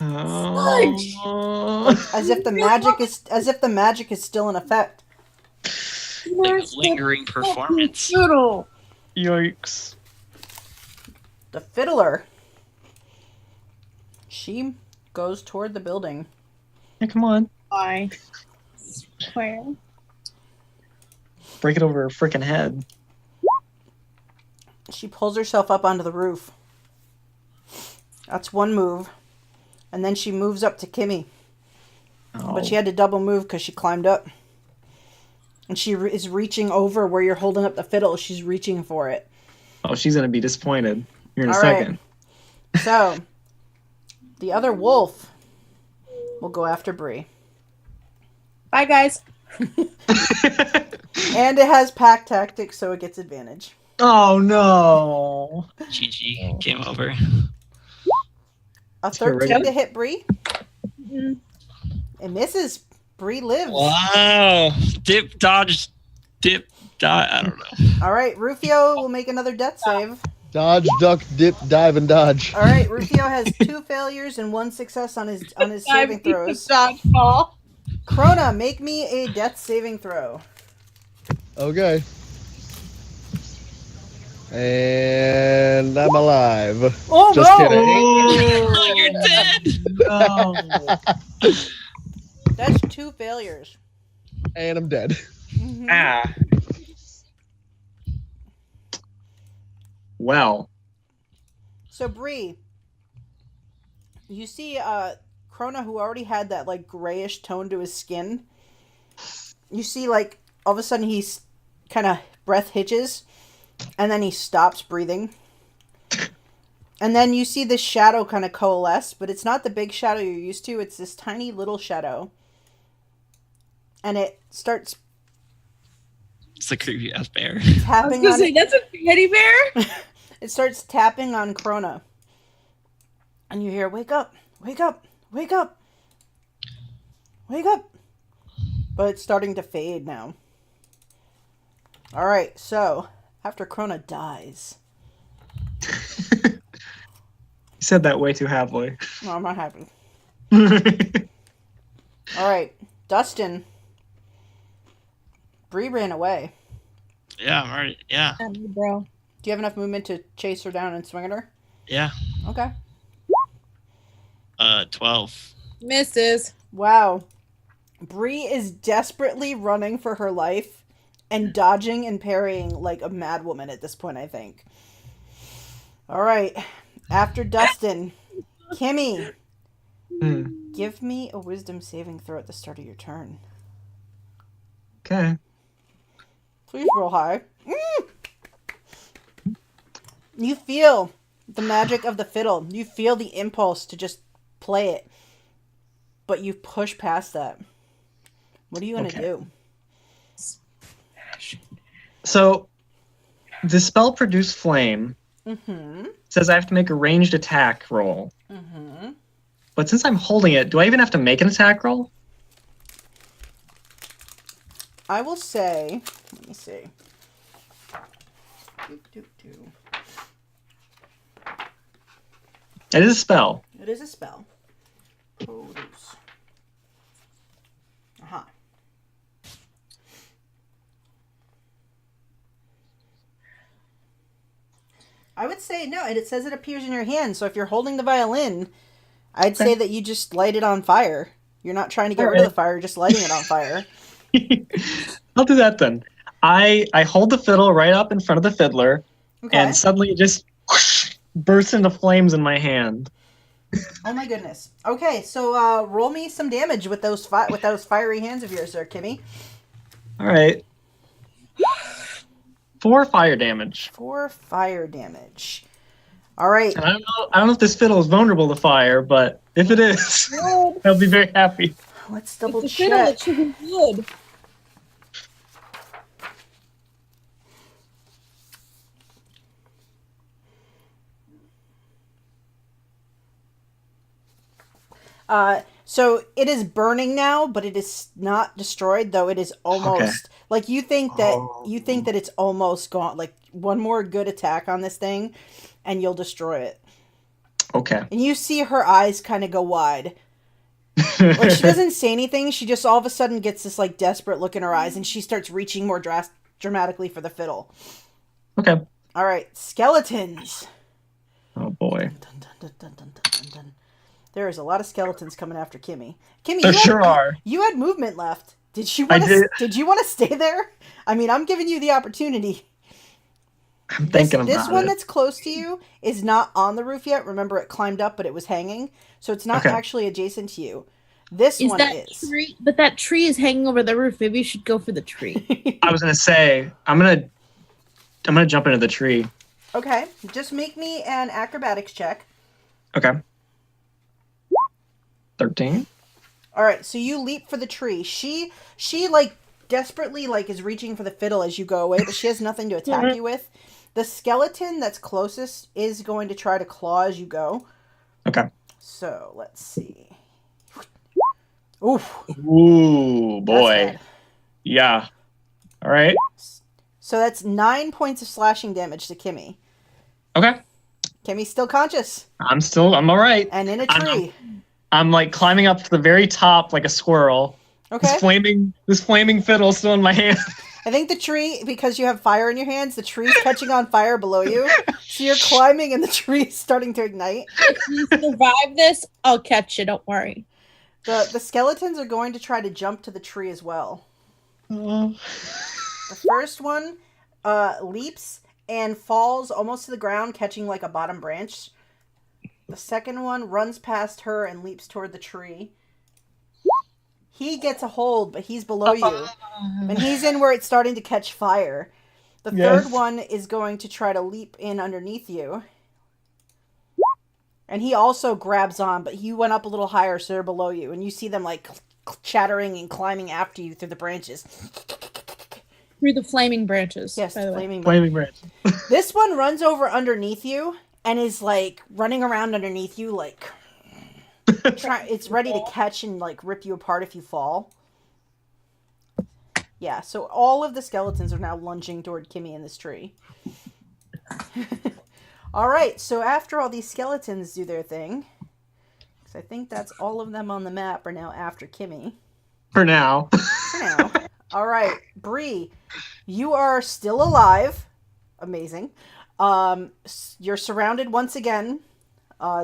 Oh. As if the magic is still in effect. like a lingering performance. Fiddle. Yikes. The fiddler. She goes toward the building. Yeah, come on. Why? Where? Break it over her freaking head. She pulls herself up onto the roof. That's one move. And then she moves up to Kimmy. Oh. But she had to double move because she climbed up. And she is reaching over where you're holding up the fiddle. She's reaching for it. Oh, she's going to be disappointed here in a All right. second. So, the other wolf will go after Bri. Bye, guys. And it has pack tactics, so it gets advantage. Oh, no. GG, game over. A 13 to hit Bri. Mm. It misses. Bri lives. Wow. Dip, dodge, I don't know. All right, Rufio will make another death save. Dodge, duck, dip, dive, and dodge. All right, Rufio has 2 failures and 1 success on his saving throws. Dodgeball. Crona, make me a death saving throw. Okay. And I'm alive. Oh Just no! kidding. You're dead. No. That's 2 failures. And I'm dead. Mhm. Ah. Well. So Bri, you see Crona, who already had that like grayish tone to his skin. You see like all of a sudden he's kind of breath hitches and then he stops breathing. And then you see this shadow kind of coalesce, but it's not the big shadow you're used to. It's this tiny little shadow. And it starts It's a creepy ass bear. I was tapping gonna on say, that's a teddy bear? It starts tapping on Crona. And you hear, wake up, wake up, wake up, wake up. But it's starting to fade now. Alright, so after Crona dies, said that way too happily. No, I'm not happy. All right, Dustin. Bri ran away. Yeah, I'm already. Yeah. Bro. Do you have enough movement to chase her down and swing at her? Yeah. Okay. 12. Misses. Wow. Bri is desperately running for her life and dodging and parrying like a mad woman at this point, I think. All right. After Dustin, Kimmy, give me a wisdom saving throw at the start of your turn. Okay. Please roll high. You feel the magic of the fiddle. You feel the impulse to just play it. But you push past that. What are you going to do? So, the spell Produce Flame says I have to make a ranged attack roll. But since I'm holding it, do I even have to make an attack roll? I will say, let me see. It is a spell. It is a spell. Produce. Aha. I would say no, and it says it appears in your hand, so if you're holding the violin, I'd say that you just light it on fire. You're not trying to get rid of the fire, you're just lighting it on fire. I'll do that then. I hold the fiddle right up in front of the fiddler, and suddenly it just whoosh, bursts into flames in my hand. Oh my goodness. Okay, so roll me some damage with those fiery hands of yours there, Kimmy. All right. 4 fire damage. 4 fire damage. All right. And I don't know if this fiddle is vulnerable to fire, but if it is, I'll be very happy. Let's double It's a check. fiddle, it should be good. So it is burning now, but it is not destroyed, though it is almost like you think that it's almost gone. Like one more good attack on this thing, and you'll destroy it. Okay. And you see her eyes kind of go wide. Like she doesn't say anything. She just all of a sudden gets this like desperate look in her eyes, and she starts reaching more dramatically for the fiddle. Okay. All right, skeletons. Oh boy. Dun, dun, dun, dun, dun, dun, dun. There is a lot of skeletons coming after Kimmy. Kimmy, There sure are. You had movement left. Did you want to? Did you want to stay there? I mean, I'm giving you the opportunity. I'm thinking about it. This one that's close to you is not on the roof yet. Remember, it climbed up, but it was hanging, so it's not actually adjacent to you. This one is. Tree, but that tree is hanging over the roof. Maybe you should go for the tree. I was gonna say I'm gonna jump into the tree. Okay, just make me an acrobatics check. Okay. 13. All right, so you leap for the tree. She like desperately like is reaching for the fiddle as you go away, but she has nothing to attack you with. The skeleton that's closest is going to try to claw as you go. Okay. So let's see. Oof. Ooh, boy. That's bad. Yeah. All right. So that's 9 points of slashing damage to Kimmy. Okay. Kimmy's still conscious I'm all right. and in a tree. I'm like climbing up to the very top like a squirrel. Okay. This flaming fiddle still in my hand. I think the tree, because you have fire in your hands, the tree's catching on fire below you. So you're climbing and the tree's starting to ignite. If you survive this, I'll catch you. Don't worry. The skeletons are going to try to jump to the tree as well. The first one leaps and falls almost to the ground, catching like a bottom branch. The second one runs past her and leaps toward the tree. He gets a hold, but he's below you. And he's in where it's starting to catch fire. The third one is going to try to leap in underneath you. And he also grabs on, but he went up a little higher, so they're below you. And you see them like chattering and climbing after you through the branches. Through the flaming branches. Yes, by the way. Flaming branch. This one runs over underneath you and is like running around underneath you like it's ready to catch and like rip you apart if you fall. Yeah, so all of the skeletons are now lunging toward Kimmy in this tree. All right, so after all these skeletons do their thing, because I think that's all of them on the map are now after Kimmy. For now. For now. All right, Bri, you are still alive. Amazing. You're surrounded once again.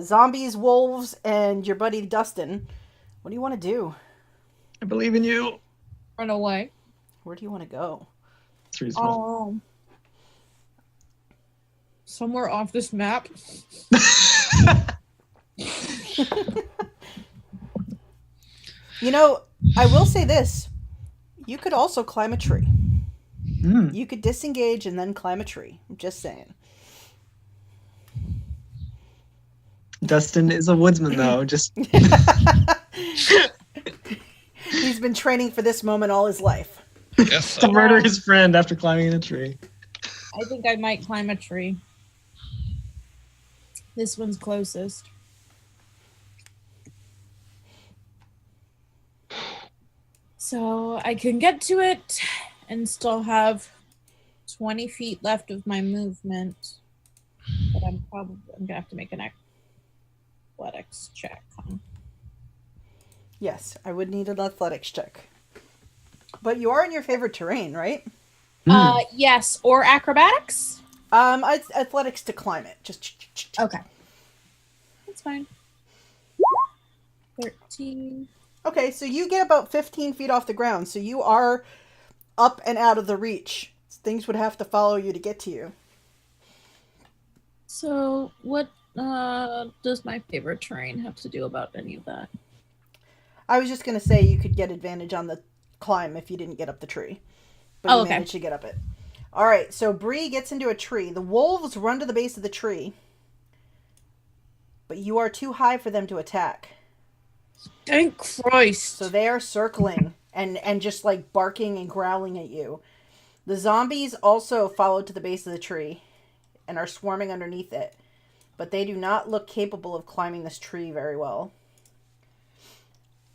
Zombies, wolves, and your buddy Duston. What do you want to do? I believe in you. Run away. Where do you want to go? It's reasonable. Somewhere off this map. You know, I will say this. You could also climb a tree. You could disengage and then climb a tree. I'm just saying. Dustin is a woodsman, though. Just He's been training for this moment all his life. Guess to so. murder his friend after climbing a tree. I think I might climb a tree. This one's closest. So I can get to it and still have 20 feet left of my movement. But I'm gonna have to make an athletics check. Yes, I would need an athletics check. But you are in your favorite terrain, right? Yes, or acrobatics? It's athletics to climb it. Just Okay. That's fine. 13. Okay, so you get about 15 feet off the ground, so you are up and out of the reach. Things would have to follow you to get to you. So what does my favorite terrain have to do about any of that? I was just going to say you could get advantage on the climb if you didn't get up the tree. But you managed to get up it. All right, so Bri gets into a tree. The wolves run to the base of the tree. But you are too high for them to attack. Thank Christ. So they are circling and just like barking and growling at you. The zombies also followed to the base of the tree and are swarming underneath it. But they do not look capable of climbing this tree very well.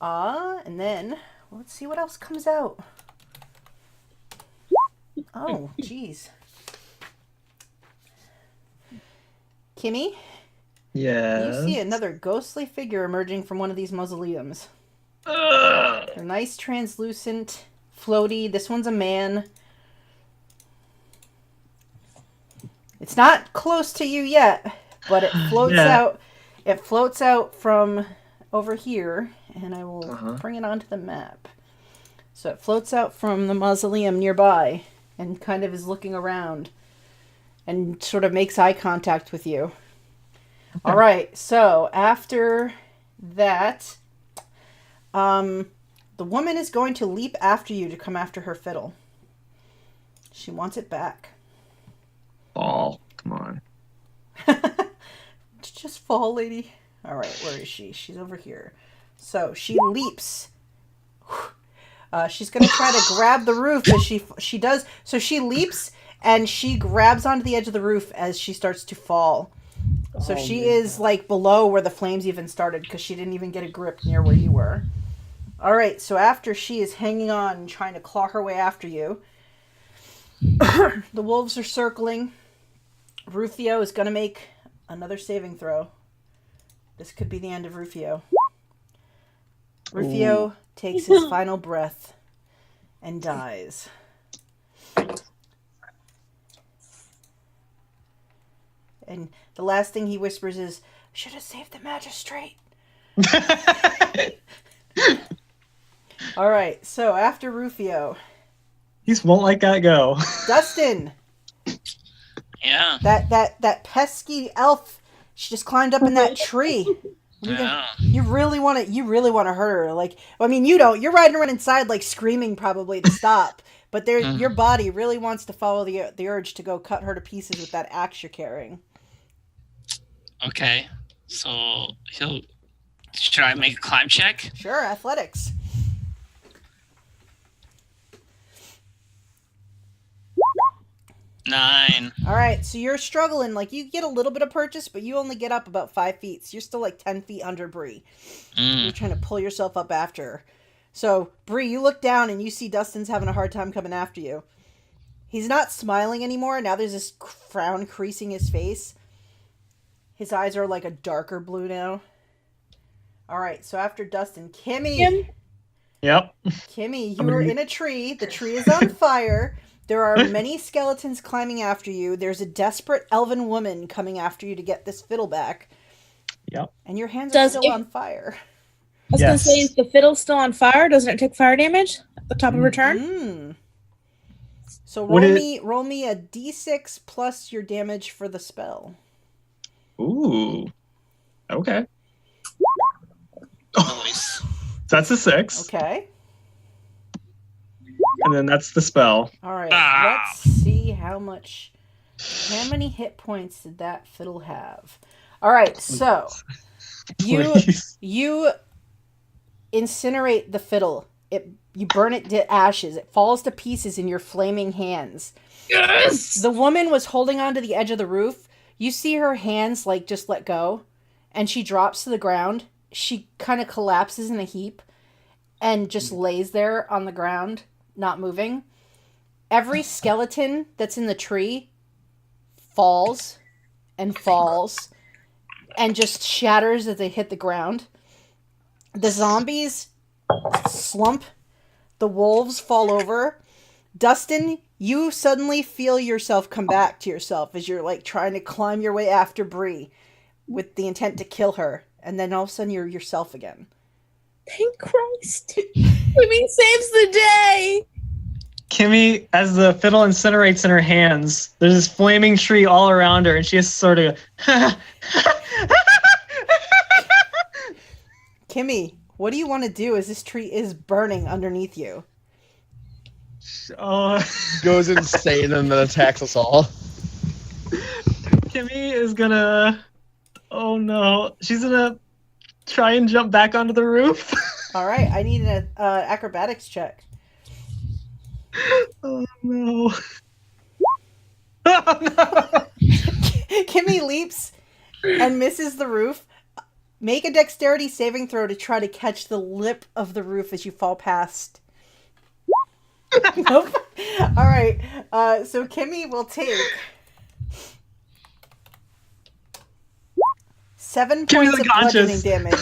And then let's see what else comes out. Oh, jeez. Kimmy? Yeah. You see another ghostly figure emerging from one of these mausoleums. They're nice, translucent, floaty. This one's a man. It's not close to you yet, but it floats out. It floats out from over here, and I will bring it onto the map. So it floats out from the mausoleum nearby and kind of is looking around and sort of makes eye contact with you. All right, so after that, the woman is going to leap after you to come after her fiddle. She wants it back. Fall. Come on. Just fall, lady. All right, where is she? She's over here. So she leaps. She's going to try to grab the roof as she does. So she leaps and she grabs onto the edge of the roof as she starts to fall. So she is like below where the flames even started because she didn't even get a grip near where you were. All right, so after she is hanging on and trying to claw her way after you, the wolves are circling. Rufio is going to make another saving throw. This could be the end of Rufio. Rufio takes his final breath and dies. And the last thing he whispers is, "Should have saved the magistrate." All right, so after Rufio, He just won't let that go. Dustin. Yeah. That pesky elf. She just climbed up in that tree. Yeah. You really want to hurt her. Like, I mean, you don't. You're riding around inside, like screaming probably to stop. But your body really wants to follow the urge to go cut her to pieces with that axe you're carrying. Okay. So should I make a climb check? Sure, athletics. 9. All right, so you're struggling. Like, you get a little bit of purchase, but you only get up about 5 feet. So you're still like 10 feet under Bri. You're trying to pull yourself up after her. So, Bri, you look down and you see Dustin's having a hard time coming after you. He's not smiling anymore. Now there's this frown creasing his face. His eyes are like a darker blue now. All right, so after Dustin, Kimmy. Kim? Yep. Kimmy, you are in a tree. The tree is on fire. There are many skeletons climbing after you. There's a desperate elven woman coming after you to get this fiddle back. Yep. And your hands are still on fire. I was going to say, is the fiddle still on fire? Doesn't it take fire damage at the top of her turn? So roll me a d6 plus your damage for the spell. Ooh. Okay. Nice. That's a 6. Okay. And then that's the spell. All right. Let's see how many hit points did that fiddle have? All right. So you incinerate the fiddle. You burn it to ashes. It falls to pieces in your flaming hands. Yes! The woman was holding onto the edge of the roof. You see her hands like just let go, and she drops to the ground. She kind of collapses in a heap and just lays there on the ground, not moving. Every skeleton that's in the tree falls and just shatters as they hit the ground. The zombies slump. The wolves fall over. Dustin, you suddenly feel yourself come back to yourself as you're like trying to climb your way after Bri with the intent to kill her. And then all of a sudden you're yourself again. Thank Christ. Kimmy saves the day. Kimmy, as the fiddle incinerates in her hands, there's this flaming tree all around her, and she just sort of... Kimmy, what do you want to do as this tree is burning underneath you? Goes insane and then attacks us all. Kimmy is gonna... Oh no. She's gonna try and jump back onto the roof. All right, I need an acrobatics check. Oh no. Oh no. Kimmy leaps and misses the roof. Make a dexterity saving throw to try to catch the lip of the roof as you fall past. Nope. All right, so Kimmy will take 7 points of bludgeoning damage.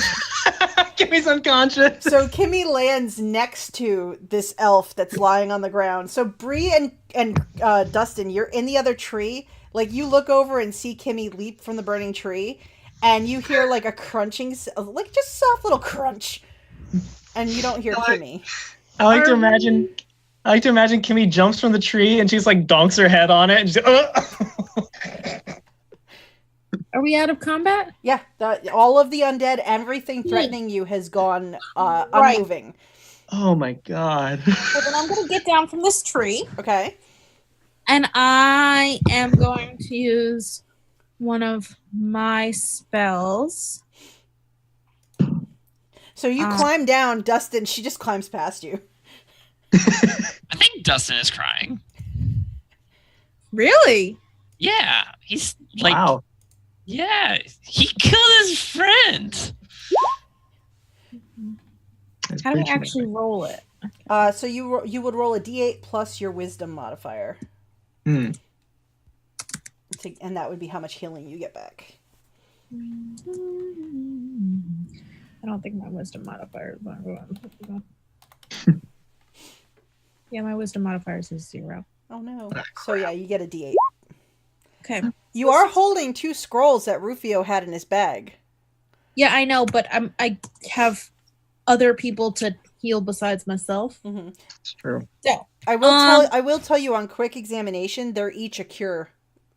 Kimmy's unconscious. So Kimmy lands next to this elf that's lying on the ground. So Bri and Dustin, you're in the other tree. Like, you look over and see Kimmy leap from the burning tree, and you hear like a crunching, like just soft little crunch, and you don't hear Kimmy. I like to imagine Kimmy jumps from the tree and she's like donks her head on it and she's Are we out of combat? Yeah, all of the undead, everything threatening you has gone unmoving. Oh my god. So then I'm going to get down from this tree. Okay. And I am going to use one of my spells. So you climb down, Dustin, she just climbs past you. I think Dustin is crying. Really? Yeah, he's like, wow. Yeah, he killed his friend. How do I actually roll it? So you would roll a d8 plus your wisdom modifier. Hmm. And that would be how much healing you get back. I don't think my wisdom modifier is going to. Yeah, my wisdom modifier is 0. Oh no. So yeah, you get a d8. Okay. You are holding 2 scrolls that Rufio had in his bag. Yeah, I know, but I have other people to heal besides myself. Mm-hmm. It's true. So I will tell you on quick examination, they're each a cure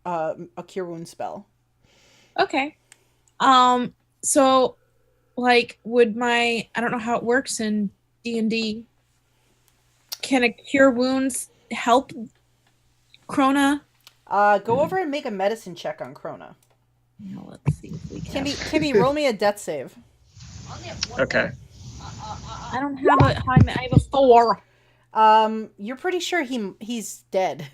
wound spell. Okay. So like would I don't know how it works in D&D. Can a cure wounds help Crona? Go over and make a medicine check on Crona. Now let's see if we can. Kimmy, roll me a death save. Okay. I don't have I have a 4. You're pretty sure he's dead.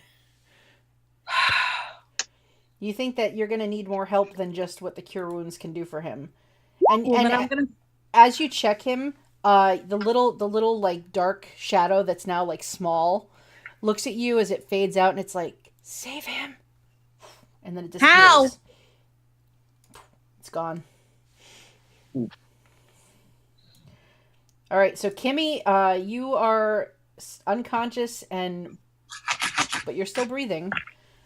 You think that you're gonna need more help than just what the cure wounds can do for him. As you check him, the little like dark shadow that's now like small looks at you as it fades out, and it's like, save him. And then it disappears. How? gone. Ooh. All right, so Kimmy, you are unconscious but you're still breathing.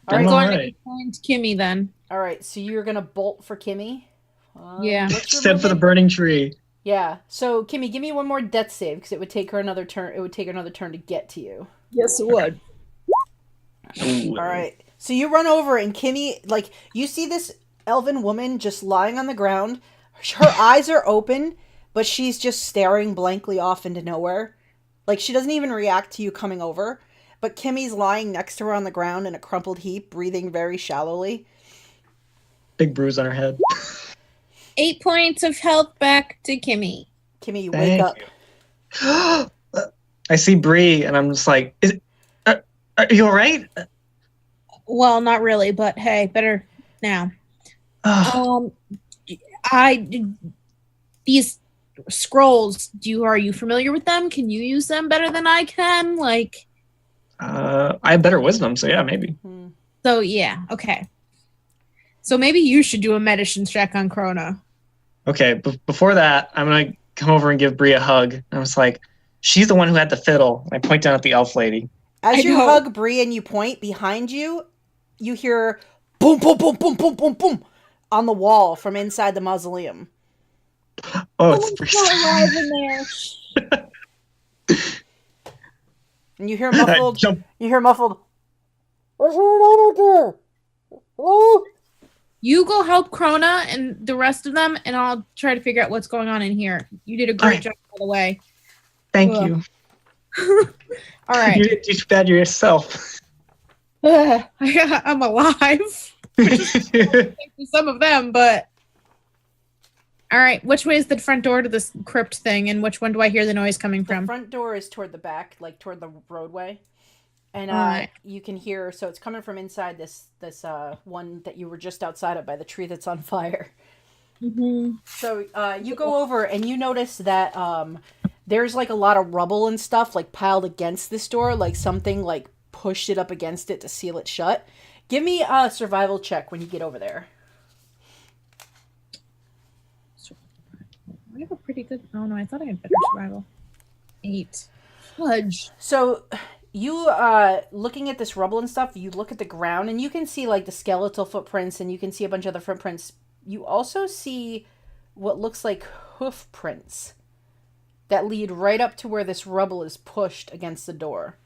All I'm right, all going right. to find Kimmy then. all right. So you're gonna bolt for Kimmy. Yeah. What's your Step for the movement? burning tree. Yeah. So Kimmy, give me one more death save because it would take her another turn. It would take her another turn to get to you. Yes, it would. Ooh. All right. So you run over and Kimmy, like, you see this elven woman just lying on the ground. Her eyes are open, but she's just staring blankly off into nowhere. Like, she doesn't even react to you coming over. But Kimmy's lying next to her on the ground in a crumpled heap, breathing very shallowly. Big bruise on her head. 8 points of health back to Kimmy. Kimmy, you wake up. I see Bri, and I'm just like, are you all right? Well, not really, but hey, better now. These scrolls, are you familiar with them? Can you use them better than I can? Like, I have better wisdom, so yeah, maybe. so yeah, okay. So maybe you should do a medicine check on Crona. Okay, before that, I'm gonna come over and give Bri a hug. I was like, she's the one who had the fiddle. I point down at the elf lady. As I you know. hug Bri and you point behind you, you hear boom, boom, boom, boom, boom, boom, boom on the wall from inside the mausoleum. Oh, it's Someone's Bri. still alive in there. And you hear muffled. Jump. You hear muffled. What's going on Hello? You go help Crona and the rest of them, and I'll try to figure out what's going on in here. You did a great Alright. job, by the way. Thank Ugh. you. All right. You didn't do too bad yourself. I'm alive. Some of them, but all right. Which way is the front door to this crypt thing, and which one do I hear the noise coming The from? front door is toward the back, like toward the roadway. And Alright. you can hear, so it's coming from inside this one that you were just outside of by the tree that's on fire. Mm-hmm. So you go over and you notice that there's like a lot of rubble and stuff like piled against this door, like something like pushed it up against it to seal it shut. Give me a survival check when you get over there. I have a pretty good. Oh no, I thought I had better survival. 8. Fudge. So you looking at this rubble and stuff, you look at the ground and you can see like the skeletal footprints and you can see a bunch of the footprints. You also see what looks like hoof prints that lead right up to where this rubble is pushed against the door.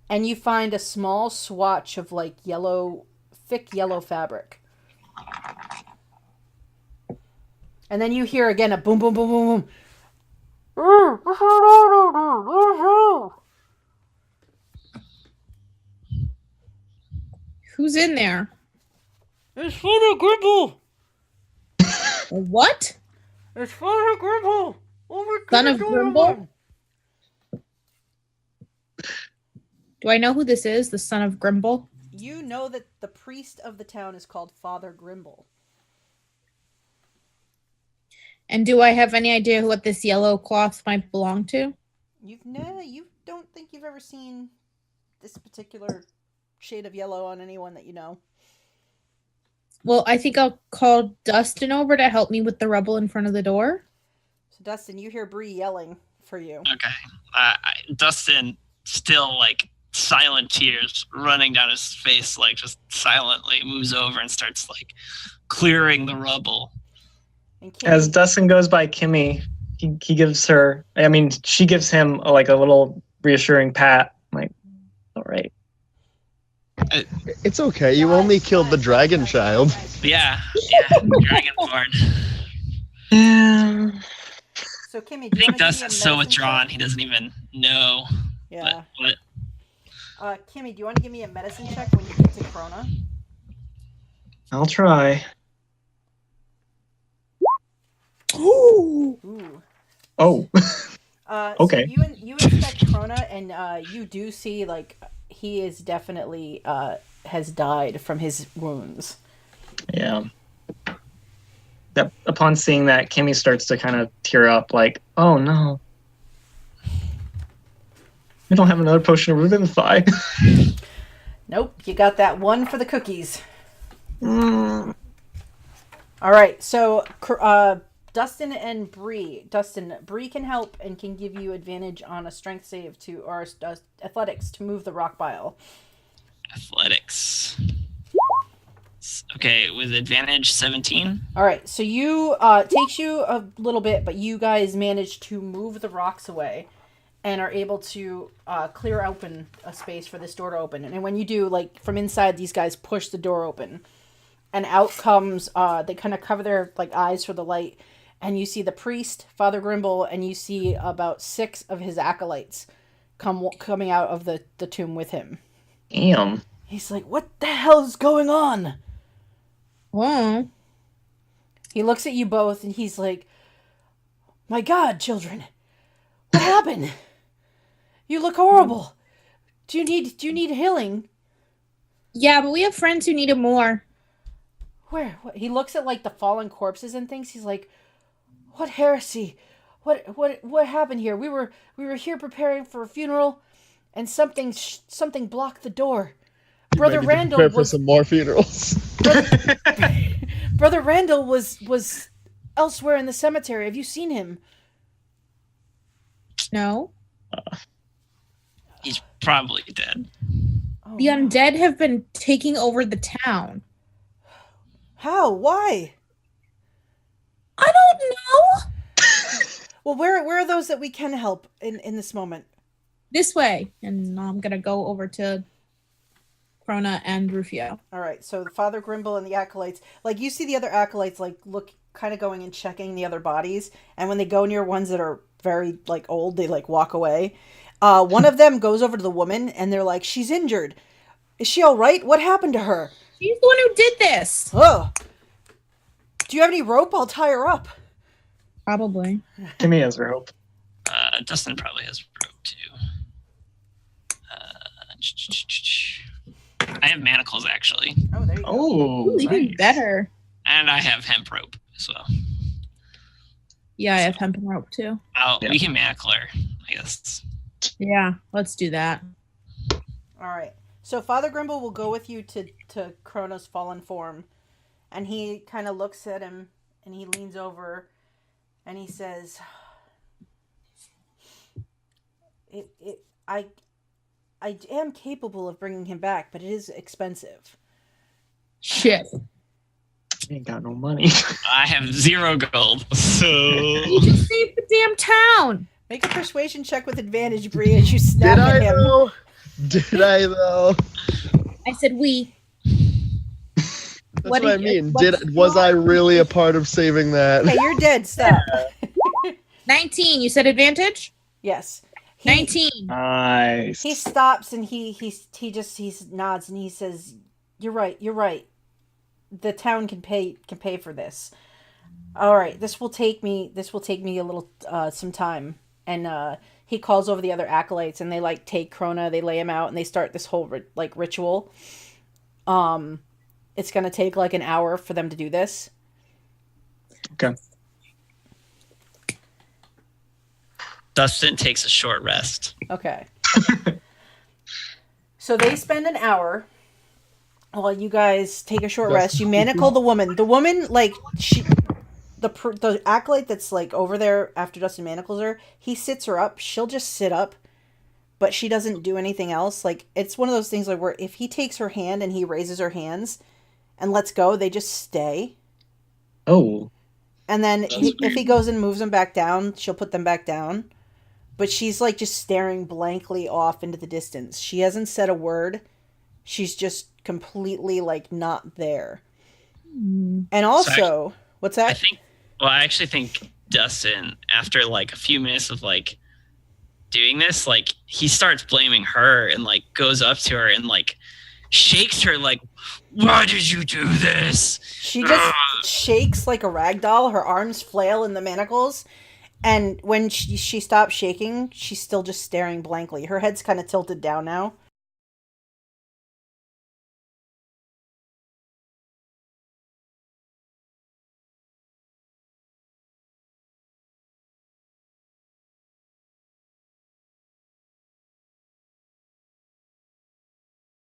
And you find a small swatch of like thick yellow fabric. And then you hear again a boom, boom, boom, boom, boom. Who's in there? It's Father Grimble! A what? It's Father Grimble! Son of Grimble? Do I know who this is? The son of Grimble? You know that the priest of the town is called Father Grimble. And do I have any idea what this yellow cloth might belong to? You don't think you've ever seen this particular shade of yellow on anyone that you know. Well, I think I'll call Dustin over to help me with the rubble in front of the door. So Dustin, you hear Bri yelling for you. Okay. Dustin, still like silent tears running down his face, like just silently moves over and starts like clearing the rubble. And As Kimmy, Dustin goes by Kimmy, he gives her, I mean, she gives him like a little reassuring pat. I'm like, all right. It's okay. You only killed the dragon child. Yeah, Dragonborn. Yeah. so Kimmy, I do you think want to give me a Dustin's so medicine withdrawn check? he doesn't even know. Yeah. What? Kimmy, do you want to give me a medicine check when you get to Crona? I'll try. Ooh. Ooh. Oh. Okay. So you inspect Crona, and you do see like he is definitely has died from his wounds. Yeah. That upon seeing that, Kimmy starts to kind of tear up, like, "Oh no, we don't have another potion of revivify." Nope, you got that one for the cookies. Mm. All right, so Dustin and Bri. Dustin, Bri can help and can give you advantage on a strength save or athletics to move the rock pile. Athletics. Okay, with advantage 17. All right, so you takes you a little bit, but you guys manage to move the rocks away and are able to clear open a space for this door to open. And when you do, like from inside, these guys push the door open, and out comes they kind of cover their like eyes for the light, and you see the priest, Father Grimble, and you see about 6 of his acolytes coming out of the tomb with him. Damn. He's like, "What the hell is going on?" Well, He looks at you both and he's like, "My God, children, what happened? You look horrible. Do you need healing?" yeah, but we have friends who need it more. Where? What? He looks at like the fallen corpses and things. He's like, "What heresy? What happened here? We were here preparing for a funeral, and something blocked the door. Brother Maybe to Randall prepare for was some more funerals. Brother Randall was elsewhere in the cemetery. Have you seen him?" No. He's probably dead. Oh, The no. undead have been taking over the town. How? Why? I don't know. Well, where are those that we can help in this moment? This way. And I'm going to go over to Crona and Rufio. All right, so the Father Grimble and the acolytes, like you see the other acolytes, like look, kind of going and checking the other bodies, and when they go near ones that are very like old, they like walk away. One of them goes over to the woman, and they're like, "She's injured. Is she all right? What happened to her?" She's the one who did this. Oh, do you have any rope? I'll tie her up. Probably. Kimmy has rope. Dustin probably has rope too. I have manacles actually, Oh, there you go. Oh, Ooh, even nice. better. and I have hemp rope as well. Yeah, I have hemp and rope too. Yeah. We can manacle her, I guess. Yeah, let's do that. All right, so Father Grimble will go with you to Crona's fallen form, and he kind of looks at him, and he leans over, and he says, I am capable of bringing him back, but it is expensive." Shit. Ain't got no money. I have 0 gold, so You just saved the damn town. Make a persuasion check with advantage, Bri, as you Did snap I at him. though? Did I though? I said we. That's What what I did you- mean. what's- Was I really a part of saving that? Hey, you're dead. Stop. 19. You said advantage? Yes. 19. Nice. He stops and he nods and he says, "You're right. You're right. The town can pay for this. All right. This will take me a little some time." And he calls over the other acolytes, and they like take Crona, they lay him out, and they start this whole ritual. It's gonna take like an hour for them to do this. Okay. Dustin takes a short rest. Okay. So they spend an hour while you guys take a short rest. You manacle the woman. The woman, like, the acolyte that's, like, over there after Dustin manacles her, he sits her up. She'll just sit up, but she doesn't do anything else. Like, it's one of those things, like, where if he takes her hand and he raises her hands and lets go, they just stay. Oh. And then That's if he weird. goes and moves them back down, she'll put them back down. But she's like just staring blankly off into the distance. She hasn't said a word. She's just completely like not there. And also, what's that? I actually think Dustin, after like a few minutes of like doing this, like he starts blaming her and like goes up to her and like shakes her like, "Why did you do this?" She just shakes like a rag doll. Her arms flail in the manacles. And when she stops shaking, she's still just staring blankly. Her head's kind of tilted down now.